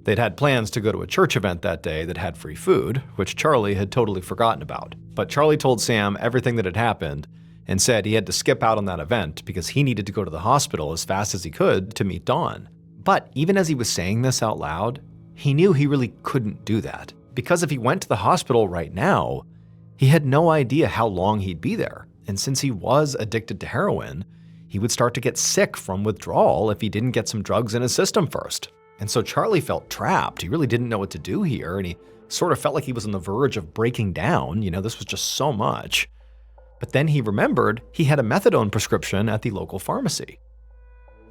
They'd had plans to go to a church event that day that had free food, which Charlie had totally forgotten about. But Charlie told Sam everything that had happened and said he had to skip out on that event because he needed to go to the hospital as fast as he could to meet Dawn. But even as he was saying this out loud, he knew he really couldn't do that. Because if he went to the hospital right now, he had no idea how long he'd be there. And since he was addicted to heroin, he would start to get sick from withdrawal if he didn't get some drugs in his system first. And so Charlie felt trapped. He really didn't know what to do here, and he sort of felt like he was on the verge of breaking down. This was just so much. But then he remembered he had a methadone prescription at the local pharmacy.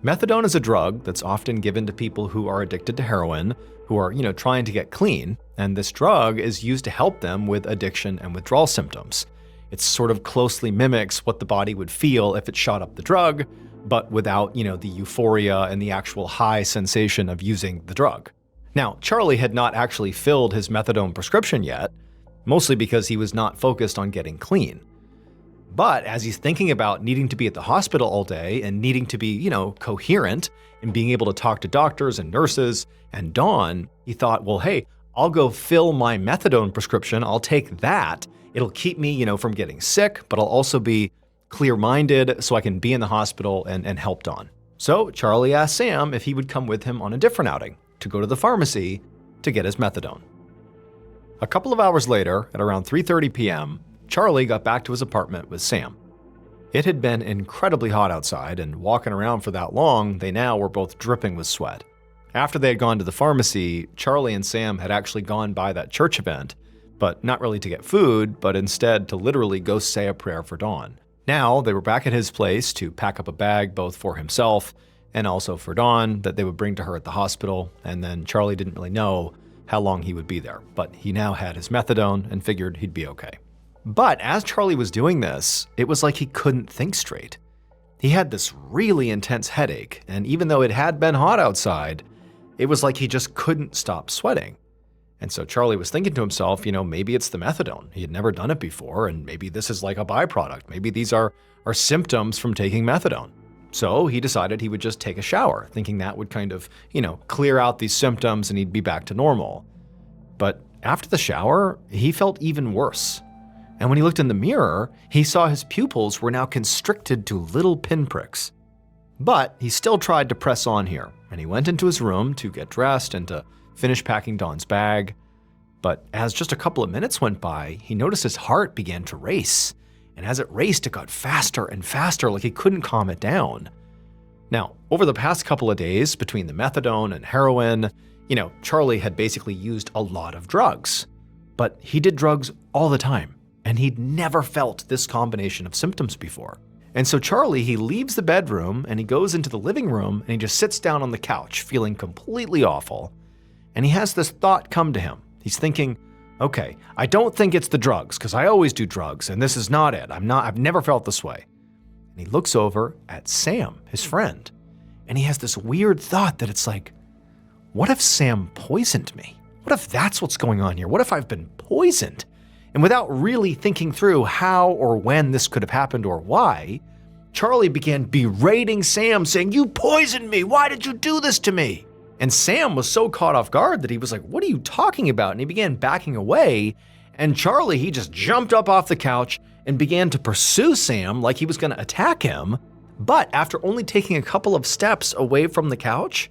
Methadone is a drug that's often given to people who are addicted to heroin, who are, trying to get clean, and this drug is used to help them with addiction and withdrawal symptoms. It sort of closely mimics what the body would feel if it shot up the drug, but without, the euphoria and the actual high sensation of using the drug. Now, Charlie had not actually filled his methadone prescription yet, mostly because he was not focused on getting clean. But as he's thinking about needing to be at the hospital all day and needing to be, coherent and being able to talk to doctors and nurses and Dawn, he thought, well, hey, I'll go fill my methadone prescription. I'll take that. It'll keep me, from getting sick, but I'll also be clear-minded so I can be in the hospital and help Dawn. So Charlie asked Sam if he would come with him on a different outing to go to the pharmacy to get his methadone. A couple of hours later, at around 3:30 p.m., Charlie got back to his apartment with Sam. It had been incredibly hot outside, and walking around for that long, they now were both dripping with sweat. After they had gone to the pharmacy, Charlie and Sam had actually gone by that church event, but not really to get food, but instead to literally go say a prayer for Dawn. Now, they were back at his place to pack up a bag both for himself and also for Dawn that they would bring to her at the hospital, and then Charlie didn't really know how long he would be there, but he now had his methadone and figured he'd be okay. But as Charlie was doing this, it was like he couldn't think straight. He had this really intense headache, and even though it had been hot outside, it was like he just couldn't stop sweating. And so Charlie was thinking to himself, maybe it's the methadone. He had never done it before, and maybe this is like a byproduct. Maybe these are symptoms from taking methadone. So he decided he would just take a shower, thinking that would kind of, clear out these symptoms and he'd be back to normal. But after the shower, he felt even worse. And when he looked in the mirror, he saw his pupils were now constricted to little pinpricks. But he still tried to press on here, and he went into his room to get dressed and to finish packing Dawn's bag. But as just a couple of minutes went by, he noticed his heart began to race. And as it raced, it got faster and faster, like he couldn't calm it down. Now, over the past couple of days, between the methadone and heroin, Charlie had basically used a lot of drugs. But he did drugs all the time. And he'd never felt this combination of symptoms before. And so Charlie, he leaves the bedroom and he goes into the living room and he just sits down on the couch feeling completely awful. And he has this thought come to him. He's thinking, okay, I don't think it's the drugs because I always do drugs and this is not it. I've never felt this way. And he looks over at Sam, his friend, and he has this weird thought that it's like, what if Sam poisoned me? What if that's what's going on here? What if I've been poisoned? And without really thinking through how or when this could have happened or why, Charlie began berating Sam, saying, "You poisoned me! Why did you do this to me?" And Sam was so caught off guard that he was like, "What are you talking about?" And he began backing away. And Charlie, he just jumped up off the couch and began to pursue Sam like he was going to attack him. But after only taking a couple of steps away from the couch,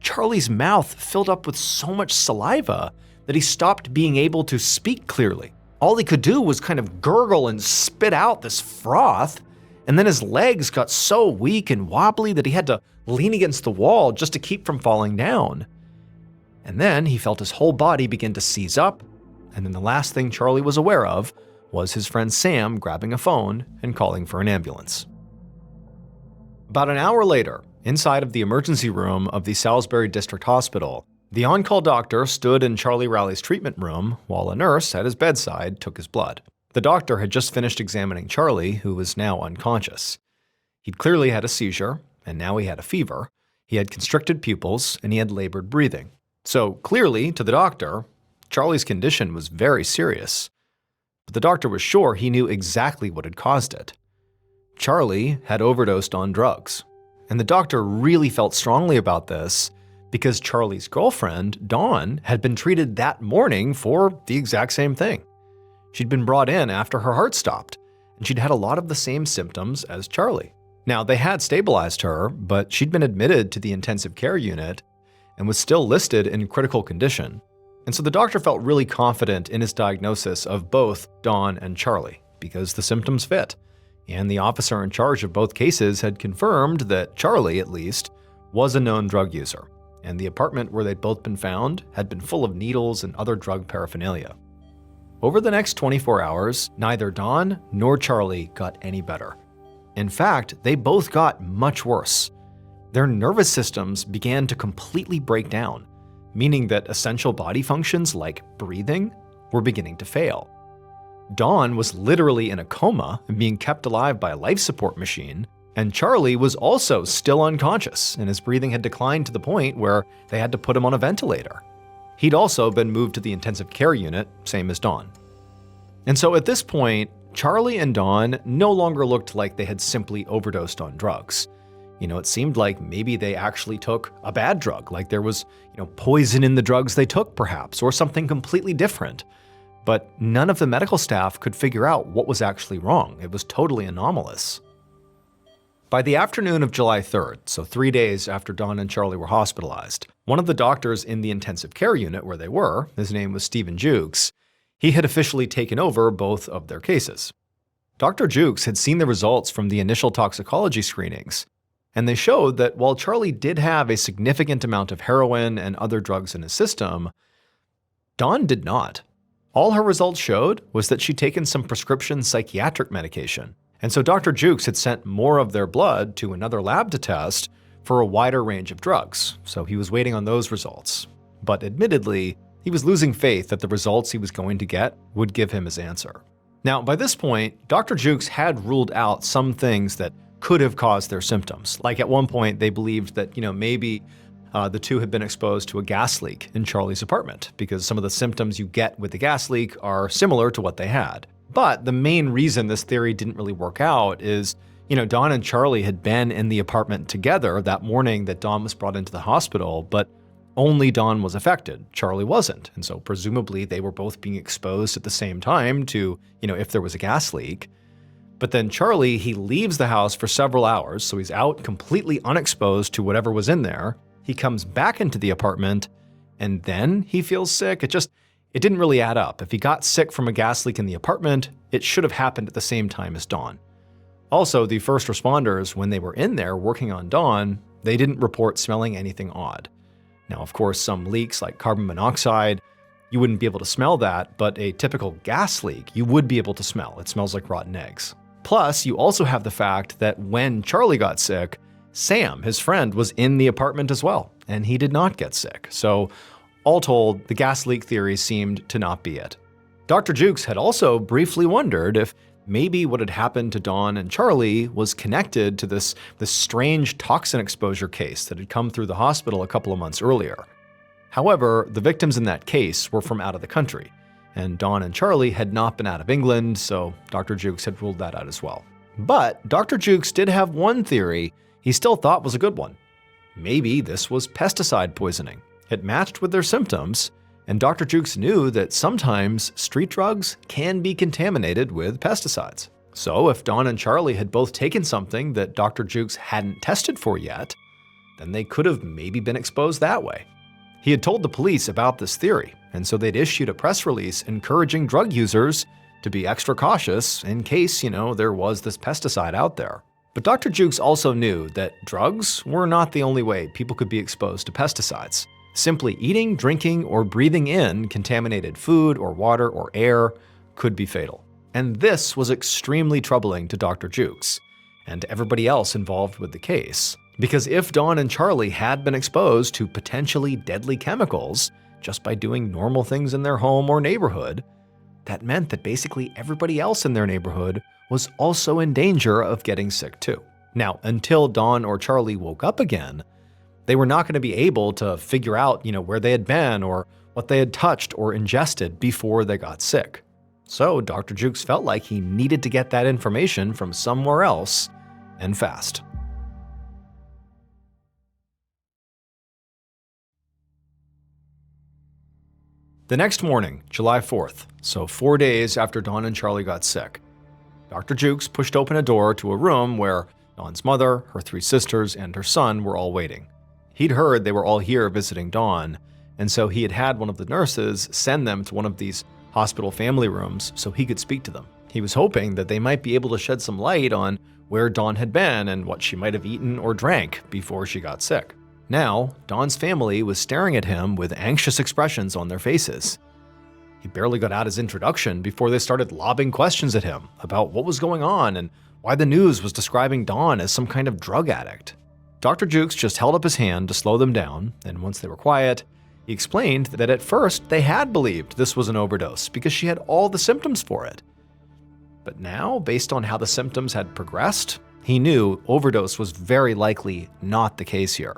Charlie's mouth filled up with so much saliva that he stopped being able to speak clearly. All he could do was kind of gurgle and spit out this froth, and then his legs got so weak and wobbly that he had to lean against the wall just to keep from falling down. And then he felt his whole body begin to seize up, and then the last thing Charlie was aware of was his friend Sam grabbing a phone and calling for an ambulance. About an hour later, inside of the emergency room of the Salisbury District Hospital, the on-call doctor stood in Charlie Rowley's treatment room while a nurse at his bedside took his blood. The doctor had just finished examining Charlie, who was now unconscious. He'd clearly had a seizure, and now he had a fever. He had constricted pupils, and he had labored breathing. So clearly, to the doctor, Charlie's condition was very serious. But the doctor was sure he knew exactly what had caused it. Charlie had overdosed on drugs. And the doctor really felt strongly about this because Charlie's girlfriend, Dawn, had been treated that morning for the exact same thing. She'd been brought in after her heart stopped, and she'd had a lot of the same symptoms as Charlie. Now, they had stabilized her, but she'd been admitted to the intensive care unit and was still listed in critical condition. And so the doctor felt really confident in his diagnosis of both Dawn and Charlie because the symptoms fit. And the officer in charge of both cases had confirmed that Charlie, at least, was a known drug user. And the apartment where they'd both been found had been full of needles and other drug paraphernalia. Over the next 24 hours, neither Dawn nor Charlie got any better. In fact, they both got much worse. Their nervous systems began to completely break down, meaning that essential body functions like breathing were beginning to fail. Dawn was literally in a coma and being kept alive by a life support machine, and Charlie was also still unconscious, and his breathing had declined to the point where they had to put him on a ventilator. He'd also been moved to the intensive care unit, same as Dawn. And so at this point, Charlie and Dawn no longer looked like they had simply overdosed on drugs. It seemed like maybe they actually took a bad drug, like there was, poison in the drugs they took perhaps, or something completely different. But none of the medical staff could figure out what was actually wrong. It was totally anomalous. By the afternoon of July 3rd, so 3 days after Dawn and Charlie were hospitalized, one of the doctors in the intensive care unit where they were, his name was Stephen Jukes, he had officially taken over both of their cases. Dr. Jukes had seen the results from the initial toxicology screenings, and they showed that while Charlie did have a significant amount of heroin and other drugs in his system, Dawn did not. All her results showed was that she'd taken some prescription psychiatric medication, and so Dr. Jukes had sent more of their blood to another lab to test for a wider range of drugs, so he was waiting on those results. But admittedly, he was losing faith that the results he was going to get would give him his answer. Now, by this point, Dr. Jukes had ruled out some things that could have caused their symptoms. Like at one point, they believed that, maybe the two had been exposed to a gas leak in Charlie's apartment, because some of the symptoms you get with the gas leak are similar to what they had. But the main reason this theory didn't really work out is, Dawn and Charlie had been in the apartment together that morning that Dawn was brought into the hospital, but only Dawn was affected. Charlie wasn't. And so presumably they were both being exposed at the same time to, if there was a gas leak. But then Charlie, he leaves the house for several hours, so he's out completely unexposed to whatever was in there. He comes back into the apartment, and then he feels sick. It didn't really add up. If he got sick from a gas leak in the apartment, it should have happened at the same time as Dawn. Also, the first responders, when they were in there working on Dawn, they didn't report smelling anything odd. Now, of course, some leaks like carbon monoxide, you wouldn't be able to smell that, but a typical gas leak, you would be able to smell. It smells like rotten eggs. Plus, you also have the fact that when Charlie got sick, Sam, his friend, was in the apartment as well, and he did not get sick. So, all told, the gas leak theory seemed to not be it. Dr. Jukes had also briefly wondered if maybe what had happened to Dawn and Charlie was connected to this strange toxin exposure case that had come through the hospital a couple of months earlier. However, the victims in that case were from out of the country, and Dawn and Charlie had not been out of England, so Dr. Jukes had ruled that out as well. But Dr. Jukes did have one theory he still thought was a good one. Maybe this was pesticide poisoning. It matched with their symptoms, and Dr. Jukes knew that sometimes street drugs can be contaminated with pesticides. So if Dawn and Charlie had both taken something that Dr. Jukes hadn't tested for yet, then they could have maybe been exposed that way. He had told the police about this theory, and so they'd issued a press release encouraging drug users to be extra cautious in case, there was this pesticide out there. But Dr. Jukes also knew that drugs were not the only way people could be exposed to pesticides. Simply eating, drinking, or breathing in contaminated food or water or air could be fatal. And this was extremely troubling to Dr. Jukes and to everybody else involved with the case. Because if Dawn and Charlie had been exposed to potentially deadly chemicals just by doing normal things in their home or neighborhood, that meant that basically everybody else in their neighborhood was also in danger of getting sick too. Now, until Dawn or Charlie woke up again, they were not going to be able to figure out, where they had been or what they had touched or ingested before they got sick. So Dr. Jukes felt like he needed to get that information from somewhere else, and fast. The next morning, July 4th, so 4 days after Dawn and Charlie got sick, Dr. Jukes pushed open a door to a room where Dawn's mother, her 3 sisters, and her son were all waiting. He'd heard they were all here visiting Dawn, and so he had had one of the nurses send them to one of these hospital family rooms so he could speak to them. He was hoping that they might be able to shed some light on where Dawn had been and what she might have eaten or drank before she got sick. Now, Dawn's family was staring at him with anxious expressions on their faces. He barely got out his introduction before they started lobbing questions at him about what was going on and why the news was describing Dawn as some kind of drug addict. Dr. Jukes just held up his hand to slow them down, and once they were quiet, he explained that at first they had believed this was an overdose because she had all the symptoms for it. But now, based on how the symptoms had progressed, he knew overdose was very likely not the case here.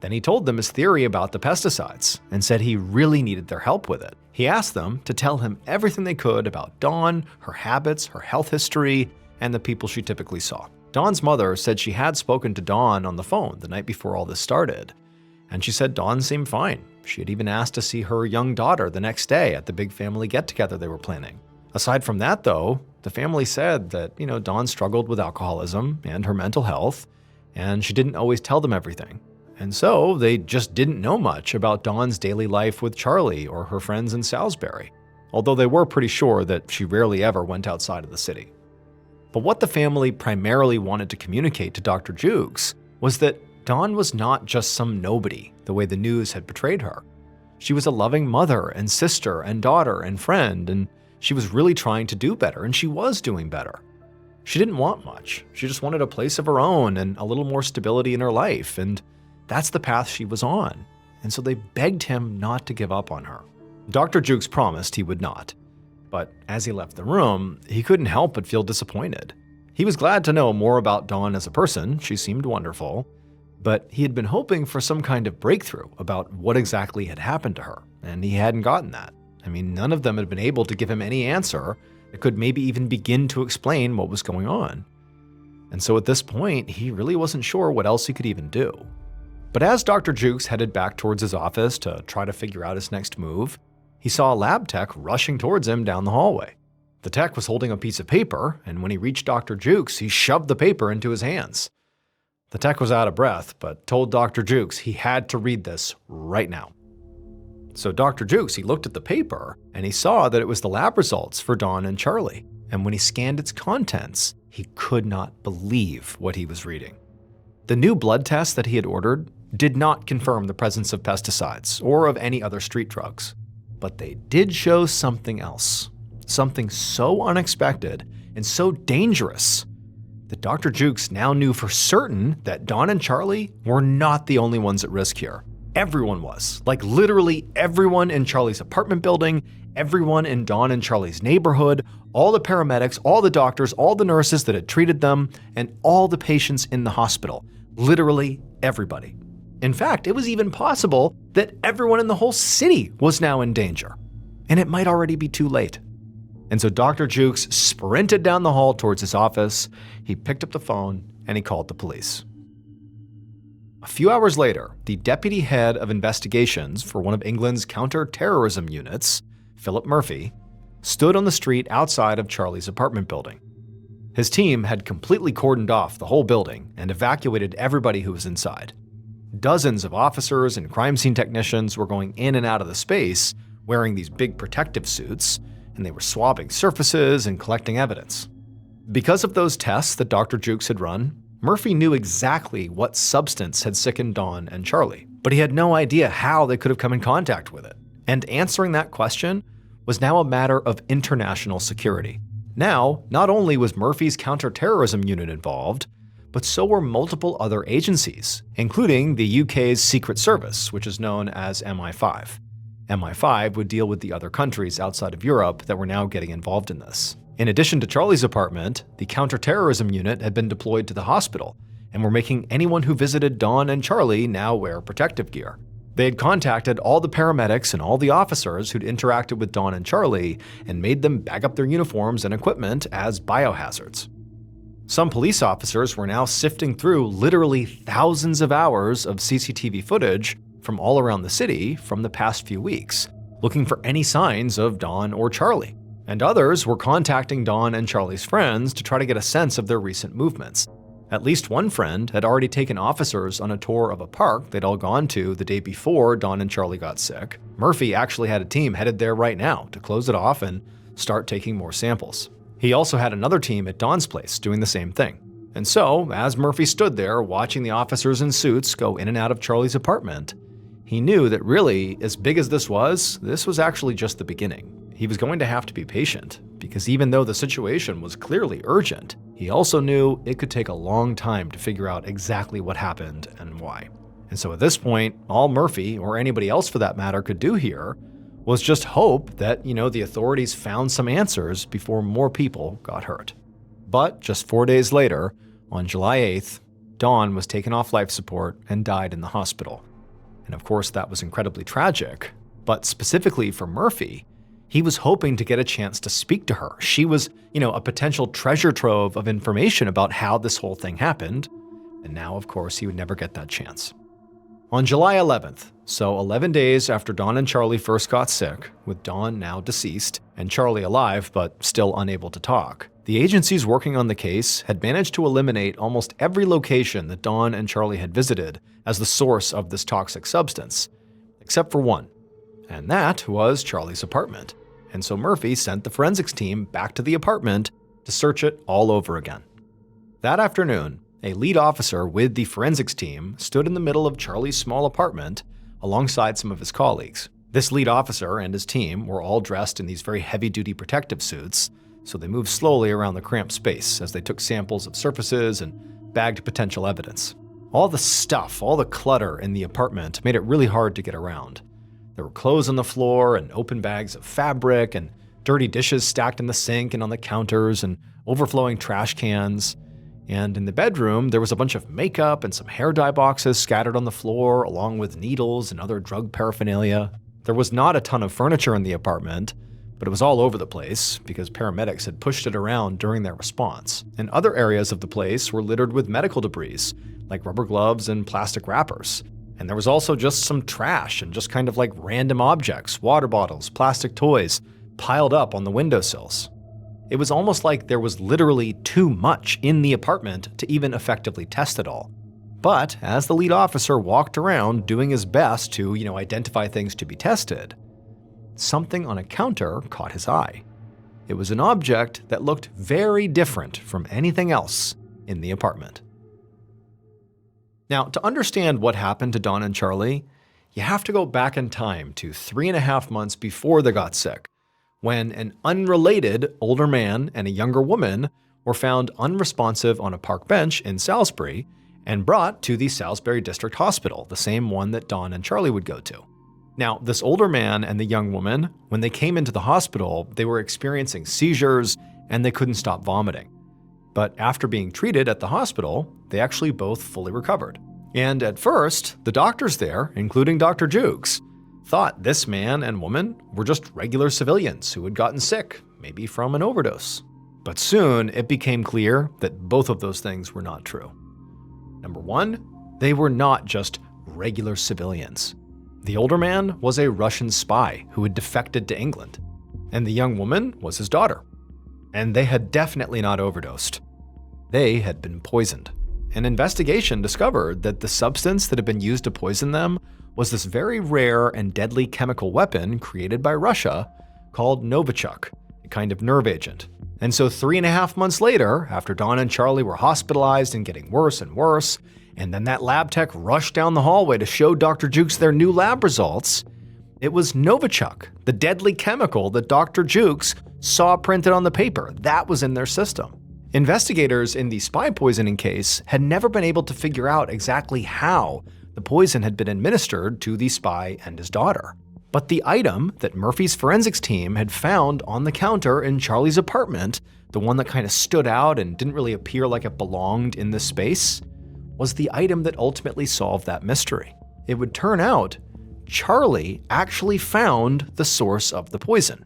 Then he told them his theory about the pesticides and said he really needed their help with it. He asked them to tell him everything they could about Dawn, her habits, her health history, and the people she typically saw. Dawn's mother said she had spoken to Dawn on the phone the night before all this started, and she said Dawn seemed fine. She had even asked to see her young daughter the next day at the big family get-together they were planning. Aside from that, though, the family said that, Dawn struggled with alcoholism and her mental health, and she didn't always tell them everything. And so they just didn't know much about Dawn's daily life with Charlie or her friends in Salisbury, although they were pretty sure that she rarely ever went outside of the city. But what the family primarily wanted to communicate to Dr. Jukes was that Dawn was not just some nobody the way the news had portrayed her. She was a loving mother and sister and daughter and friend, and she was really trying to do better, and she was doing better. She didn't want much. She just wanted a place of her own and a little more stability in her life, and that's the path she was on. And so they begged him not to give up on her. Dr. Jukes promised he would not. But as he left the room, he couldn't help but feel disappointed. He was glad to know more about Dawn as a person. She seemed wonderful. But he had been hoping for some kind of breakthrough about what exactly had happened to her, and he hadn't gotten that. None of them had been able to give him any answer that could maybe even begin to explain what was going on. And so at this point, he really wasn't sure what else he could even do. But as Dr. Jukes headed back towards his office to try to figure out his next move, he saw a lab tech rushing towards him down the hallway. The tech was holding a piece of paper, and when he reached Dr. Jukes, he shoved the paper into his hands. The tech was out of breath, but told Dr. Jukes he had to read this right now. So Dr. Jukes, he looked at the paper, and he saw that it was the lab results for Dawn and Charlie. And when he scanned its contents, he could not believe what he was reading. The new blood test that he had ordered did not confirm the presence of pesticides or of any other street drugs. But they did show something else, something so unexpected and so dangerous that Dr. Jukes now knew for certain that Dawn and Charlie were not the only ones at risk here. Everyone was, like literally everyone in Charlie's apartment building, everyone in Dawn and Charlie's neighborhood, all the paramedics, all the doctors, all the nurses that had treated them, and all the patients in the hospital. Literally everybody. In fact, it was even possible that everyone in the whole city was now in danger, and it might already be too late. And so Dr. Jukes sprinted down the hall towards his office, he picked up the phone, and he called the police. A few hours later, the deputy head of investigations for one of England's counter-terrorism units, Philip Murphy, stood on the street outside of Charlie's apartment building. His team had completely cordoned off the whole building and evacuated everybody who was inside. Dozens of officers and crime scene technicians were going in and out of the space wearing these big protective suits, and they were swabbing surfaces and collecting evidence. Because of those tests that Dr. Jukes had run, Murphy knew exactly what substance had sickened Dawn and Charlie, but he had no idea how they could have come in contact with it. And answering that question was now a matter of international security. Now, not only was Murphy's counterterrorism unit involved, but so were multiple other agencies, including the UK's Secret Service, which is known as MI5. MI5 would deal with the other countries outside of Europe that were now getting involved in this. In addition to Charlie's apartment, the counterterrorism unit had been deployed to the hospital and were making anyone who visited Dawn and Charlie now wear protective gear. They had contacted all the paramedics and all the officers who'd interacted with Dawn and Charlie and made them bag up their uniforms and equipment as biohazards. Some police officers were now sifting through literally thousands of hours of CCTV footage from all around the city from the past few weeks, looking for any signs of Dawn or Charlie. And others were contacting Dawn and Charlie's friends to try to get a sense of their recent movements. At least one friend had already taken officers on a tour of a park they'd all gone to the day before Dawn and Charlie got sick. Murphy actually had a team headed there right now to close it off and start taking more samples. He also had another team at Dawn's place doing the same thing. And so, as Murphy stood there watching the officers in suits go in and out of Charlie's apartment, he knew that really, as big as this was actually just the beginning. He was going to have to be patient, because even though the situation was clearly urgent, he also knew it could take a long time to figure out exactly what happened and why. And so at this point, all Murphy, or anybody else for that matter, could do here was just hope that, the authorities found some answers before more people got hurt. But just 4 days later, on July 8th, Dawn was taken off life support and died in the hospital. And of course, that was incredibly tragic, but specifically for Murphy, he was hoping to get a chance to speak to her. She was, a potential treasure trove of information about how this whole thing happened, and now, of course, he would never get that chance. On July 11th, so 11 days after Dawn and Charlie first got sick, with Dawn now deceased and Charlie alive but still unable to talk, the agencies working on the case had managed to eliminate almost every location that Dawn and Charlie had visited as the source of this toxic substance, except for one, and that was Charlie's apartment. And so Murphy sent the forensics team back to the apartment to search it all over again. That afternoon, a lead officer with the forensics team stood in the middle of Charlie's small apartment alongside some of his colleagues. This lead officer and his team were all dressed in these very heavy-duty protective suits, so they moved slowly around the cramped space as they took samples of surfaces and bagged potential evidence. All the stuff, all the clutter in the apartment made it really hard to get around. There were clothes on the floor and open bags of fabric and dirty dishes stacked in the sink and on the counters and overflowing trash cans. And in the bedroom, there was a bunch of makeup and some hair dye boxes scattered on the floor, along with needles and other drug paraphernalia. There was not a ton of furniture in the apartment, but it was all over the place because paramedics had pushed it around during their response. And other areas of the place were littered with medical debris, like rubber gloves and plastic wrappers. And there was also just some trash and just kind of like random objects, water bottles, plastic toys, piled up on the windowsills. It was almost like there was literally too much in the apartment to even effectively test it all. But as the lead officer walked around doing his best to, identify things to be tested, something on a counter caught his eye. It was an object that looked very different from anything else in the apartment. Now, to understand what happened to Dawn and Charlie, you have to go back in time to 3.5 months before they got sick, when an unrelated older man and a younger woman were found unresponsive on a park bench in Salisbury and brought to the Salisbury District Hospital, the same one that Dawn and Charlie would go to. Now, this older man and the young woman, when they came into the hospital, they were experiencing seizures and they couldn't stop vomiting. But after being treated at the hospital, they actually both fully recovered. And at first, the doctors there, including Dr. Jukes, thought this man and woman were just regular civilians who had gotten sick, maybe from an overdose. But soon, it became clear that both of those things were not true. Number one, they were not just regular civilians. The older man was a Russian spy who had defected to England, and the young woman was his daughter. And they had definitely not overdosed. They had been poisoned. An investigation discovered that the substance that had been used to poison them was this very rare and deadly chemical weapon created by Russia called Novichok, a kind of nerve agent. And so 3.5 months later, after Dawn and Charlie were hospitalized and getting worse and worse, and then that lab tech rushed down the hallway to show Dr. Jukes their new lab results, it was Novichok, the deadly chemical that Dr. Jukes saw printed on the paper. That was in their system. Investigators in the spy poisoning case had never been able to figure out exactly how the poison had been administered to the spy and his daughter. But the item that Murphy's forensics team had found on the counter in Charlie's apartment, the one that kind of stood out and didn't really appear like it belonged in this space, was the item that ultimately solved that mystery. It would turn out Charlie actually found the source of the poison,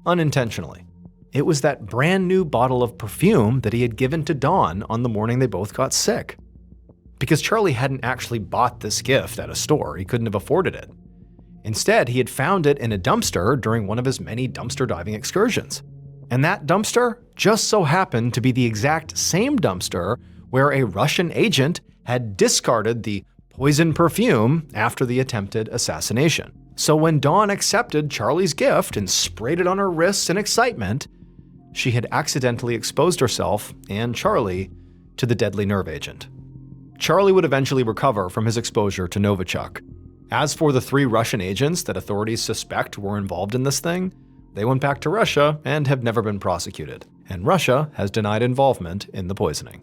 unintentionally. It was that brand new bottle of perfume that he had given to Dawn on the morning they both got sick. Because Charlie hadn't actually bought this gift at a store, he couldn't have afforded it. Instead, he had found it in a dumpster during one of his many dumpster diving excursions. And that dumpster just so happened to be the exact same dumpster where a Russian agent had discarded the poison perfume after the attempted assassination. So when Dawn accepted Charlie's gift and sprayed it on her wrists in excitement, she had accidentally exposed herself and Charlie to the deadly nerve agent. Charlie would eventually recover from his exposure to Novichok. As for the 3 Russian agents that authorities suspect were involved in this thing, they went back to Russia and have never been prosecuted. And Russia has denied involvement in the poisoning.